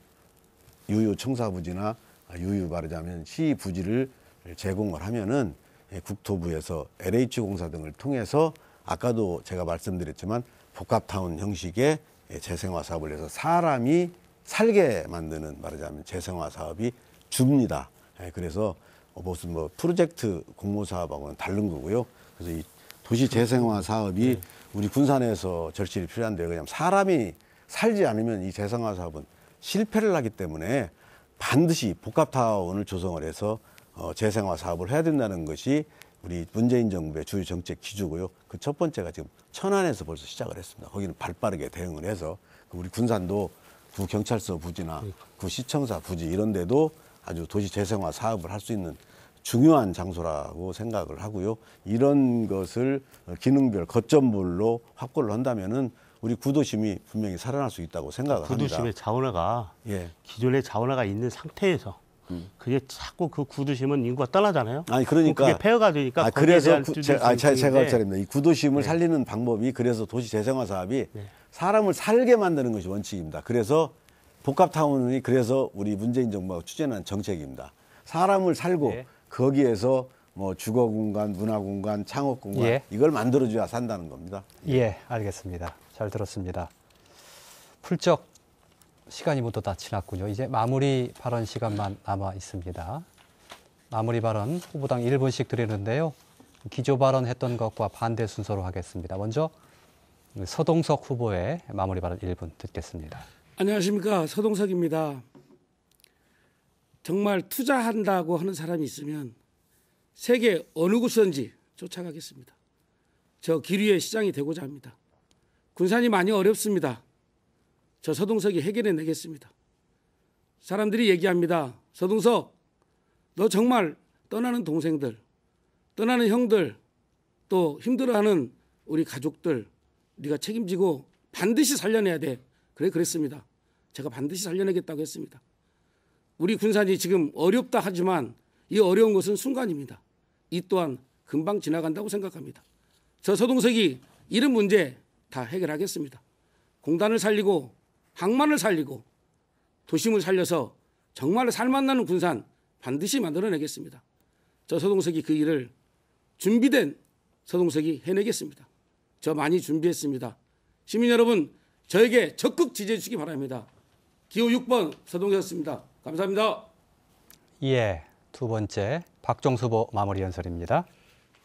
유유 청사 부지나 유유 말하자면 시 부지를 제공을 하면은 국토부에서 LH 공사 등을 통해서 아까도 제가 말씀드렸지만 복합타운 형식의 재생화 사업을 해서 사람이 살게 만드는 말하자면 재생화 사업이 줍니다. 그래서 무슨 프로젝트 공모 사업하고는 다른 거고요. 그래서 이 도시 재생화 사업이 우리 군산에서 절실히 필요한데 그냥 사람이 살지 않으면 이 재생화 사업은 실패를 하기 때문에 반드시 복합타운을 조성을 해서 재생화 사업을 해야 된다는 것이 우리 문재인 정부의 주요 정책 기조고요. 그 첫 번째가 지금 천안에서 벌써 시작을 했습니다. 거기는 발빠르게 대응을 해서 우리 군산도 구경찰서 부지나 구시청사 부지 이런 데도 아주 도시 재생화 사업을 할 수 있는 중요한 장소라고 생각을 하고요. 이런 것을 기능별 거점별로 확보를 한다면은 우리 구도심이 분명히 살아날 수 있다고 생각을 합니다. 구도심의 자원화가 예. 기존의 자원화가 있는 상태에서 그게 자꾸 그 구도심은 인구가 떠나잖아요. 아니 그러니까 그게 폐허가 되니까 거기에 그래서 대한 제가 할 차례입니다. 이 구도심을 살리는 방법이 그래서 도시 재생화 사업이 사람을 살게 만드는 것이 원칙입니다. 그래서 복합타운이 그래서 우리 문재인 정부가 추진한 정책입니다. 사람을 살고 예. 거기에서 뭐 주거 공간, 문화 공간, 창업 공간 예. 이걸 만들어줘야 산다는 겁니다. 예, 알겠습니다. 잘 들었습니다. 훌쩍 시간이 모두 다 지났군요. 이제 마무리 발언 시간만 남아 있습니다. 마무리 발언 후보당 1분씩 드리는데요. 기조 발언했던 것과 반대 순서로 하겠습니다. 먼저 서동석 후보의 마무리 발언 1분 듣겠습니다. 안녕하십니까, 서동석입니다. 정말 투자한다고 하는 사람이 있으면 세계 어느 곳이든지 쫓아가겠습니다. 저 기류의 시장이 되고자 합니다. 군산이 많이 어렵습니다. 저 서동석이 해결해 내겠습니다. 사람들이 얘기합니다. 서동석, 너 정말 떠나는 동생들, 떠나는 형들, 또 힘들어하는 우리 가족들 네가 책임지고 반드시 살려내야 돼. 그래, 그랬습니다. 제가 반드시 살려내겠다고 했습니다. 우리 군산이 지금 어렵다 하지만 이 어려운 것은 순간입니다. 이 또한 금방 지나간다고 생각합니다. 저 서동석이 이런 문제 다 해결하겠습니다. 공단을 살리고 항만을 살리고 도심을 살려서 정말 살맛나는 군산 반드시 만들어내겠습니다. 저 서동석이 그 일을 준비된 서동석이 해내겠습니다. 저 많이 준비했습니다. 시민 여러분, 저에게 적극 지지해 주시기 바랍니다. 기호 6번 서동석이었습니다. 감사합니다. 예, 두 번째 박종수 후보 마무리 연설입니다.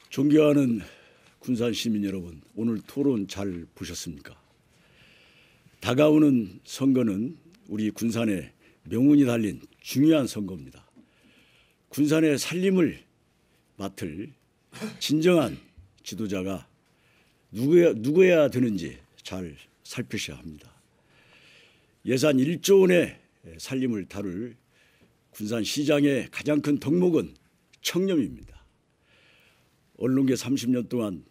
존경하는 군산 시민 여러분, 오늘 토론 잘 보셨습니까? 다가오는 선거는 우리 군산의 명운이 달린 중요한 선거입니다. 군산의 살림을 맡을 진정한 지도자가 누구여야 되는지 잘 살피셔야 합니다. 예산 1조 원의 살림을 다룰 군산시장의 가장 큰 덕목은 청렴입니다. 언론계 30년 동안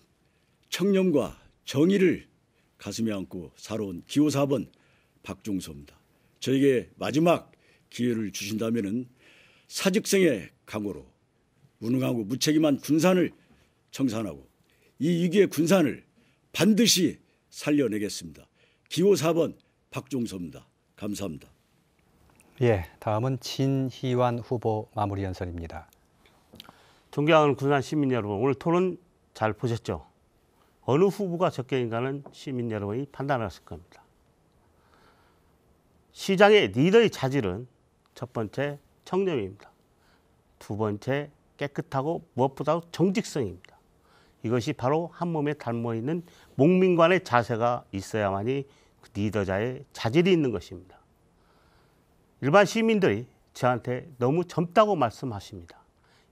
청렴과 정의를 가슴에 안고 살아온 기호 4번 박종서입니다. 저에게 마지막 기회를 주신다면 사직생의 각오로 무능하고 무책임한 군산을 청산하고 이 위기의 군산을 반드시 살려내겠습니다. 기호 4번 박종서입니다. 감사합니다. 예, 다음은 진희환 후보 마무리 연설입니다. 존경하는 군산 시민 여러분, 오늘 토론 잘 보셨죠? 어느 후보가 적격인가는 시민 여러분이 판단하실 겁니다. 시장의 리더의 자질은 첫 번째 청렴입니다. 두 번째 깨끗하고 무엇보다도 정직성입니다. 이것이 바로 한 몸에 닮아 있는 목민관의 자세가 있어야만이 리더자의 자질이 있는 것입니다. 일반 시민들이 저한테 너무 젊다고 말씀하십니다.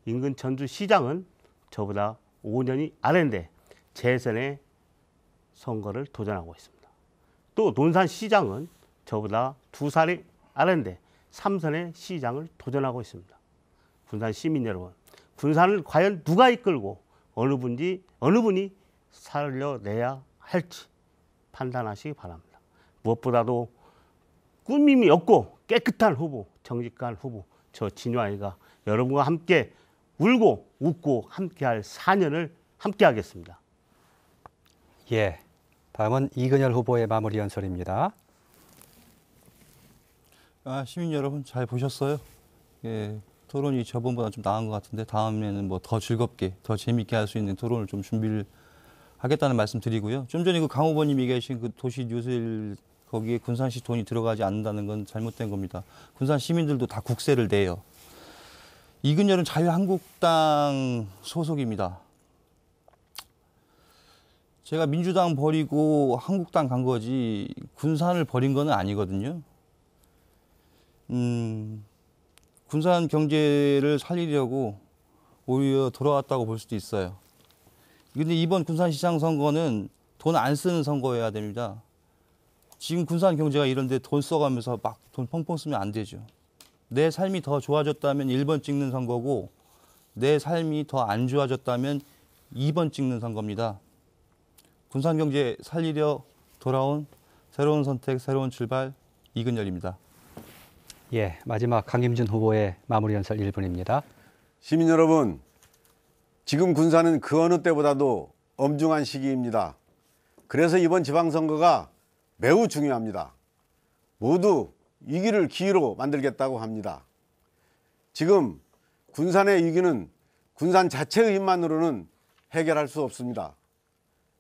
인근 전주시장은 저보다 5년이 아래인데 재선에 선거를 도전하고 있습니다. 또 논산시장은 저보다 2살이 아래인데 3선의 시장을 도전하고 있습니다. 군산 시민 여러분, 군산을 과연 누가 이끌고 어느 분이 살려내야 할지 판단하시기 바랍니다. 무엇보다도 꾸밈이 없고 깨끗한 후보, 정직한 후보, 저 진화이가 여러분과 함께 울고 웃고 함께할 4년을 함께하겠습니다. 예, 다음은 이근열 후보의 마무리 연설입니다. 시민 여러분 잘 보셨어요? 예, 토론이 저번보다 좀 나은 것 같은데 다음에는 뭐 더 즐겁게, 더 재밌게 할 수 있는 토론을 좀 준비를 하겠다는 말씀 드리고요. 좀 전에 그 강 후보님이 계신 그 도시 뉴스일 거기에 군산시 돈이 들어가지 않는다는 건 잘못된 겁니다. 군산 시민들도 다 국세를 내요. 이근열은 자유한국당 소속입니다. 제가 민주당 버리고 한국당 간 거지 군산을 버린 건 아니거든요. 군산 경제를 살리려고 오히려 돌아왔다고 볼 수도 있어요. 근데 이번 군산시장 선거는 돈 안 쓰는 선거여야 됩니다. 지금 군산 경제가 이런데 돈 써가면서 막 돈 펑펑 쓰면 안 되죠. 내 삶이 더 좋아졌다면 1번 찍는 선거고 내 삶이 더 안 좋아졌다면 2번 찍는 선거입니다. 군산 경제 살리려 돌아온 새로운 선택, 새로운 출발 이근열입니다. 예, 마지막 강임준 후보의 마무리 연설 1분입니다. 시민 여러분, 지금 군산은 그 어느 때보다도 엄중한 시기입니다. 그래서 이번 지방선거가 매우 중요합니다. 모두 위기를 기회로 만들겠다고 합니다. 지금 군산의 위기는 군산 자체의 힘만으로는 해결할 수 없습니다.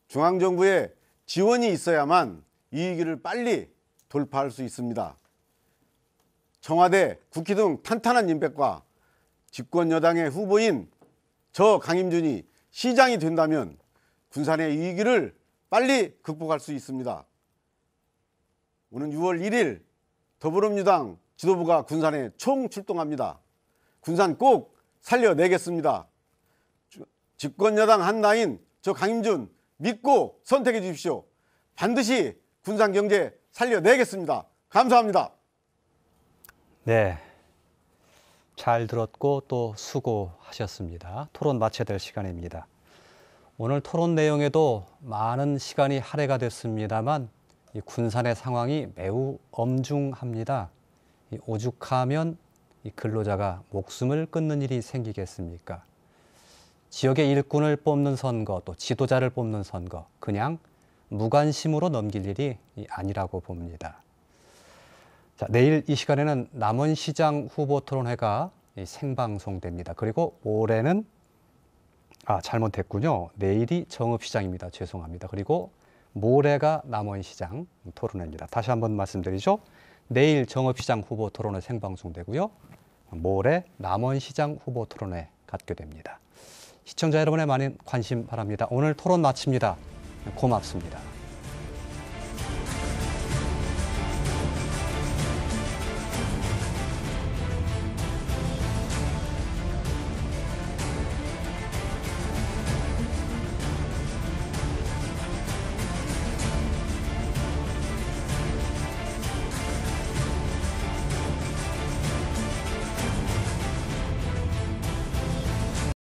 중앙정부의 지원이 있어야만 이 위기를 빨리 돌파할 수 있습니다. 청와대, 국회 등 탄탄한 인맥과 집권 여당의 후보인 저 강임준이 시장이 된다면 군산의 위기를 빨리 극복할 수 있습니다. 오는 6월 1일 더불어민주당 지도부가 군산에 총출동합니다. 군산 꼭 살려내겠습니다. 집권 여당 한나인 저 강임준 믿고 선택해 주십시오. 반드시 군산 경제 살려내겠습니다. 감사합니다. 네, 잘 들었고 또 수고하셨습니다. 토론 마쳐야 될 시간입니다. 오늘 토론 내용에도 많은 시간이 할애가 됐습니다만 이 군산의 상황이 매우 엄중합니다. 이 오죽하면 이 근로자가 목숨을 끊는 일이 생기겠습니까? 지역의 일꾼을 뽑는 선거, 또 지도자를 뽑는 선거, 그냥 무관심으로 넘길 일이 아니라고 봅니다. 자, 내일 이 시간에는 남원시장 후보 토론회가 생방송됩니다. 그리고 올해는 잘못했군요. 내일이 정읍시장입니다. 죄송합니다. 그리고 모레가 남원시장 토론회입니다. 다시 한번 말씀드리죠. 내일 정읍시장 후보 토론회 생방송되고요. 모레 남원시장 후보 토론회 갖게 됩니다. 시청자 여러분의 많은 관심 바랍니다. 오늘 토론 마칩니다. 고맙습니다.